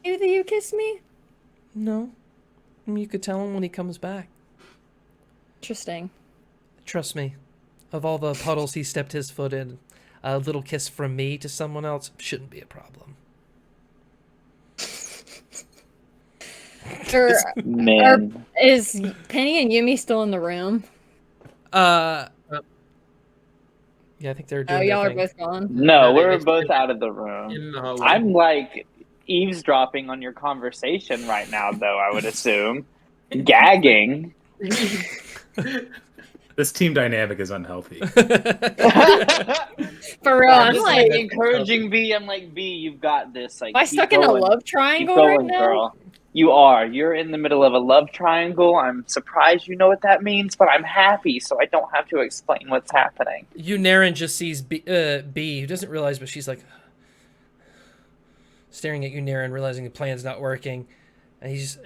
he knew that you kissed me? No. You could tell him when he comes back. Interesting. Trust me. Of all the puddles he stepped his foot in, a little kiss from me to someone else shouldn't be a problem. Man. Is Penny and Yumi still in the room? Yeah, I think they're doing Oh, y'all their are thing. both gone. No, they we're mixed both it out of the room. in the hallway. I'm like eavesdropping on your conversation right now, though, I would assume. Gagging. This team dynamic is unhealthy. For real, I'm I'm just like, encouraging B. I'm like, B, you've got this. Like, am I keep stuck in a going. love Keep triangle going, right now? girl. You are. You're in the middle of a love triangle. I'm surprised you know what that means, but I'm happy, so I don't have to explain what's happening. Unarin just sees B, who doesn't realize, but she's like staring at Unarin, realizing the plan's not working. And he's just,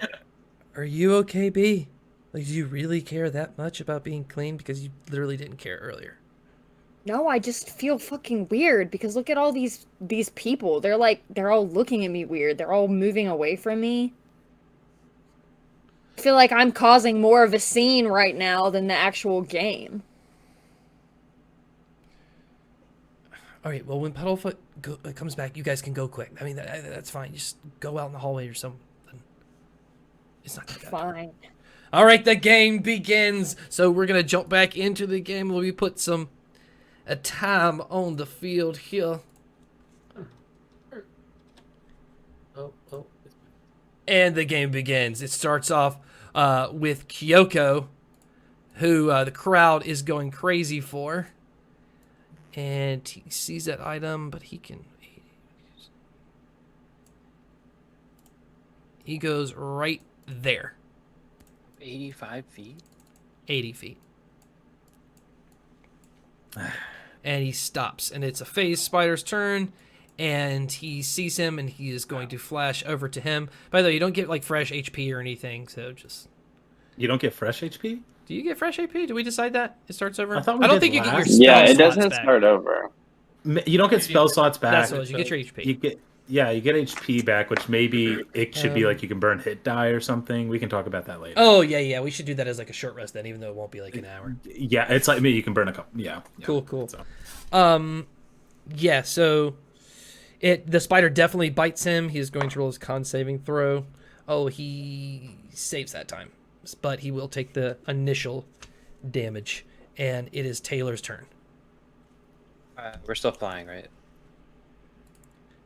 are you okay, B? Like, do you really care that much about being clean? Because you literally didn't care earlier. No, I just feel fucking weird because look at all these people. They're all looking at me weird. They're all moving away from me. I feel like I'm causing more of a scene right now than the actual game. All right, well, when Puddlefoot comes back, you guys can go quick. I mean, that's fine. Just go out in the hallway or something. It's not that bad. Fine. All right, the game begins. So we're going to jump back into the game where we put some time on the field here. Oh. And the game begins. It starts off with Kyoko, who the crowd is going crazy for. And he sees that item, but he goes right there. 85 feet? 80 feet. And he stops, and it's a phase spider's turn, and he sees him, and he is going to flash over to him. By the way, you don't get like fresh HP or anything, so just... You don't get fresh HP? Do you get fresh HP? Did we decide that? It starts over? I thought we don't did think you get your last. spell Yeah, it slots doesn't back. start over. You don't get spell slots back. That's what it is. You get your HP. You get HP back, which maybe it should be like you can burn hit die or something. We can talk about that later. Oh, yeah. We should do that as like a short rest then, even though it won't be like an hour. Yeah, it's like me. You can burn a couple. Yeah. Cool. So. Yeah, so the spider definitely bites him. He is going to roll his con saving throw. Oh, he saves that time. But he will take the initial damage. And it is Taylor's turn. We're still flying, right?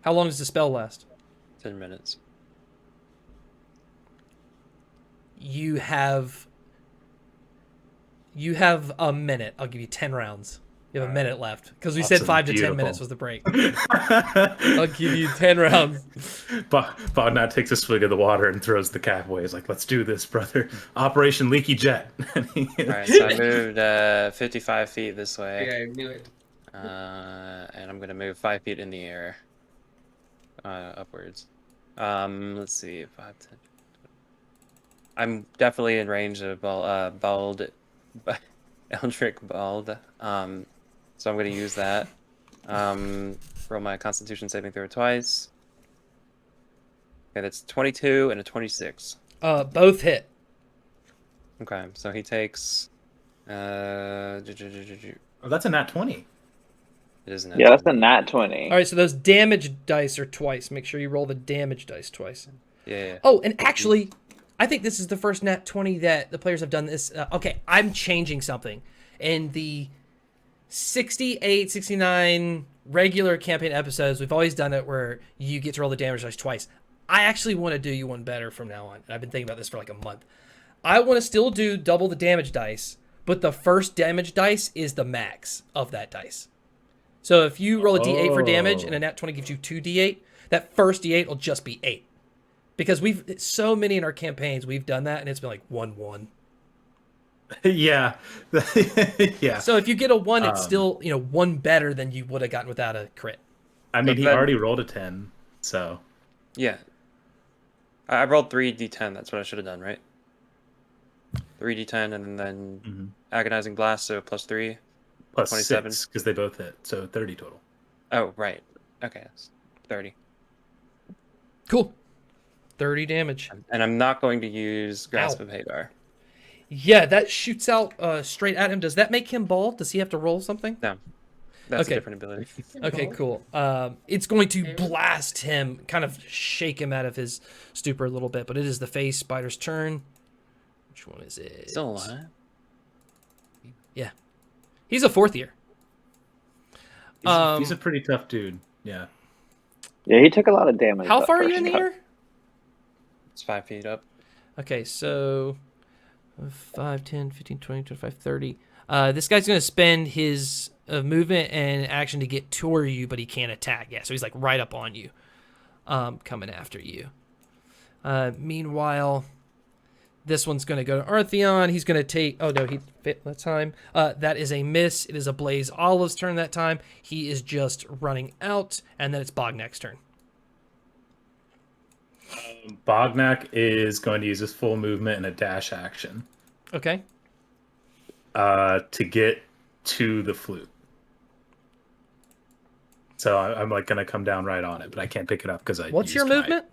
How long does the spell last? 10 minutes. You have a minute. I'll give you 10 rounds. You have a minute left. Because we said Awesome. 5 to 10 Beautiful. minutes was the break. I'll give you 10 rounds. Bognak takes a swig of the water and throws the cap away. He's like, "Let's do this, brother. Operation Leaky Jet." All right, so I moved 55 feet this way. Yeah, I knew it. And I'm going to move 5 feet in the air. upwards. Let's see, 5, 10. I'm definitely in range of bald, Eldritch Bald. So I'm going to use that. Roll my Constitution saving throw twice. Okay, that's 22 and a 26. Both hit. Okay, so he takes. Oh, that's a nat 20. It is an Yeah, that's a nat 20. All right, so those damage dice are twice. Make sure you roll the damage dice twice. Yeah. Oh, and actually, I think this is the first nat 20 that the players have done this. Okay, I'm changing something. In the 68, 69 regular campaign episodes, we've always done it where you get to roll the damage dice twice. I actually want to do you one better from now on. I've been thinking about this for like a month. I want to still do double the damage dice, but the first damage dice is the max of that dice. So if you roll a d8 for damage and a nat 20 gives you 2d8, that first d8 will just be 8. Because we've so many in our campaigns, we've done that, and it's been like 1-1. Yeah. Yeah. So if you get a 1, it's still, 1 better than you would have gotten without a crit. I mean, he already rolled a 10, so. Yeah. I rolled 3d10. That's what I should have done, right? 3d10 and then Agonizing Blast, so plus 3. Plus 27. 6, because they both hit, so 30 total. Oh, right. Okay, that's 30. Cool. 30 damage. And I'm not going to use Grasp of Hagar. Yeah, that shoots out straight at him. Does that make him bald? Does he have to roll something? No. That's Okay. a different ability. Okay, cool. It's going to blast him, kind of shake him out of his stupor a little bit, but it is the face spider's turn. Which one is it? Still alive? Yeah. He's a 4th year. He's a pretty tough dude. Yeah. Yeah, he took a lot of damage. How that far are you first in the cut. air? It's 5 feet up. Okay, so 5, 10, 15, 20, 25, 30. This guy's going to spend his movement and action to get toward you, but he can't attack. Yeah, so he's like right up on you, coming after you. Meanwhile, this one's going to go to Artheon. He's going to take... Oh, no, he fit that time. That is a miss. It is a Blaze Olive's turn that time. He is just running out, and then it's Bognak's turn. Bognak is going to use his full movement and a dash action Okay. to get to the flute. So I'm like going to come down right on it, but I can't pick it up because I. What's your used my- movement?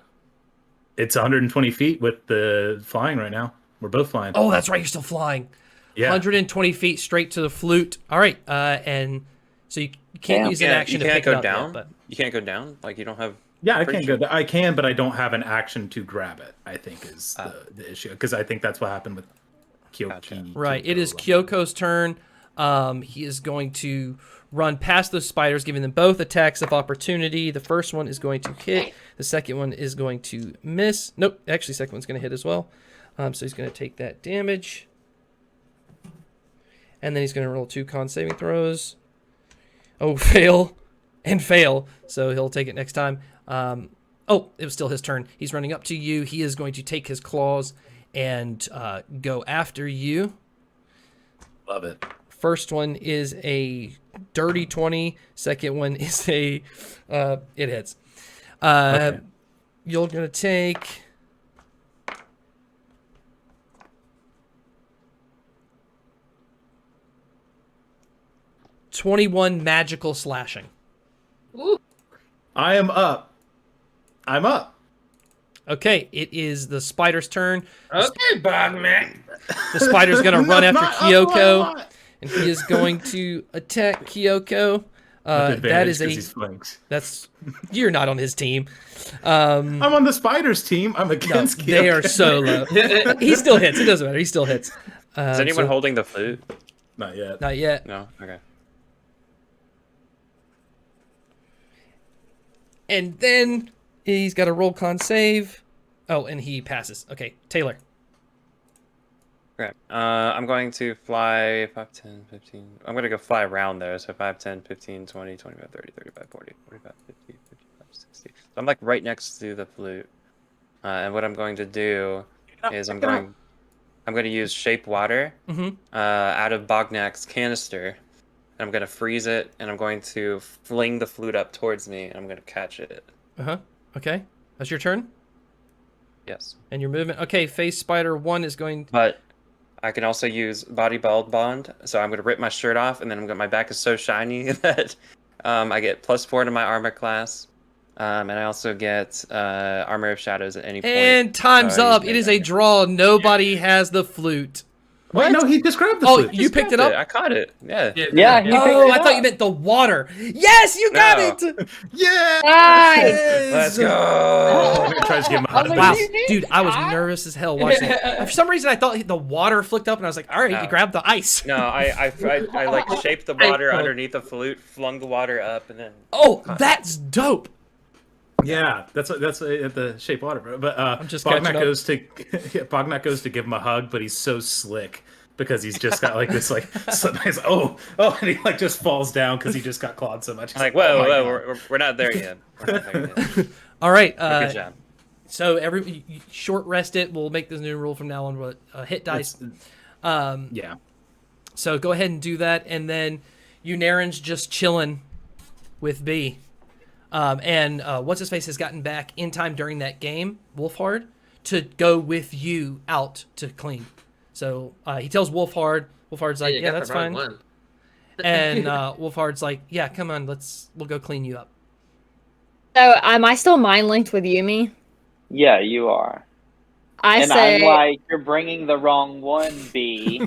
It's 120 feet with the flying right now. We're both flying. Oh, that's right. You're still flying. yeah. 120 feet straight to the flute. All right. And so you can't Damn. use an action to pick go it up down. yet, but You can't go down. Like you don't have. Yeah, I can go. I can, but I don't have an action to grab it. I think is the issue because I think that's what happened with Kyoki. Gotcha. right. It is Kyoko's turn. He is going to run past those spiders, giving them both attacks of opportunity. The first one is going to hit. The second one is going to miss. Nope. Actually, second one's going to hit as well. So he's going to take that damage. And then he's going to roll 2 con saving throws. Oh, fail. And fail. So he'll take it next time. Oh, it was still his turn. He's running up to you. He is going to take his claws and go after you. Love it. First one is a dirty 20. Second one is a it hits. Okay. You're gonna take 21 magical slashing. I am up. I'm up. Okay, it is the spider's turn. Okay, Bognak. The spider's gonna run after Not up by a Kyoko, lot. and he is going to attack Kyoko. With That advantage is 'cause a he's flanks. that's you're not on his team. I'm on the spiders team. I'm No, against. they are Kyoko. so low. He still hits. It doesn't matter. He still hits. Is anyone holding the flute? Not yet. Not yet. No. Okay. And then he's got a roll con save. Oh, and he passes. Okay, Tailor. Okay. I'm going to fly 5, 10, 15. I'm going to go fly around there. So 5, 10, 15, 20, 25, 30, 35, 40, 45, 50, 55, 60. So I'm like right next to the flute. And what I'm going to do is I'm going to use Shape Water out of Bognak's canister. And I'm going to freeze it, and I'm going to fling the flute up towards me, and I'm going to catch it. Uh-huh. Okay, that's your turn. Yes. And your movement. Okay, Face Spider 1 is going. But I can also use Body Bond, so I'm going to rip my shirt off, and then my back is so shiny that I get +4 to my armor class. And I also get Armor of Shadows at any point. And time's So I up. use It is my- a draw. Nobody has the flute. Wait, no, he just grabbed the Oh, flute. you picked it up? I caught it. Yeah. Yeah, he picked Oh, it I thought up. you meant the water. Yes, you got No. it. Yeah. Nice. Let's go. Oh, tries to give him a I was hug. like, Wow, "You need dude, I was that?" nervous as hell watching it. For some reason, I thought the water flicked up, and I was like, all right, you No. grabbed the ice. No, I like shaped the water underneath the flute, flung the water up, and then. Oh, that's dope. Yeah, that's the shape water, bro. But I'm just catching Bognak up. goes to Bognak goes to give him a hug, but he's so slick because he's just got like this like he's, oh, and he like just falls down because he just got clawed so much. He's I'm like, "Oh whoa, my whoa, God." we're not there yet. We're not there yet. All right. Good job. So you short rest it. We'll make this new rule from now on. What hit dice. Yeah. So go ahead and do that, and then Unaren's just chilling with B. And what's his face has gotten back in time during that game, Wolfhard, to go with you out to clean. So he tells Wolfhard. Wolfhard's like, you yeah, got that's the wrong fine. one. And Wolfhard's like, yeah, come on, we'll go clean you up. So am I still mind linked with Yumi? Yeah, you are. I And say, I'm like, you're bringing the wrong one, B.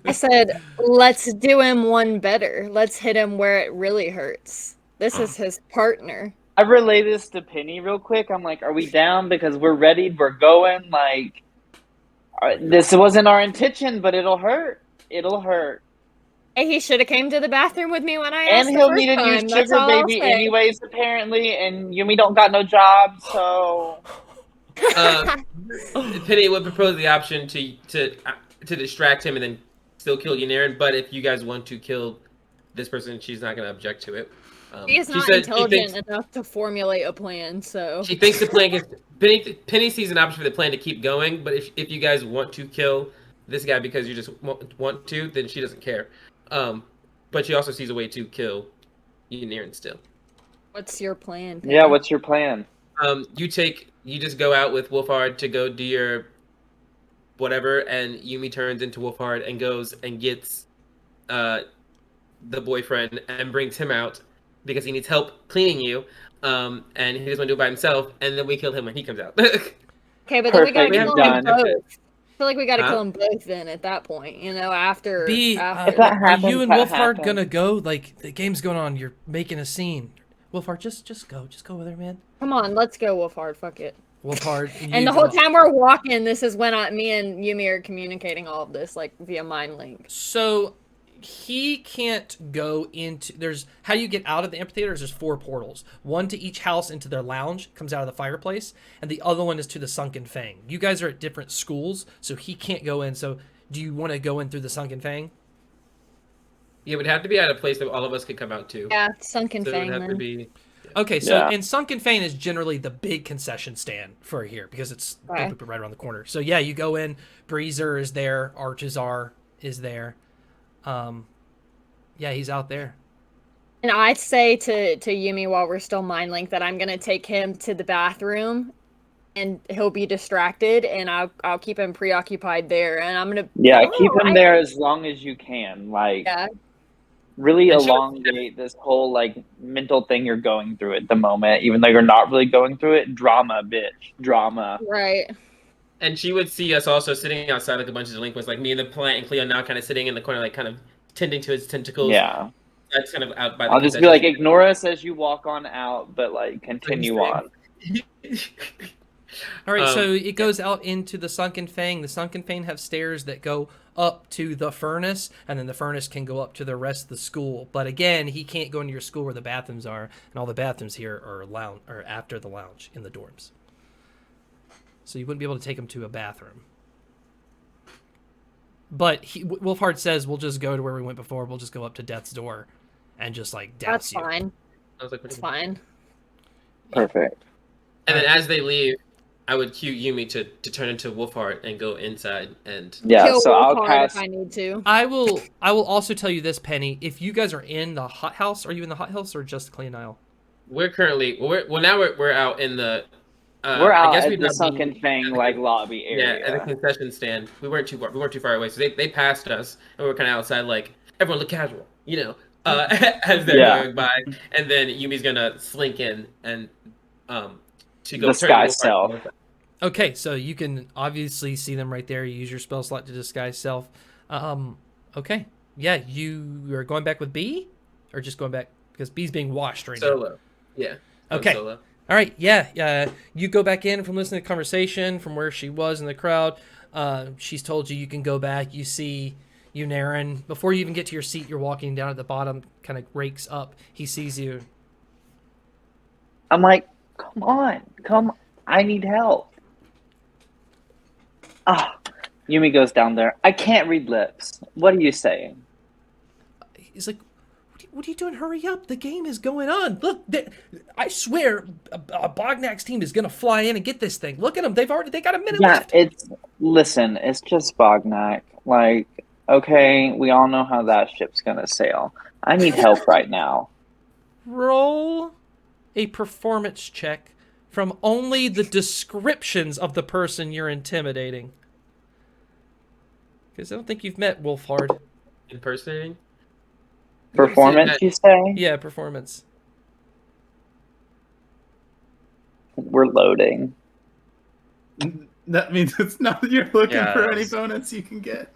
I said, let's do him one better. Let's hit him where it really hurts. This is his partner. I relay this to Penny real quick. I'm like, are we down? Because we're ready. We're going. Like, this wasn't our intention, but it'll hurt. It'll hurt. Hey, he should have came to the bathroom with me when I And asked he'll the first need a time. new That's sugar all I'll baby say. anyways, apparently. And Yumi don't got no job, so... Penny would propose the option to distract him and then still kill Unaren, but if you guys want to kill this person, she's not going to object to it. He is she not said intelligent enough to formulate a plan, so... She thinks the plan gets... Penny sees an option for the plan to keep going, but if you guys want to kill this guy because you just want to, then she doesn't care. But she also sees a way to kill Unaren still. What's your plan? Yeah, what's your plan? You just go out with Wolfhard to go do your whatever, and Yumi turns into Wolfhard and goes and gets the boyfriend and brings him out because he needs help cleaning you, and he doesn't want to do it by himself, and then we kill him when he comes out. Okay, but then we gotta Perfect, kill done. them both. I feel like we gotta Huh? kill them both then at that point, after... B, after. If that are happens, you and that Wolfhard happens. gonna go? Like, the game's going on. You're making a scene. Wolfhard, just go. Just go with her, man. Come on, let's go, Wolfhard, fuck it. Wolfhard. And the whole time we're walking, this is when me and Yumi are communicating all of this, like, via mind link. So he can't go into... There's... How you get out of the amphitheater is there's 4 portals. One to each house into their lounge, comes out of the fireplace, and the other one is to the Sunken Fang. You guys are at different schools, so he can't go in. So do you want to go in through the Sunken Fang? Yeah, it would have to be at a place that all of us could come out to. Yeah, Sunken So it Fang would have to then. be... Okay, so Yeah. and Sunken Fang is generally the big concession stand for here because it's Okay. right around the corner. So yeah, you go in. Breezer is there. Archizar is there. Yeah, he's out there. And I'd say to Yumi while we're still mind linked that I'm gonna take him to the bathroom, and he'll be distracted, and I'll keep him preoccupied there, and I'm gonna Keep him there as long as you can. Like, Yeah. really And she- elongate this whole, like, mental thing you're going through at the moment, even though you're not really going through it. Drama, bitch. Drama. Right. And she would see us also sitting outside like a bunch of delinquents, like me and the plant and Cleo now kind of sitting in the corner, like kind of tending to his tentacles. Yeah. That's kind of out by the I'll just be concession like, ignore us as you walk on out, but, like, continue on. All right, so Um, it goes out into the Sunken Fang. The Sunken Fang have stairs that go up to the furnace, and then the furnace can go up to the rest of the school. But again, he can't go into your school where the bathrooms are, and all the bathrooms here are lounge or after the lounge in the dorms. So you wouldn't be able to take him to a bathroom. But Wolfhard says we'll just go to where we went before. We'll just go up to Death's door, and just like douse That's you. fine. I was like, what That's do you mean? fine. Perfect. And then as they leave, I would cue Yumi to turn into Wolfheart and go inside and Yeah, Kill so I'll Wolfhard cast... if I need to. I will also tell you this, Penny. If you guys are in the hothouse, are you in the hothouse or just Clean Isle? we're currently we're out in the. We're I out guess at we've the not Sunken been Fang at the like lobby area. Yeah, at the concession stand. We weren't too far away, so they passed us, and we were kind of outside, like everyone look casual, as they're Yeah. going by, and then Yumi's gonna slink in and to go Disguise self. Okay, so you can obviously see them right there. You use your spell slot to disguise self. Okay, yeah, you are going back with B, or just going back because B's being washed right now. Solo. Yeah. Okay. Solo. All right, yeah. You go back in from listening to the conversation from where she was in the crowd. She's told you can go back. You see Unarin. Before you even get to your seat, you're walking down at the bottom, kind of rakes up. He sees you. I'm like, come on. I need help. Yumi goes down there. I can't read lips. What are you saying? He's like, what are you doing? Hurry up. The game is going on. Look, I swear Bognak's team is going to fly in and get this thing. Look at them. They got a minute left. It's just Bognak. Like, okay, we all know how that ship's going to sail. I need help right now. Roll a performance check from only the descriptions of the person you're intimidating. Because I don't think you've met Wolfhard. Impersonating? Performance, you say? Yeah, performance. We're loading. That means it's not you're looking Yeah, for any bonus you can get.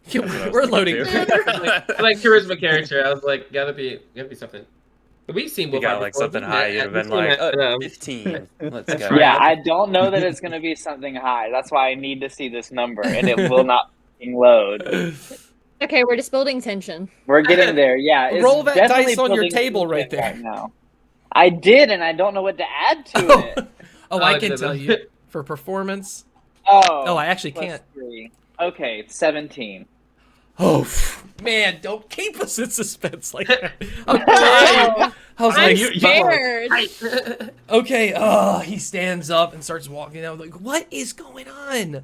Yeah, we're loading. like charisma character. I was like, gotta be something. But we've seen You Wolfhard got like before. something We've high. met- You'd have we've been seen like, that, 15. Let's go. Yeah, I don't know that it's going to be something high. That's why I need to see this number, and it will not fucking load. Okay, we're just building tension. We're getting there. Yeah, it's Roll that definitely dice on your building table tension right there. now. I did, and I don't know what to add to it. I it can doesn't. tell you. For performance. Oh, I actually plus can't. 3. Okay, 17. Oh, man, don't keep us in suspense like that. I'm trying. I was I'm like, scared. okay, he stands up and starts walking out. Like, what is going on?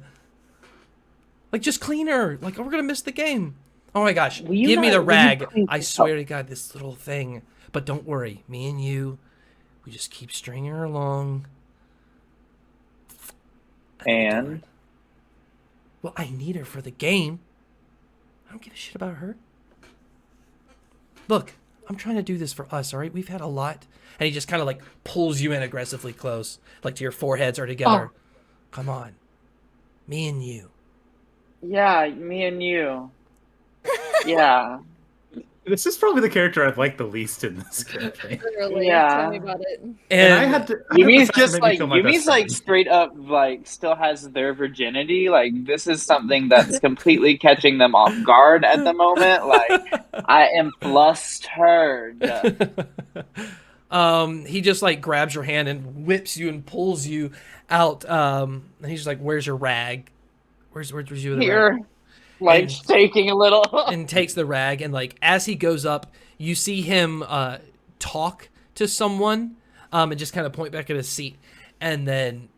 Like, just clean her. Like, we're going to miss the game. Oh my gosh. Will you Give me not- the will you rag. please I swear to God, this little thing. But don't worry. Me and you, we just keep stringing her along. And Well, I need her for the game. I don't give a shit about her. Look, I'm trying to do this for us, all right? We've had a lot. And he just kind of like pulls you in aggressively close, like to your foreheads are together. Come on. Me and you. yeah, me and you. Yeah. This is probably the character I've liked the least in this campaign. Literally, Yeah. tell me about it. And I had to. Yumi's to just make me like feel my best Yumi's like friend. straight up like still has their virginity. Like this is something that's completely catching them off guard at the moment. Like I am flustered. He just like grabs your hand and whips you and pulls you out. And he's just like, "Where's your rag? Where's you with the rag?" Here, like And- shaking a little. And takes the rag, and like as he goes up, you see him talk to someone, and just kind of point back at his seat, and then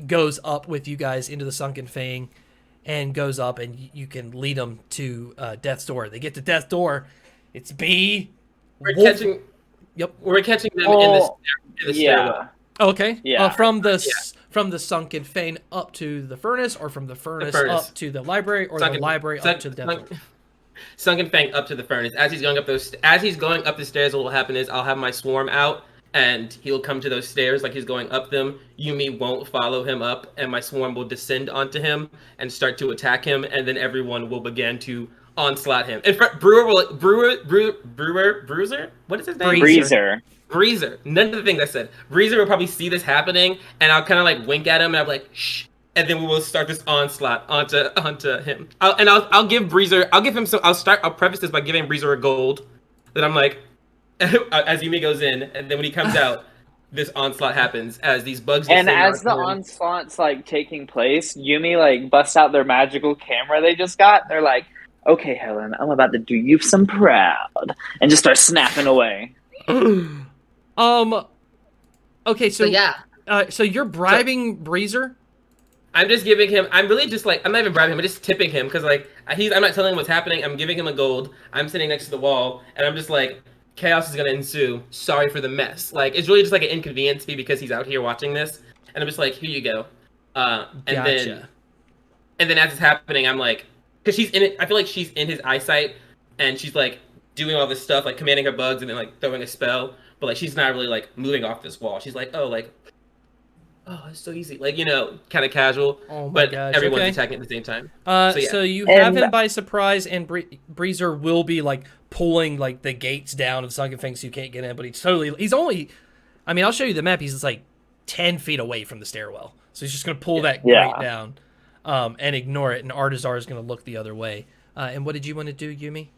goes up with you guys into the Sunken Fang, and goes up, and you can lead them to Death's Door. They get to Death's Door. It's B. We're Wolf- catching. Yep. We're catching them Oh, in the yeah. stairwell. Okay. Yeah. From the Sunken Fang up to the furnace, or from the furnace furnace. up to the library, or the library up to the Death Door. Sunken Fang up to the furnace. As he's going up the stairs, what will happen is I'll have my swarm out, and he'll come to those stairs like he's going up them. Yumi won't follow him up, and my swarm will descend onto him and start to attack him, and then everyone will begin to onslaught him. In fact, Bruiser. What is his name? Breezer. Breezer. None of the things I said. Breezer will probably see this happening, and I'll kind of like wink at him, and I'll be like, shh. And then we will start this onslaught onto him. I'll give Breezer. I'll give him some. I'll preface this by giving Breezer a gold. That I'm like, as Yumi goes in, and then when he comes out, this onslaught happens as these bugs. And descend as the onto him. onslaught's like taking place, Yumi like busts out their magical camera they just got. They're like, "Okay, Helen, I'm about to do you some proud," and just start snapping away. Okay, so yeah. So you're bribing Breezer? I'm just giving him. I'm really just like I'm not even bribing him. I'm just tipping him because like I'm not telling him what's happening. I'm giving him a gold. I'm sitting next to the wall, and I'm just like, chaos is gonna ensue. Sorry for the mess. Like, it's really just like an inconvenience to me because he's out here watching this, and I'm just like, here you go. And Gotcha. then as it's happening, I'm like, because she's in it. I feel like she's in his eyesight, and she's like doing all this stuff, like commanding her bugs, and then like throwing a spell. But like, she's not really like moving off this wall. She's like, oh, it's so easy, like, kind of casual. Oh my but gosh, everyone's okay. attacking at the same time. So you have him by surprise, and Breezer will be like pulling like the gates down of Sunken Fang so you can't get in. But he's only, I mean, I'll show you the map. He's just like 10 feet away from the stairwell, so he's just gonna pull that grate down, and ignore it. And Artizar is gonna look the other way. And what did you want to do, Yumi?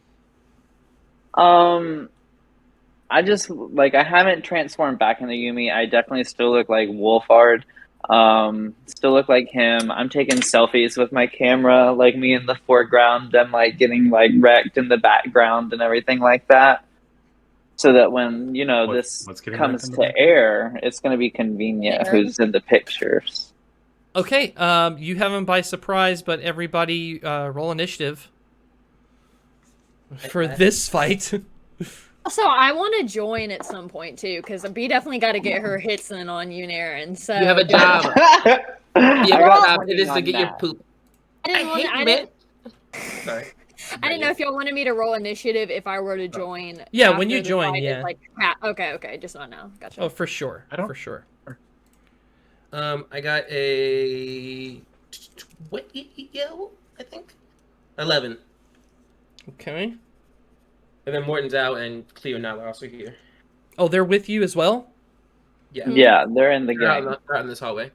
I just I haven't transformed back into Yumi. I definitely still look like Wolfhard. Still look like him. I'm taking selfies with my camera, like me in the foreground, and like getting like wrecked in the background and everything like that. So that when this comes to air, it's going to be convenient who's in the pictures. Okay, you have him by surprise, but everybody roll initiative for this fight. Also, I want to join at some point too, because B definitely got to get her hits in on Unaren. So You have a job. It is to get your poop. I didn't know if y'all wanted me to roll initiative if I were to join. Yeah, when you join, yeah. Okay, just not now. Gotcha. Oh, for sure. For sure. I got a 20, I think. 11. Okay. And then Morton's out, and Cleo and Nala are also here. Oh, they're with you as well? Yeah. Yeah, they're in the game. They're out in this hallway.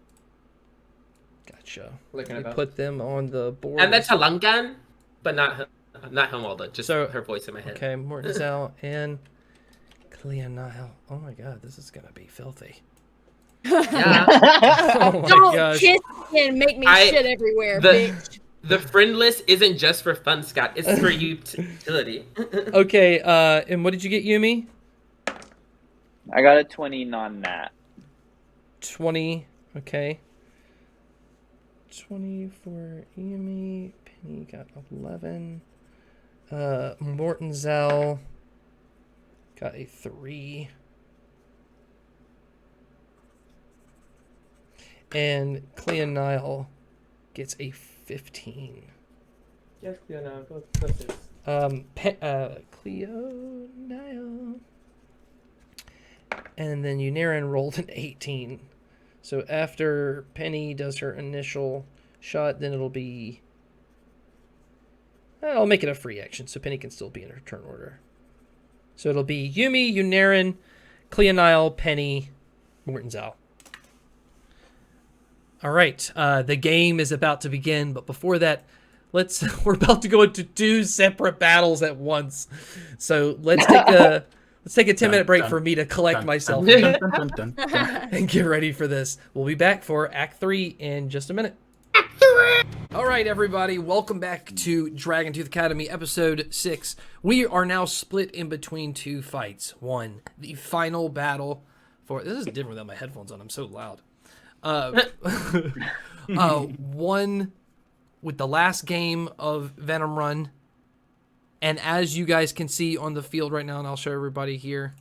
Gotcha. Looking We about. put them on the board. And that's Halangan, but not Helmalda, just her voice in my head. Okay, Morton's out, and Cleo Nile. Oh my god, this is gonna be filthy. Yeah. Oh my Don't gosh. kiss me and make me shit everywhere, bitch. The friend list isn't just for fun, Scott. It's for utility. Okay, and what did you get, Yumi? I got a 20 non-nat. 20, okay. 20 for Yumi. Penny got 11. Morton Zell got a 3. And Cleo Nile gets a 15. Yes, Cleo Nile. Cleo Nile. And then Unaren rolled an 18. So after Penny does her initial shot, then it'll be... I'll make it a free action, so Penny can still be in her turn order. So it'll be Yumi, Unaren, Cleo Nile, Penny, Morton Zell. All right, the game is about to begin, but before that, we're about to go into 2 separate battles at once. So let's take a 10-minute break for me to collect myself and get ready for this. We'll be back for Act 3 in just a minute. All right, everybody, welcome back to Dragontooth Academy, Episode 6. We are now split in between 2 fights. One, the final battle for... This is different without my headphones on. I'm so loud. One with the last game of Venom Run, and as you guys can see on the field right now, and I'll show everybody here.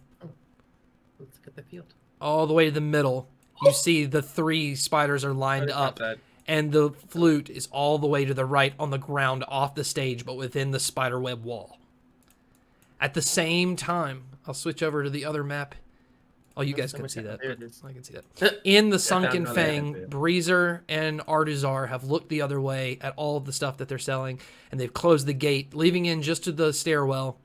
Let's get the field. All the way to the middle, you see the 3 spiders are lined up, and the flute is all the way to the right on the ground off the stage, but within the spider web wall. At the same time, I'll switch over to the other map. Oh, you guys can see that. I can see that. In the Sunken Fang, Breezer and Artizar have looked the other way at all of the stuff that they're selling, and they've closed the gate, leaving in just to the stairwell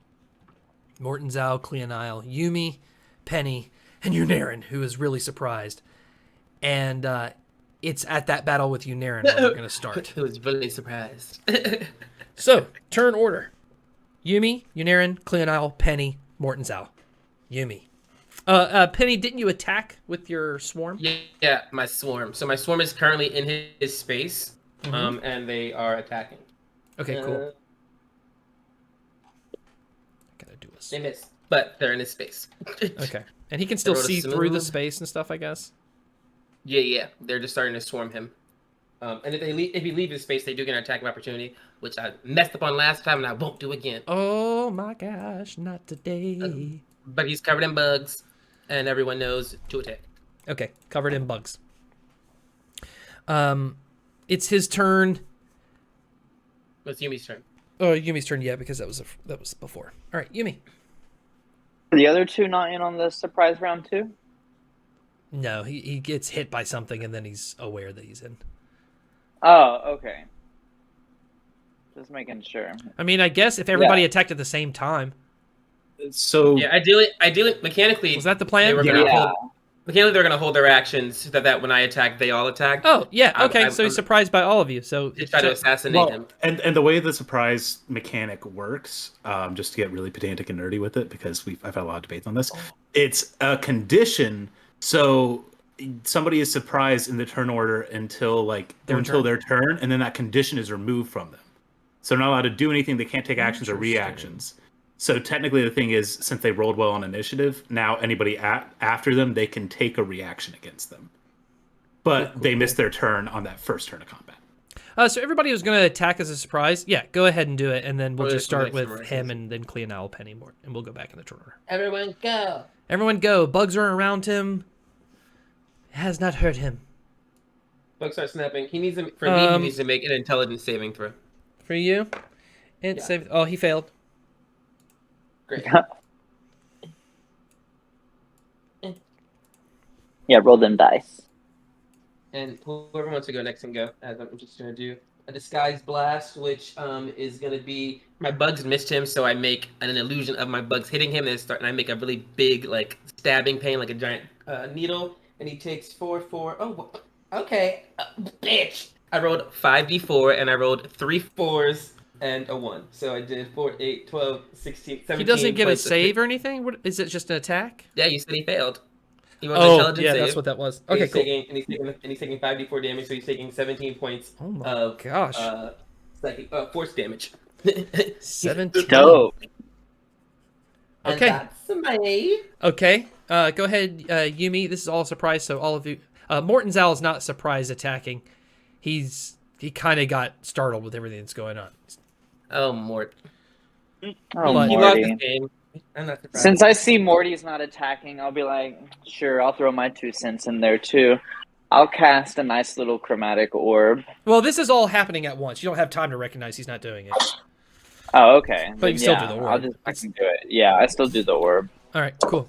Morton Zhao, Cleo Nile, Yumi, Penny, and Unaren, who is really surprised. And it's at that battle with Unaren where we're going to start. Who was really surprised. So, turn order. Yumi, Unaren, Cleo Nile, Penny, Morton Zhao. Yumi. Penny, didn't you attack with your swarm? Yeah, my swarm. So my swarm is currently in his space, and they are attacking. Okay, cool. Gotta do a... They miss, but they're in his space. Okay, and he can still see through the space and stuff, I guess. Yeah. They're just starting to swarm him. And if he leaves his space, they do get an attack of opportunity, which I messed up on last time, and I won't do again. Oh my gosh, not today. but he's covered in bugs, and everyone knows to attack. Okay, covered in bugs. It's his turn. It's Yumi's turn. Oh, Yumi's turn, yeah, because that was before. All right, Yumi. Are the other two not in on the surprise round too? No, he gets hit by something and then he's aware that he's in. Oh, okay. Just making sure. I mean, I guess if everybody attacked at the same time. So Yeah, ideally, mechanically, Was that the plan? They were gonna Yeah. hold, mechanically, they're gonna hold their actions so that when I attack, they all attack. Oh, yeah, okay, I'm- so he's surprised by all of you. So They try to assassinate him. and the way the surprise mechanic works, just to get really pedantic and nerdy with it, because I've had a lot of debates on this. It's a condition, so somebody is surprised in the turn order until their turn, and then that condition is removed from them. So they're not allowed to do anything. They can't take actions or reactions. So technically, the thing is, since they rolled well on initiative, now anybody after them, they can take a reaction against them. But they missed their turn on that first turn of combat. So everybody was going to attack as a surprise. Yeah, go ahead and do it, and then we'll Or just start with summarizes. him and then Cleonile, Penny, more, and we'll go back in the turn order. Everyone go. Everyone go. Bugs are around him. Has not hurt him. Bugs start snapping. He needs to, he needs to make an intelligence saving throw. For you? Yeah. Oh, he failed. Great. Yeah, roll them dice. And whoever wants to go next can go. As I'm just gonna do a disguise blast, which is gonna be my bugs missed him, so I make an illusion of my bugs hitting him, and I make a really big stabbing pain, like a giant needle, and he takes 4. Oh, okay, bitch. I rolled 5d4, and I rolled 3 4s and a 1, so I did 4, 8, 12, 16, 17. He doesn't get a points of save or anything? What, is it just an attack? Yeah, you said he failed. He wants Oh, intelligence yeah, save. that's what that was. Okay, cool. He's taking 5d4 damage, so he's taking 17 points Oh my of gosh. force damage. 17. Dope. And Okay. that's my... Okay, go ahead, Yumi. This is all a surprise, so all of you... Morton's Owl is not surprise attacking. He kind of got startled with everything that's going on. Oh, Mort. Oh, But- He lost Morty. his game. I'm not surprised. Since I see Morty's not attacking, I'll be like, sure, I'll throw my 2 cents in there too. I'll cast a nice little chromatic orb. Well, this is all happening at once. You don't have time to recognize he's not doing it. Oh, okay. But you Then, still yeah, do the orb. I'll just fucking do it. Yeah, I still do the orb. All right, cool.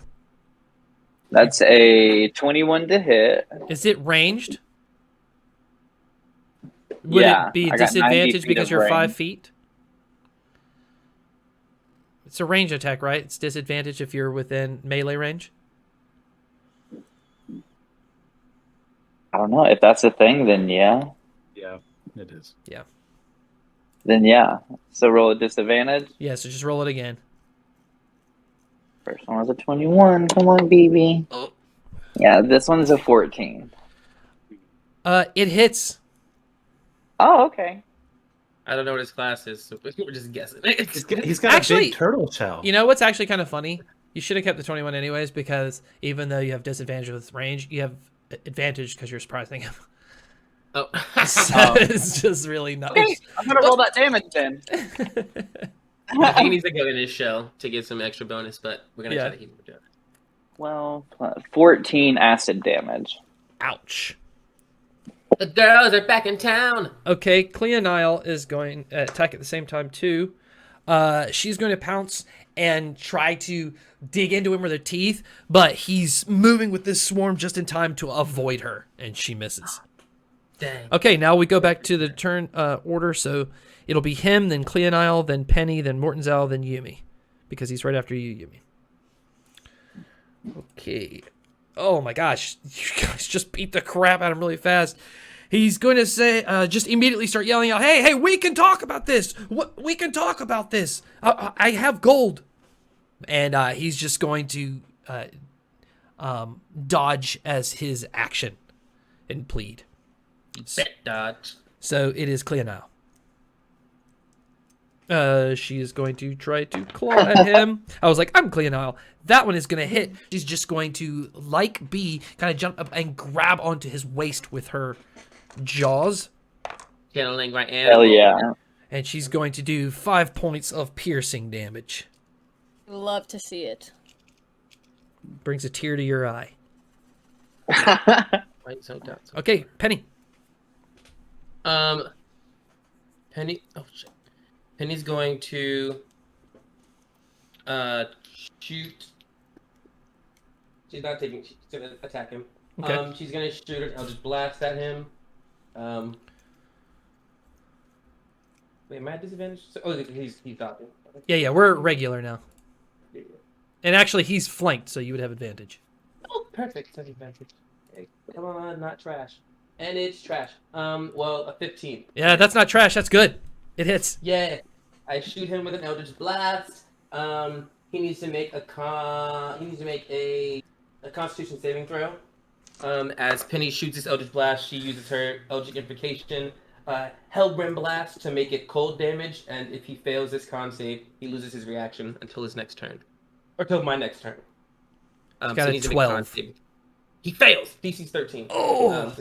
That's a 21 to hit. Is it ranged? Would Yeah, it be a I got 90 disadvantage feet because of you're 5 range. feet? It's a range attack, right? It's disadvantage if you're within melee range? I don't know. If that's a thing, then yeah. Yeah, it is. Then yeah. So roll a disadvantage. Yeah, so just roll it again. First one was a 21. Come on, baby. Oh. Yeah, this one's a 14. It hits. Oh, okay. I don't know what his class is, so we're just guessing. He's got Actually, a big turtle shell. You know what's actually kind of funny? You should have kept the 21 anyways, because even though you have disadvantage with range, you have advantage because you're surprising him. Oh. So it's just really nice. Okay, I'm gonna roll that damage then. I think he needs to go in his shell to get some extra bonus, but we're going to try to keep him down. Well, 14 acid damage. Ouch. The girls are back in town. Okay, Cleonile is going to attack at the same time too. She's going to pounce and try to dig into him with her teeth, but he's moving with this swarm just in time to avoid her, and she misses. Dang. Okay, now we go back to the turn order, so it'll be him, then Cleonile, then Penny, then Morton's Owl, then Yumi, because he's right after you, Yumi. Okay. Oh my gosh, you guys just beat the crap out of him really fast. He's going to say, just immediately start yelling out, hey, we can talk about this. We can talk about this. I have gold. And he's just going to dodge as his action and plead. Bet dodge. So it is Cleonile. She is going to try to claw at him. I was like, I'm Cleonile. That one is going to hit. She's just going to, like Bee, kind of jump up and grab onto his waist with her jaws. Channeling my animal. Hell yeah. And she's going to do 5 points of piercing damage. Love to see it. Brings a tear to your eye. Right, so down. Okay, Penny. Penny. Oh shit. Penny's going to shoot. She's not taking. She's gonna attack him. Okay. She's gonna shoot it. I'll just blast at him. Wait, am I at disadvantage? Oh, he's dodging. Yeah, we're regular now. And actually, he's flanked, so you would have advantage. Oh, perfect. That's advantage. Okay, come on, not trash. And it's trash. Well, a 15. Yeah, that's not trash. That's good. It hits. Yeah. I shoot him with an Eldritch Blast. He needs to make a Constitution saving throw. As Penny shoots his Eldritch Blast, she uses her Eldritch Invocation, Hellbrim Blast, to make it cold damage. And if he fails this con save, he loses his reaction until his next turn, or till my next turn. He's got he a needs to make con 12. save. He fails. DC's 13. Oh.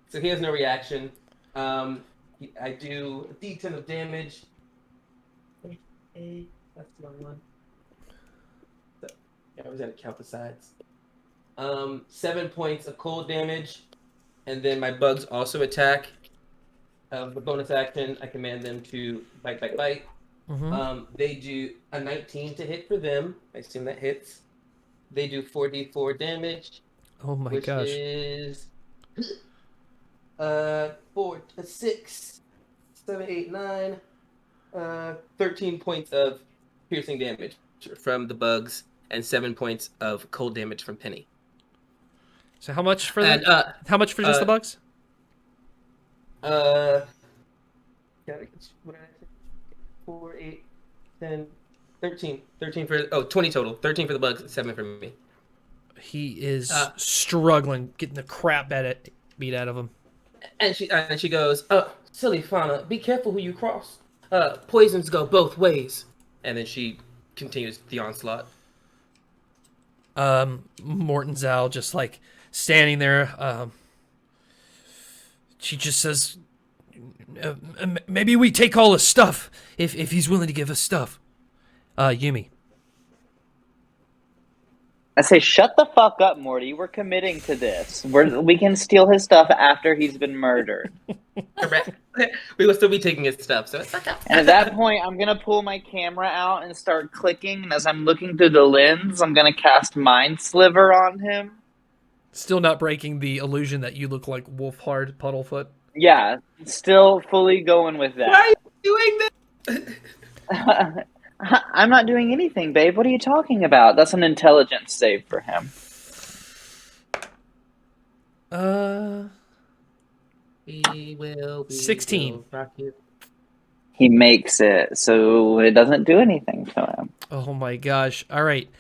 So he has no reaction. I do a D10 of damage. That's the wrong one. So, yeah, I always gotta count the sides. 7 points of cold damage, and then my bugs also attack. The bonus action, I command them to bite. Mm-hmm. They do a 19 to hit for them. I assume that hits. They do 4d4 damage. Oh my which gosh. is 4, 6, 7, 8, 9, 13 points of piercing damage from the bugs, and 7 points of cold damage from Penny. So how much for the, how much for just the bugs? What did I say? 4, 8, 10, 13. 13 for 20 total. 13 for the bugs, 7 for me. He is struggling, getting the crap beat out of him. And she goes, silly fauna, be careful who you cross. Poisons go both ways. And then she continues the onslaught. Mortonzal just like standing there. She just says, maybe we take all his stuff if he's willing to give us stuff. Yumi. I say, shut the fuck up, Morty. We're committing to this. We can steal his stuff after he's been murdered. Correct. We will still be taking his stuff, so it's okay. And at that point, I'm going to pull my camera out and start clicking. And as I'm looking through the lens, I'm going to cast Mind Sliver on him. Still not breaking the illusion that you look like Wolfhard Puddlefoot. Yeah, still fully going with that. Why are you doing this? I'm not doing anything, babe. What are you talking about? That's an intelligence save for him. We will 16. He makes it, so it doesn't do anything to him. Oh my gosh. All right.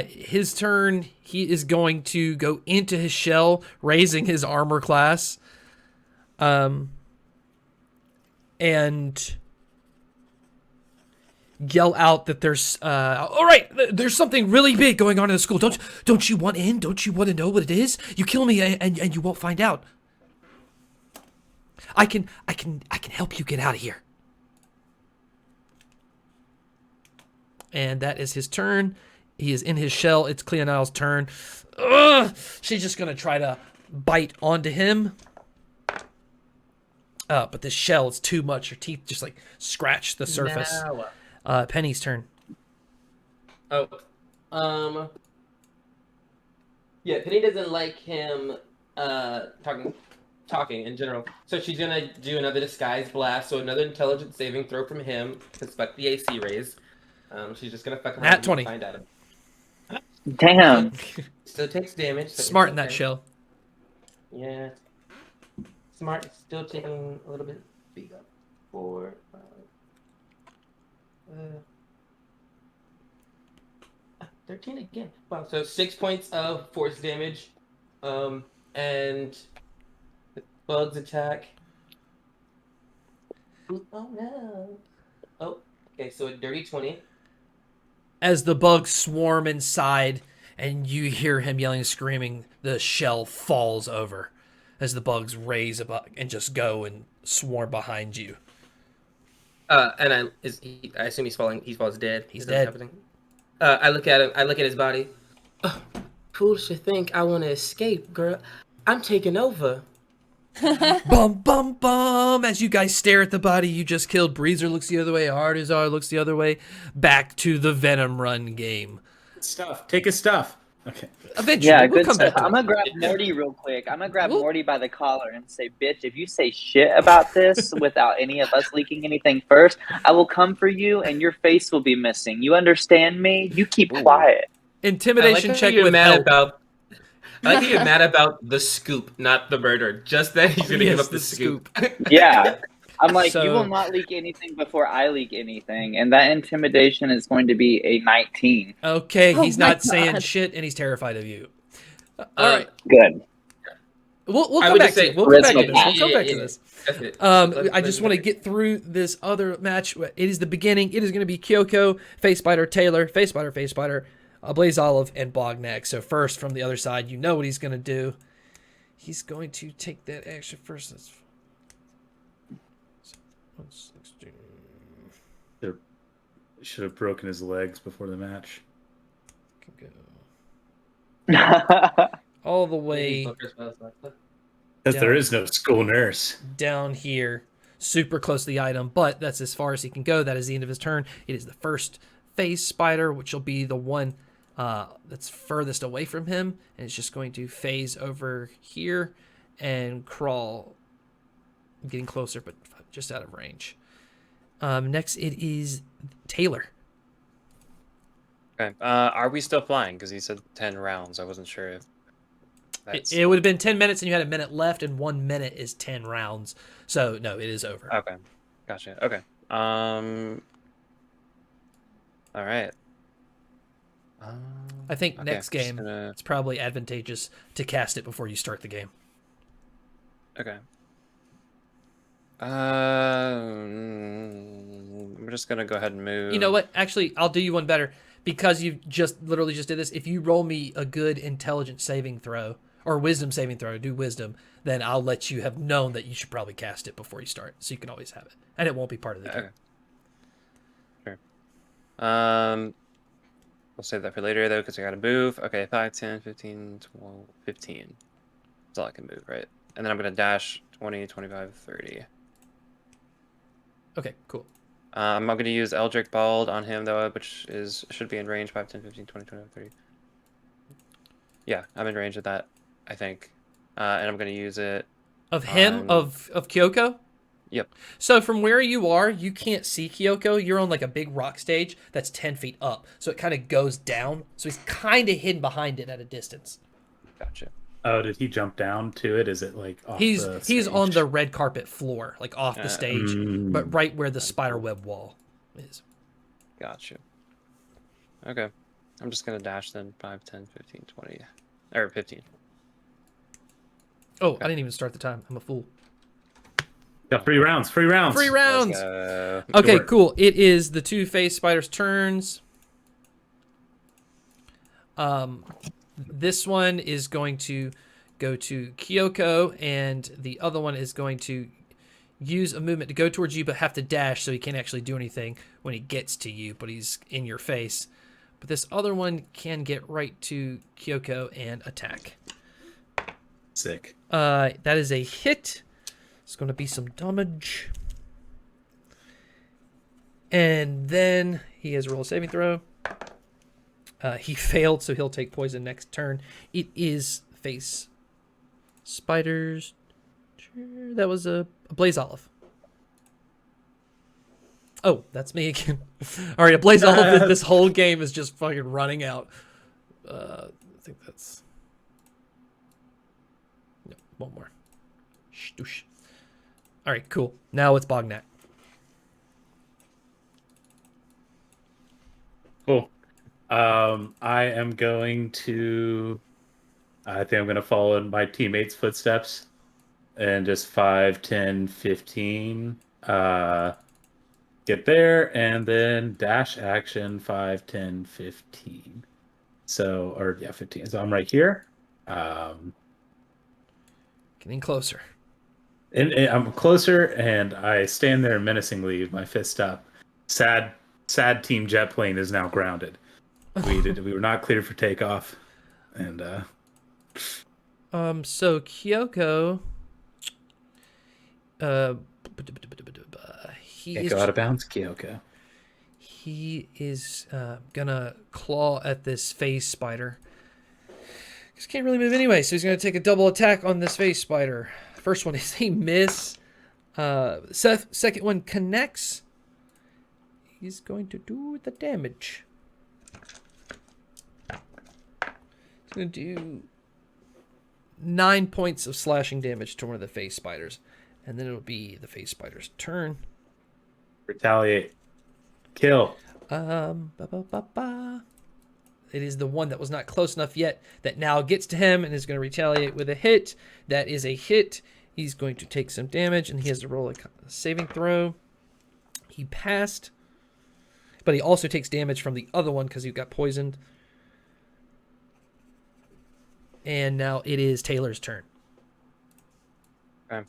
His turn. He is going to go into his shell, raising his armor class. And yell out that there's all right, there's something really big going on in the school. Don't you want in? Don't you want to know what it is? You kill me and you won't find out. I can help you get out of here. And that is his turn. He is in his shell. It's Cleonile's turn. Ugh! She's just gonna try to bite onto him. But this shell is too much. Her teeth just like scratch the surface. Penny's turn. Yeah, Penny doesn't like him talking in general. So she's gonna do another disguise blast, so another intelligence saving throw from him, because fuck the AC raise. She's just gonna fuck around Nat 20. and find out. Damn. Still takes damage. So Smart it's in that okay. shell. Yeah. Smart, still taking a little bit. Big up. 4, 5. 13 again. Wow. So 6 points of force damage. And the bugs attack. Oh no. Oh, okay, so a dirty 20. As the bugs swarm inside and you hear him yelling and screaming, the shell falls over as the bugs raise up and just go and swarm behind you. And I assume he's falling. He falls dead. He's Is that dead. happening? I look at him. I look at his body. Foolish to think I want to escape, girl. I'm taking over. Bum bum bum. As you guys stare at the body you just killed, Breezer looks the other way, Artizar looks the other way. Back to the Venom Run game. Stuff. Take his stuff. Okay. Eventually, Yeah, we'll good come stuff. back to I'm it. gonna grab Morty real quick. I'm gonna grab Well- Morty by the collar and say, "Bitch, if you say shit about this without any of us leaking anything first, I will come for you, and your face will be missing. You understand me? You keep quiet." Intimidation check you're with mad help. about. I like that you're mad about the scoop, not the murder. Just that he's gonna Yes, give up the the scoop. Yeah. I'm like, So- you will not leak anything before I leak anything, and that intimidation is going to be a 19. Okay, Oh he's my not saying God. shit, and he's terrified of you. All right, Good. we'll I come would back just to say- it. We'll come back to Charisma this. We'll pass. come back to Yeah. this. That's it. I just want to get through this other match. It is the beginning. It is going to be Kyoko, Face Spider, Tailor, Face Spider, Blaze Olive, and Bognak. So first, from the other side, you know what he's going to do. He's going to take that action first. That's 116. Should have broken his legs before the match. Can go all the way Because there is no school nurse. down here, super close to the item, but that's as far as he can go. That is the end of his turn. It is the first Phase Spider, which will be the one that's furthest away from him, and it's just going to phase over here and crawl, getting closer, but just out of range. Next, it is Tailor. Okay. Are we still flying? Because he said 10 rounds. I wasn't sure if that's... It would have been 10 minutes, and you had a minute left, and 1 minute is 10 rounds. So, no, it is over. Okay. Gotcha. Okay. All right. I think Okay, next just game, gonna- it's probably advantageous to cast it before you start the game. Okay. I'm just gonna go ahead and move. You know what? Actually, I'll do you one better. Because you just literally just did this, if you roll me a good intelligence saving throw, or wisdom saving throw, do wisdom, then I'll let you have known that you should probably cast it before you start. So you can always have it. And it won't be part of the game. Okay. Sure. We'll save that for later, though, because I gotta move. Okay, 5, 10, 15, 12, 15. That's all I can move, right? And then I'm gonna dash 20, 25, 30. Okay, cool. I'm not going to use Eldritch Bald on him, though, which should be in range 5, 10, 15, 20, 25, 30. Yeah, I'm in range of that, I think. And I'm going to use it. Of him? on- Of Kyoko? Yep. So from where you are, you can't see Kyoko. You're on like a big rock stage that's 10 feet up. So it kind of goes down. So he's kind of hidden behind it at a distance. Gotcha. Oh, did he jump down to it? Is it like off He's the on stage? the red carpet floor, like off the stage, but Mm. right where the spider web wall is. Gotcha. Okay. I'm just going to dash then 5, 10, 15, 20. Or 15. Oh, I didn't even start the time. I'm a fool. Got 3 rounds. 3 rounds. 3 rounds. Let's go. Okay, work. cool. It is the two face spiders' turns. This one is going to go to Kyoko, and the other one is going to use a movement to go towards you, but have to dash, so he can't actually do anything when he gets to you, but he's in your face. But this other one can get right to Kyoko and attack. Sick. That is a hit. It's going to be some damage. And then he has a roll saving throw. He failed, so he'll take poison next turn. It is face spiders. That was a blaze olive. Oh, that's me again. All right, a blaze olive. This whole game is just fucking running out. I think that's. No, one more. Stoosh. All right, cool. Now it's Bognak. Cool. I am going to. I think I'm going to follow in my teammates' footsteps, and just 5, 10, 15. Get there, and then dash action 5, 10, 15. So, or yeah, 15. So I'm right here. Getting closer. And I'm closer, and I stand there menacingly with my fist up. Sad team jet plane is now grounded. We were not cleared for takeoff. And So Kyoko, he can't is go out of bounds, Kyoko. he is gonna claw at this phase spider. He can't really move anyway, so he's gonna take a double attack on this phase spider. First one is a miss. Second one connects. He's going to do the damage. He's going to do 9 points of slashing damage to one of the face spiders. And then it'll be the face spider's turn. Retaliate. Kill. It is the one that was not close enough yet that now gets to him and is going to retaliate with a hit. That is a hit. He's going to take some damage, and he has to roll a saving throw. He passed, but he also takes damage from the other one because he got poisoned. And now it is Taylor's turn. Okay.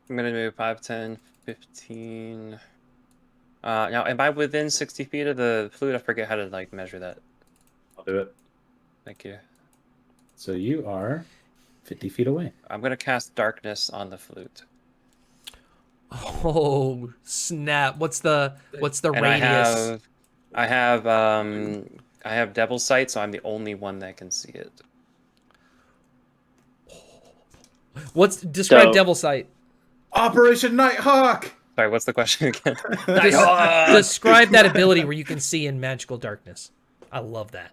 I'm going to move 5, 10, 15. Now, am I within 60 feet of the flute? I forget how to like measure that. I'll do it. Thank you. So you are 50 feet away. I'm going to cast darkness on the flute. Oh, snap. What's the And radius? I have Devil's Sight, so I'm the only one that can see it. Describe So- Devil Sight? Operation Nighthawk! Sorry, what's the question again? Describe that ability where you can see in magical darkness. I love that.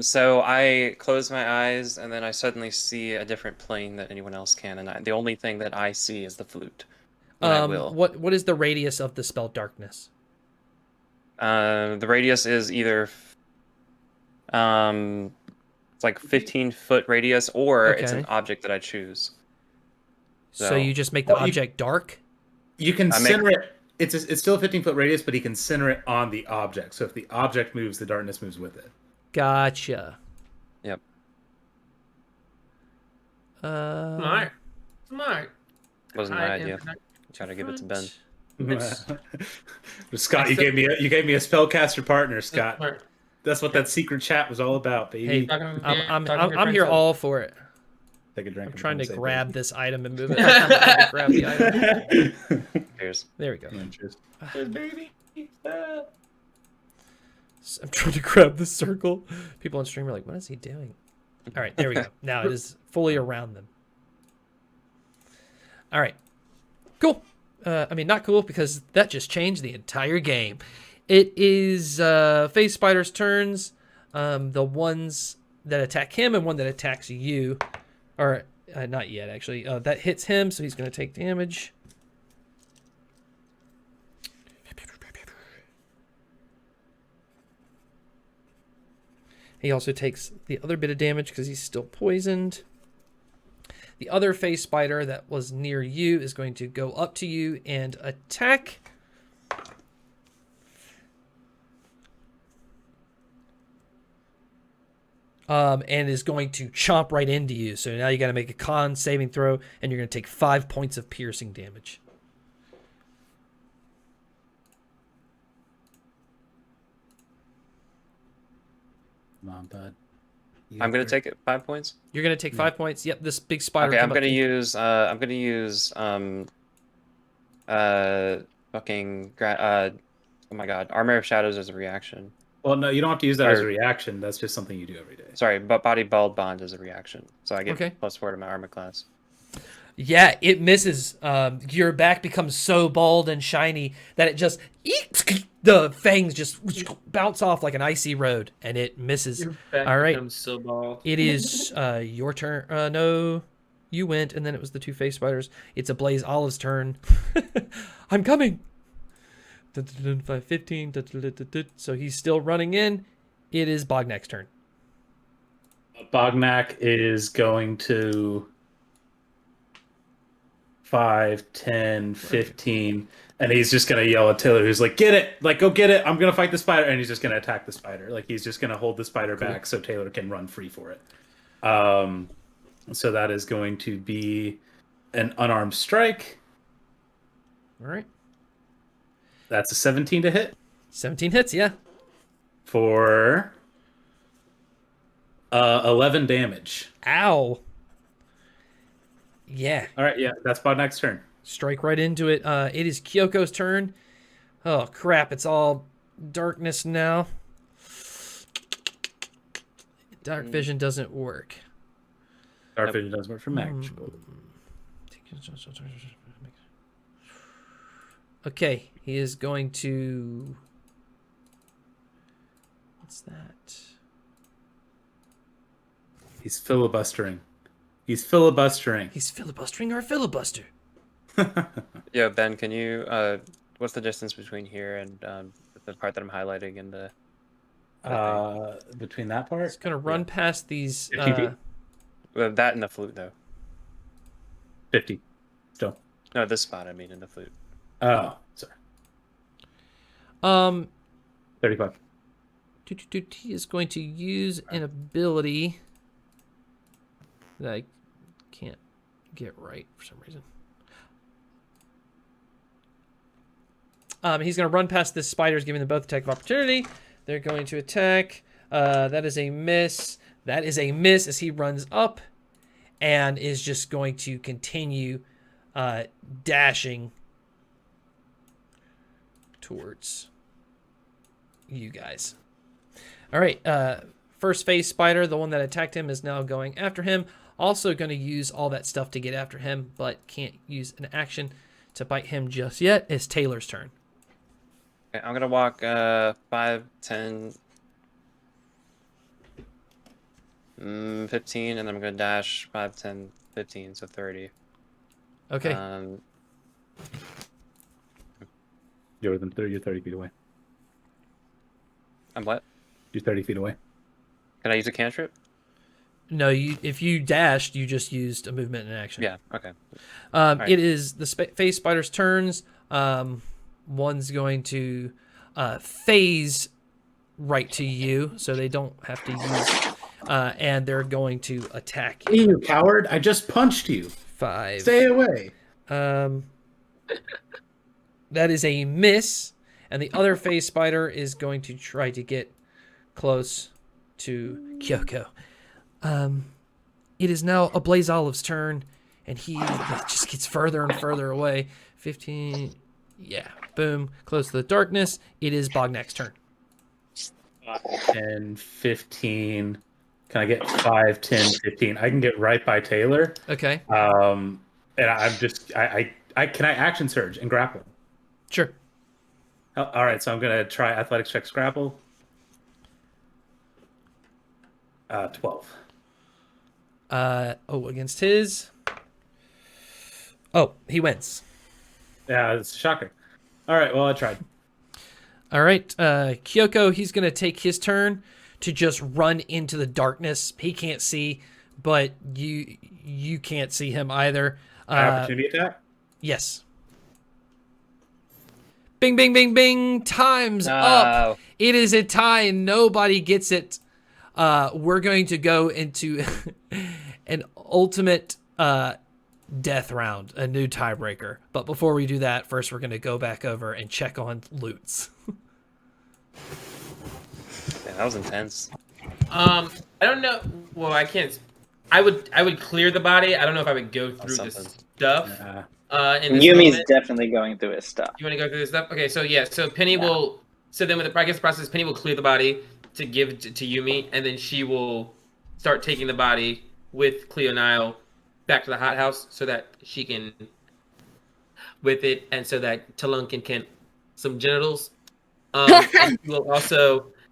So I close my eyes, and then I suddenly see a different plane that anyone else can, and the only thing that I see is the flute. And I will. What is the radius of the spell darkness? The radius is either it's like 15-foot radius, or it's an Okay. object that I choose. So you just make the Well, you- object dark? You can I make- center it. It's still a 15-foot radius, but he can center it on the object. So if the object moves, the darkness moves with it. Gotcha. Yep. Smart. Wasn't I my am idea. not Try to give it to Ben. It's- Scott, you gave me a spellcaster partner, Scott. Smart. That's what that secret chat was all about, baby. Hey, Talking to I'm your here friends. all for it. Take a drink. I'm and trying to say grab this item and move it. I'm trying to grab the item. Cheers. There we go. baby. Cheers. Baby. I'm trying to grab the circle. People on stream are like, what is he doing? All right, there we go. Now it is fully around them. All right. Cool. I mean, not cool because that just changed the entire game. It is Phase Spider's turns. The ones that attack him and one that attacks you. Or, not yet, actually. That hits him, so he's going to take damage. He also takes the other bit of damage because he's still poisoned. The other face spider that was near you is going to go up to you and attack. And is going to chomp right into you. So now you got to make a con saving throw, and you're going to take 5 points of piercing damage. Come on, bud. I'm gonna take it 5 points. You're going to take 5 points. Yep, this big spider. Okay, come I'm up gonna to you. use oh my god, Armor of Shadows as a reaction. Well, no, you don't have to use that as a Or- reaction. That's just something you do every day. Sorry, but Body Bald Bond as a reaction, so I get Okay. +4 to my armor class. Yeah, it misses. Your back becomes so bald and shiny that it just the fangs just bounce off like an icy road, and it misses. Your back All right. becomes so bald. It is your turn. No, you went, and then it was the two face spiders. It's a Blaze Olive's turn. I'm coming. 5, 15. So he's still running in. It is Bognak's turn. Bognak is going to 5, 10, 15, and he's just going to yell at Taylor, who's like, get it! Like, go get it! I'm going to fight the spider! And he's just going to attack the spider. Like, he's just going to hold the spider back so Taylor can run free for it. So that is going to be an unarmed strike. All right. That's a 17 to hit 17 hits, yeah. for 11 damage. Ow. Yeah. All right, yeah, that's Bodnak's turn. Strike right into it. It is Kyoko's turn. Oh, crap. It's all darkness now. Dark vision doesn't work. Dark vision doesn't work for Mac. Okay, he is going to... What's that? He's filibustering. He's filibustering. He's filibustering our filibuster. Yeah, Ben, can you? What's the distance between here and the part that I'm highlighting in the? Between that part? He's going to run past these... 50 feet? That and the flute, though. 50. Still. No, this spot. I mean, in the flute. Oh, sorry. 35. He is going to use an ability that I can't get right for some reason. He's going to run past this spiders, giving them both attack of opportunity. They're going to attack. That is a miss. That is a miss as he runs up and is just going to continue dashing towards you guys. All right. First phase spider, the one that attacked him, is now going after him. Also going to use all that stuff to get after him, but can't use an action to bite him just yet. It's Taylor's turn. Okay, I'm gonna walk 5, 10, 15, and then I'm gonna dash 5, 10, 15, so 30. Okay. You're 30 feet away. I'm what? You're 30 feet away. Can I use a cantrip? No, if you dashed, you just used a movement and action. Yeah, okay. Right. It is the phase spider's turns. One's going to phase right to you, so they don't have to use... and they're going to attack you. You coward! I just punched you! 5. Stay away! That is a miss, and the other phase spider is going to try to get close to Kyoko. It is now a Blaze Olive's turn, and he just gets further and further away. 15, yeah, boom, close to the darkness. It is Bognak's turn. 10, 15. Can I get 5, 10, 15? I can get right by Taylor. Okay. And I'm just, I can I action surge and grapple? Sure. All right, so I'm gonna try athletics check grapple. 12. Against his. Oh, he wins. Yeah, it's a shocker. All right, well, I tried. All right, Kyoko, he's going to take his turn to just run into the darkness. He can't see, but you can't see him either. Opportunity attack? Yes. Bing, bing, bing, bing. Time's up. It is a tie, and nobody gets it. We're going to go into an ultimate death round, a new tiebreaker. But before we do that, first we're going to go back over and check on loots. Yeah, that was intense. I don't know. Well, I can't. I would clear the body. I don't know if I would go through the stuff. In this Yumi's moment. definitely going through his stuff. You want to go through this stuff? Okay, so yeah, so Penny will. So then with the process, Penny will clear the body to give to Yumi, and then she will start taking the body with Cleo Nile back to the hothouse so that she can with it, and so that Talunkin can some genitals.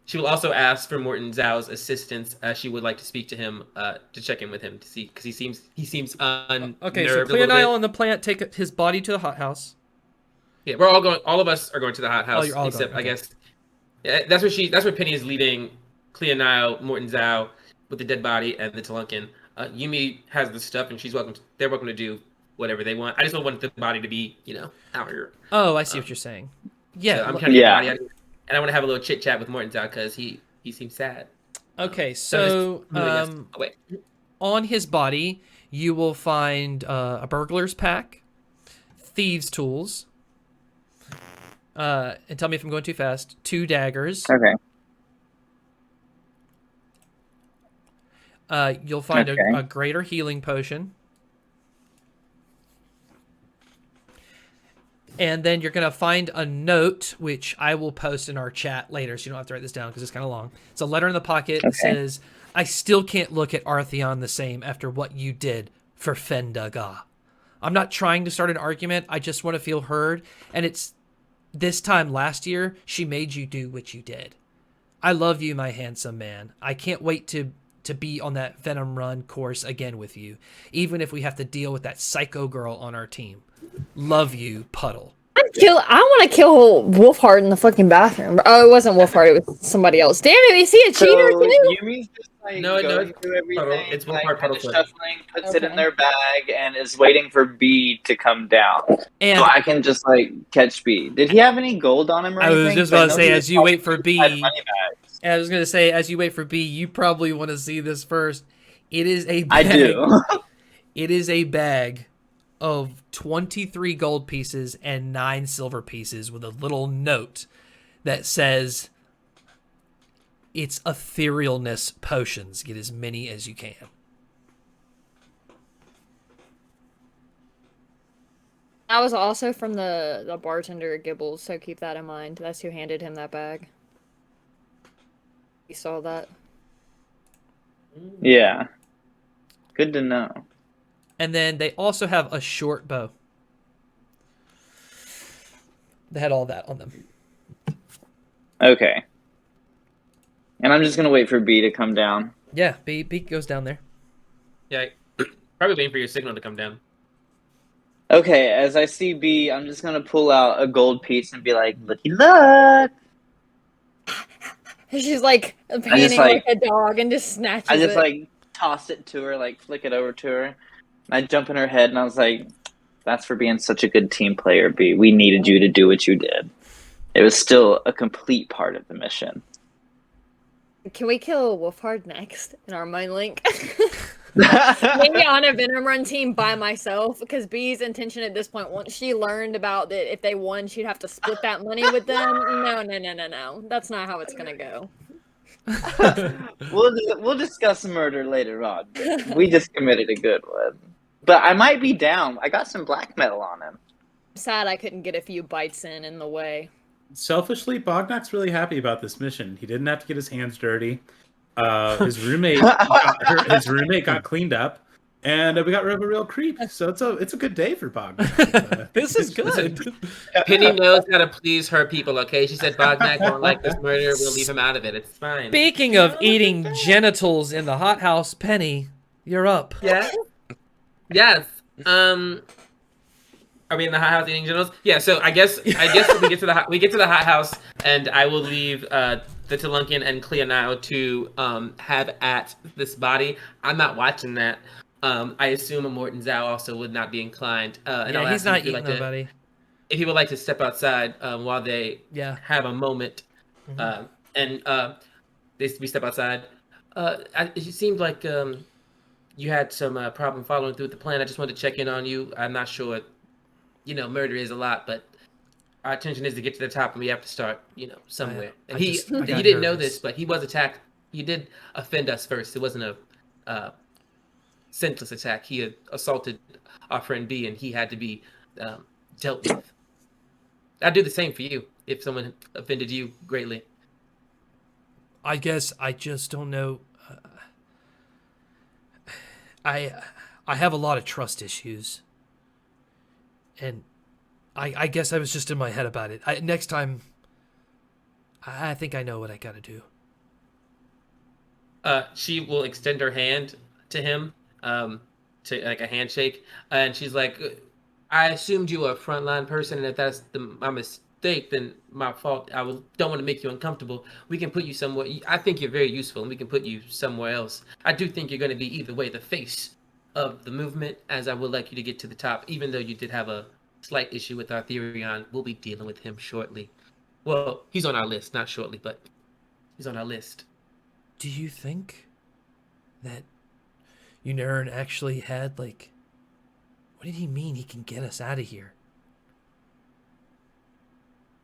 She will also ask for Morton Zhao's assistance. She would like to speak to him to check in with him to see because he seems unnerved. Okay, so Cleo Nile and the plant take his body to the hothouse. Yeah, we're all going. All of us are going to the hothouse, you're all except going, okay. I guess. Yeah, that's where Penny is leading Cleo Nile, Morton Zhao with the dead body and the Talunkin. Yumi has the stuff, and they're welcome to do whatever they want. I just don't want the body to be, out here. Oh, I see what you're saying. Yeah, So I'm trying to get the body out, and I want to have a little chit chat with Morton Zhao because he seems sad. Okay, so on his body, you will find a burglar's pack, thieves' tools, and tell me if I'm going too fast, 2 daggers, Okay. You'll find Okay. a greater healing potion. And then you're going to find a note, which I will post in our chat later, so you don't have to write this down because it's kind of long. It's a letter in the pocket that says, I still can't look at Artheon the same after what you did for Fendaga. I'm not trying to start an argument. I just want to feel heard. And it's this time last year, she made you do what you did. I love you, my handsome man. I can't wait to be on that Venom Run course again with you, even if we have to deal with that psycho girl on our team. Love you, Puddle. I want to kill Wolfheart in the fucking bathroom. Oh, it wasn't Wolfheart. It was somebody else. Damn it, is he a cheater too? Yumi's just like No, going it's through everything, Puddle. It's like Wolfheart, kind of Puddlefoot. shuffling, puts it in Okay. their bag, and is waiting for B to come down. And So I can just like catch B. Did he have any gold on him or I was anything? just 'Cause I about to know say, he as was you wait probably for B, inside money bags. I was going to say, as you wait for B, you probably want to see this first. It is a I bag. do. It is a bag of 23 gold pieces and 9 silver pieces with a little note that says, it's etherealness potions. Get as many as you can. That was also from the bartender at Gibbles, so keep that in mind. That's who handed him that bag. You saw that? Yeah. Good to know. And then they also have a short bow. They had all that on them. Okay. And I'm just gonna wait for B to come down. Yeah, B goes down there. Yeah, probably waiting for your signal to come down. Okay, as I see B, I'm just gonna pull out a gold piece and be like, "Looky, look!" She's like panting like a dog and just snatches I just it. like toss it to her, like flick it over to her. I jump in her head and I was like, "That's for being such a good team player, B. We needed you to do what you did. It was still a complete part of the mission." Can we kill Wolfhard next in our mind link? Maybe on a Venom Run team by myself, because B's intention at this point, once she learned about that if they won, she'd have to split that money with them. No. That's not how it's gonna go. We'll discuss murder later on. We just committed a good one. But I might be down. I got some black metal on him. I'm sad I couldn't get a few bites in the way. Selfishly, Bognak's really happy about this mission. He didn't have to get his hands dirty. His roommate got cleaned up, and we got rid of a real creep. So it's a good day for Bognak. This is good. Penny knows how to please her people, okay? She said Bognak don't like this murder. We'll leave him out of it. It's fine. Speaking of eating genitals in the hothouse, Penny, you're up. Yeah? Yes. Are we in the hot house eating genitals? Yeah, so I guess we get to the hot house, and I will leave the Telunkian and Cleonao to have at this body. I'm not watching that. I assume a Morton Zhao also would not be inclined. And I'll he's ask him not if he'd eating like nobody. if he would like to step outside while they have a moment. And we step outside. It seemed like you had some problem following through with the plan. I just wanted to check in on you. I'm not sure. Murder is a lot, but our intention is to get to the top, and we have to start, somewhere. And he didn't know this, but he was attacked. He did offend us first. It wasn't a senseless attack. He had assaulted our friend B, and he had to be dealt with. I'd do the same for you if someone offended you greatly. I guess I just don't know. I have a lot of trust issues. And I guess I was just in my head about it. Next time, I think I know what I gotta do. She will extend her hand to him, to like a handshake, and she's like, "I assumed you were a frontline person, and if that's my mistake, then my fault. Don't want to make you uncomfortable. We can put you somewhere. I think you're very useful, and we can put you somewhere else. I do think you're going to be either way the face of the movement, as I would like you to get to the top, even though you did have a slight issue with our Therion. We'll be dealing with him shortly. Well, he's on our list, not shortly, but he's on our list." Do you think that Unern actually had, what did he mean he can get us out of here?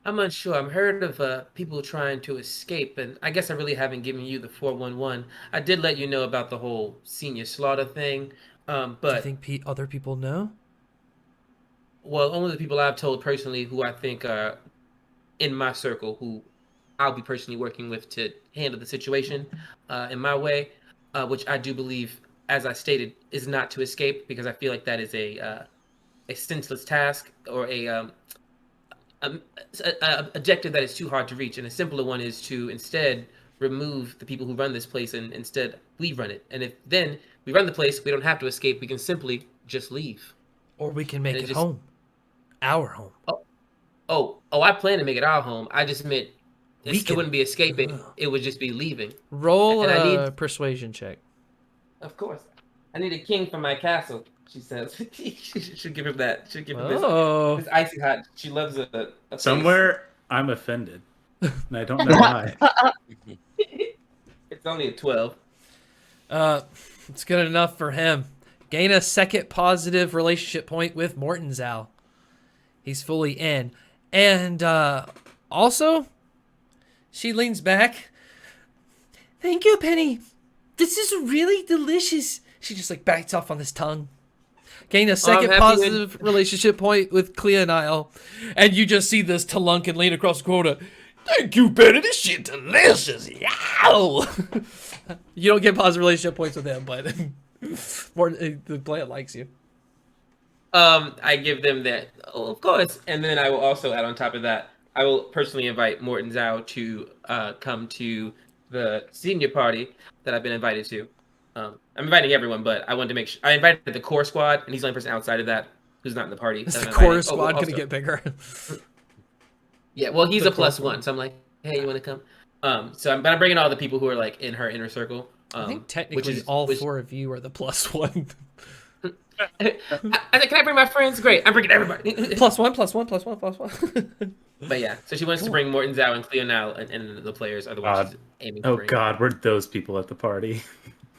I'm unsure. I've heard of people trying to escape, and I guess I really haven't given you the 411. I did let you know about the whole senior slaughter thing, Do you but think other people know? well, only the people I've told personally who I think are in my circle, who I'll be personally working with to handle the situation in my way, which I do believe, as I stated, is not to escape because I feel like that is a senseless task or a objective that is too hard to reach, and a simpler one is to instead remove the people who run this place and instead we run it. And if then we run the place, we don't have to escape. We can simply just leave. Or we can make And it it just- home. Our home. Oh! I plan to make it our home. I just meant We it wouldn't be escaping. Ugh. It would just be leaving. Roll And I a need- persuasion check. Of course. I need a king for my castle, she says. Should give him that. Should give him this. Oh. It's icy hot. She loves a face. Somewhere I'm offended, and I don't know why. It's only a 12. It's good enough for him. Gain a second positive relationship point with Mortonzow. He's fully in. And also, she leans back. Thank you, Penny. This is really delicious. She just like backs off on his tongue. Gain a second happy positive relationship point with Clea Nile. And you just see this Talunkin lean across the corner. Thank you, Penny. This shit delicious. Yow! You don't get positive relationship points with him, but the player likes you. I give them that, of course, and then I will also add on top of that, I will personally invite Morton Zhao to come to the senior party that I've been invited to. I'm inviting everyone, but I wanted to make sure I invited the core squad, and he's the only person outside of that who's not in the party. Is that the I'm core inviting. squad also- gonna get bigger? Yeah, well, he's the a plus core one, so I'm like, hey, you want to come? But I'm bringing all the people who are like in her inner circle. I think which technically is- all which- four of you are the plus one. I said, can I bring my friends? Great, I'm bringing everybody. plus one, plus one, plus one, plus one. But yeah, so she wants to bring Morton Zhao and Cleo now, and the players are the ones she's aiming to Oh bring. God, were those people at the party?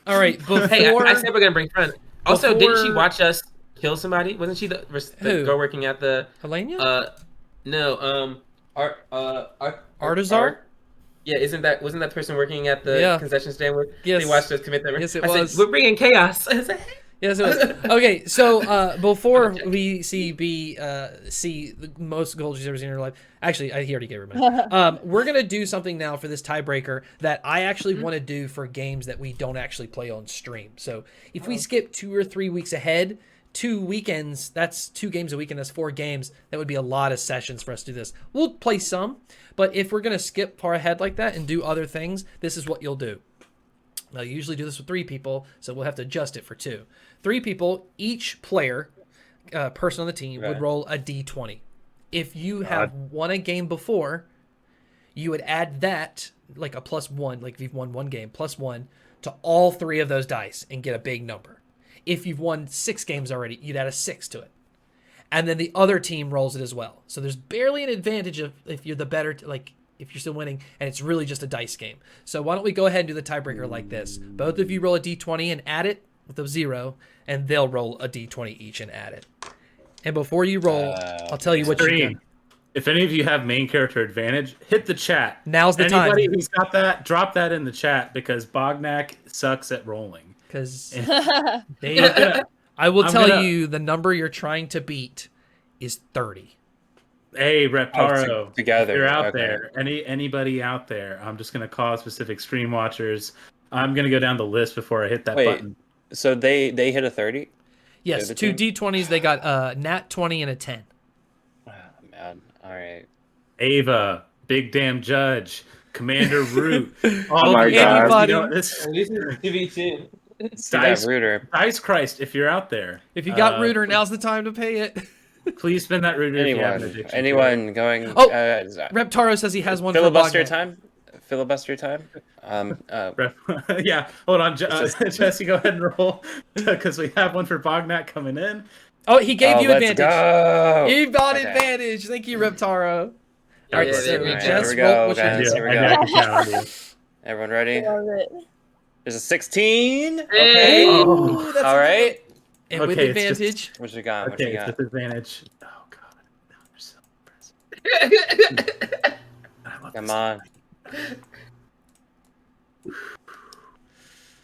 All right, before Hey, I said we're gonna bring friends. Also, didn't she Before- watch us kill somebody? Wasn't she the Who? girl working at the? Helena? No. Artazar? Yeah, wasn't that person working at the concession stand where Yes. they watched us commit that? Yes, it I was. said, we're bringing chaos. I said, hey. Yes, it was. Okay, so before we see see the most gold she's ever seen in her life. Actually, he already gave her mine. We're gonna do something now for this tiebreaker that I actually want to do for games that we don't actually play on stream. So if we skip 2 or 3 weeks ahead, 2 weekends, that's 2 games a week, and that's 4 games. That would be a lot of sessions for us to do this. We'll play some, but if we're gonna skip far ahead like that and do other things, this is what you'll do. Now, you usually do this with 3 people, so we'll have to adjust it for 2. 3 people, each player, person on the team, would roll a d20. If you have won a game before, you would add that, like a +1, like if you've won 1 game, +1 to all 3 of those dice and get a big number. If you've won 6 games already, you'd add a 6 to it. And then the other team rolls it as well. So there's barely an advantage of if you're the better, like if you're still winning, and it's really just a dice game. So why don't we go ahead and do the tiebreaker like this? Both of you roll a d20 and add it with a 0, and they'll roll a d20 each and add it. And before you roll, I'll tell you what you Stream. got. If any of you have main character advantage, hit the chat. Now's the time. Anybody who's got that, drop that in the chat because Bognak sucks at rolling. Because I'm I will I'm tell gonna- you the number you're trying to beat is 30. Hey, Reptaro, together. you're out Okay. there. Anybody out there? I'm just gonna call specific stream watchers. I'm gonna go down the list before I hit that Wait. button. So they hit a 30? Yes, the 2 team? d20s. They got a nat 20 and a 10. Oh, man. All right. Ava, Big Damn Judge, Commander Root. Oh my God. Anybody, This This is TV2. See that Dice, Rooter. Dice Christ, if you're out there. if you got uh, Rooter, now's the time to pay it. Please spend that Rooter if you have an addiction. Anyone going? Oh, Reptaro says he has one filibuster for Bognak. time. Filibuster time. Yeah, hold on, Jesse, go ahead and roll because we have one for Bognak coming in. Oh, he gave you let's advantage. go. He got Okay. advantage. Thank you, Reptaro. All right, Yeah, so there we go. Jess, Here we roll go, what you guys. do. Here we I go. can count on you. Everyone ready? Love it. There's a 16. Hey! Ooh, that's All right. And with Okay, it's just- advantage. What you got? What Okay, you it's got? disadvantage. Oh god, no, they're so Come on.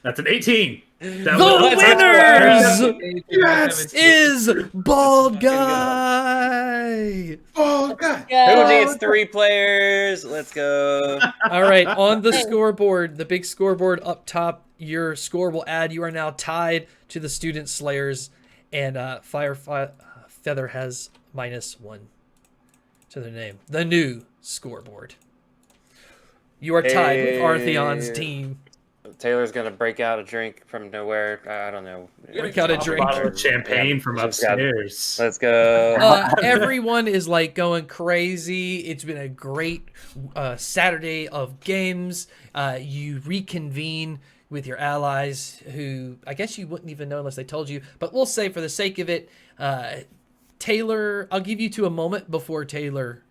That's an 18. That The was- winners Yes! is Bald Guy. Oh god. Who needs 3 players? Let's go. All right, on the scoreboard, the big scoreboard up top, your score will add. You are now tied to the Student Slayers, and Feather has -1 to their name. The new scoreboard. You are tied with Artheon's team. Taylor's gonna break out a drink from nowhere. I don't know. Break out a drink. Bottle of champagne from upstairs. Let's go. Everyone is like going crazy. It's been a great Saturday of games. You reconvene with your allies, who I guess you wouldn't even know unless they told you. But we'll say, for the sake of it, Tailor. I'll give you a moment before Tailor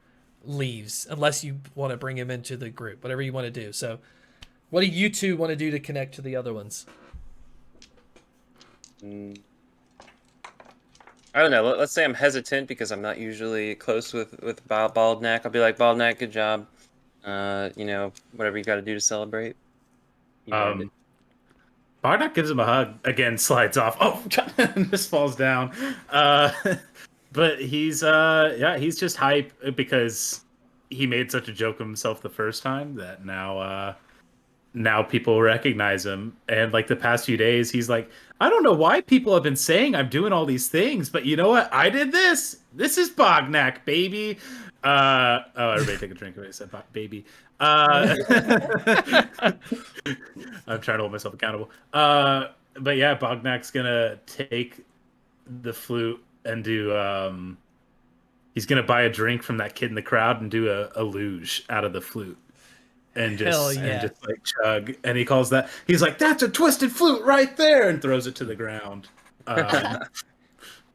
leaves, unless you want to bring him into the group. Whatever you want to do. So, what do you two want to do to connect to the other ones? I don't know. Let's say I'm hesitant because I'm not usually close with Baldnak. I'll be like, Baldnak, good job. Whatever you got to do to celebrate. Bardsley gives him a hug. Again, slides off. Oh, just falls down. But he's just hype because he made such a joke of himself the first time that now people recognize him. And like the past few days, he's like, I don't know why people have been saying I'm doing all these things, but you know what? I did this. This is Bognak, baby. Everybody take a drink when I said baby. I'm trying to hold myself accountable. But yeah, Bognak's gonna take the flute and do he's gonna buy a drink from that kid in the crowd and do a luge out of the flute. And just like chug, and he calls that. He's like, "That's a twisted flute right there," and throws it to the ground.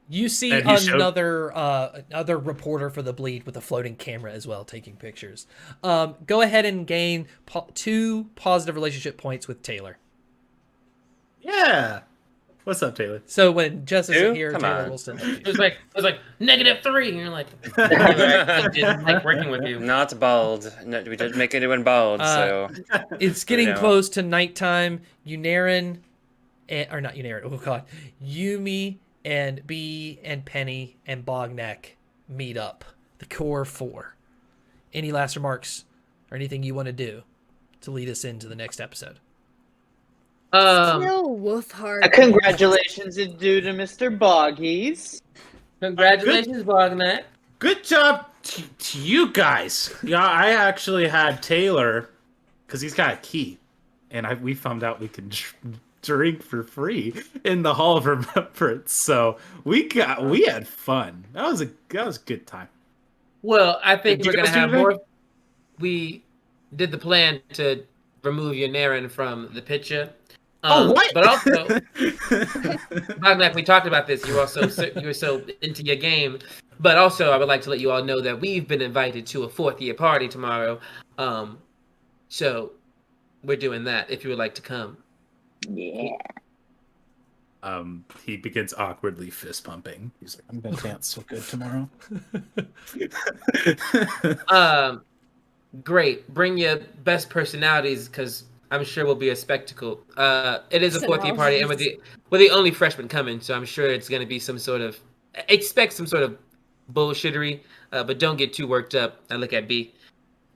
You see another reporter for the Bleed with a floating camera as well, taking pictures. Go ahead and gain 2 positive relationship points with Tailor. Yeah. What's up, Tailor? So when Jess isn't here, Come Tailor on. will send It was like -3, and you're like, I didn't like working with you. Not bald. No, we didn't make anyone bald, so It's getting close to nighttime. Yumi and B and Penny and Bognak meet up. The core 4. Any last remarks or anything you want to do to lead us into the next episode? No, Wolfhard. Congratulations is due to Mr. Boggies. Congratulations, Bognak. Good job to you guys. Yeah, I actually had Tailor because he's got a key, and we found out we can drink for free in the Hall of Remembrance. So we had fun. That was a good time. Well, I think we're Did you gonna guys do have anything? more. We did the plan to remove your Naren from the picture. What? But also, Bognak, we talked about this. You were so into your game. But also, I would like to let you all know that we've been invited to a 4th-year party tomorrow. So we're doing that if you would like to come. Yeah. He begins awkwardly fist pumping. He's like, I'm gonna dance so good tomorrow. Great. Bring your best personalities, because I'm sure we'll be a spectacle. It is a 4th-year party, and we're the only freshmen coming, so I'm sure it's going to be expect some sort of bullshittery, but don't get too worked up. I look at B.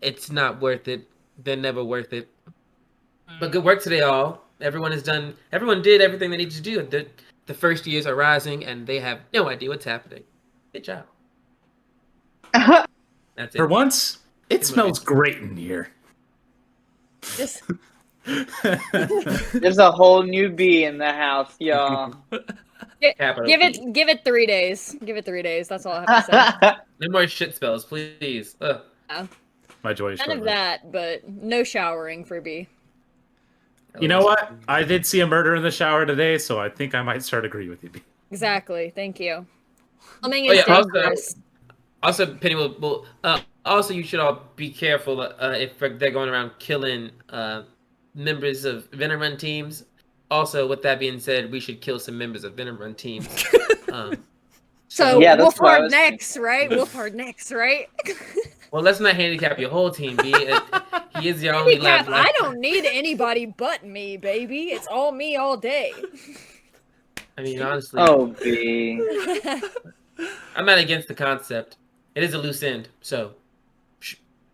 It's not worth it. They're never worth it. But good work today, all. Everyone did everything they needed to do. The first years are rising, and they have no idea what's happening. Good job. That's it. For once, it smells great in here. Just There's a whole new bee in the house, y'all. Capital P. give it 3 days. Give it 3 days. That's all I have to say. No more shit spells, please. My joy is None of short-lived. that, but no showering for B. You know what? I did see a murder in the shower today, so I think I might start agreeing with you. Exactly. Thank you. Plumbing Oh, is yeah, dangerous. Also, Penny will also, you should all be careful if they're going around killing members of Venom Run teams. Also, with that being said, we should kill some members of Venom Run teams. So Yeah, that's what I Wolfhard was next, right? Wolfhard next, right? Well, let's not handicap your whole team, B. He is your only Handicap, left. I don't need anybody but me, baby. It's all me all day. I mean, honestly, Oh, B. I'm not against the concept. It is a loose end, so.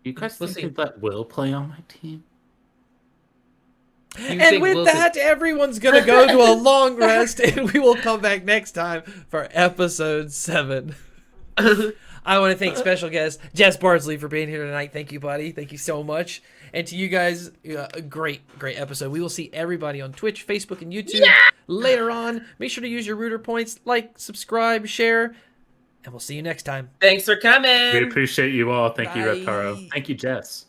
You guys We'll think see. you'd let Will play on my team? You And think with Wilson- that, everyone's going to go to a long rest, and we will come back next time for episode 7. I want to thank special guest Jess Bardsley for being here tonight. Thank you, buddy. Thank you so much. And to you guys, a great episode. We will see everybody on Twitch, Facebook, and YouTube later on. Make sure to use your Rooter points, like, subscribe, share, and we'll see you next time. Thanks for coming. We appreciate you all. Thank you, Bye. Reptaro. Thank you, Jess.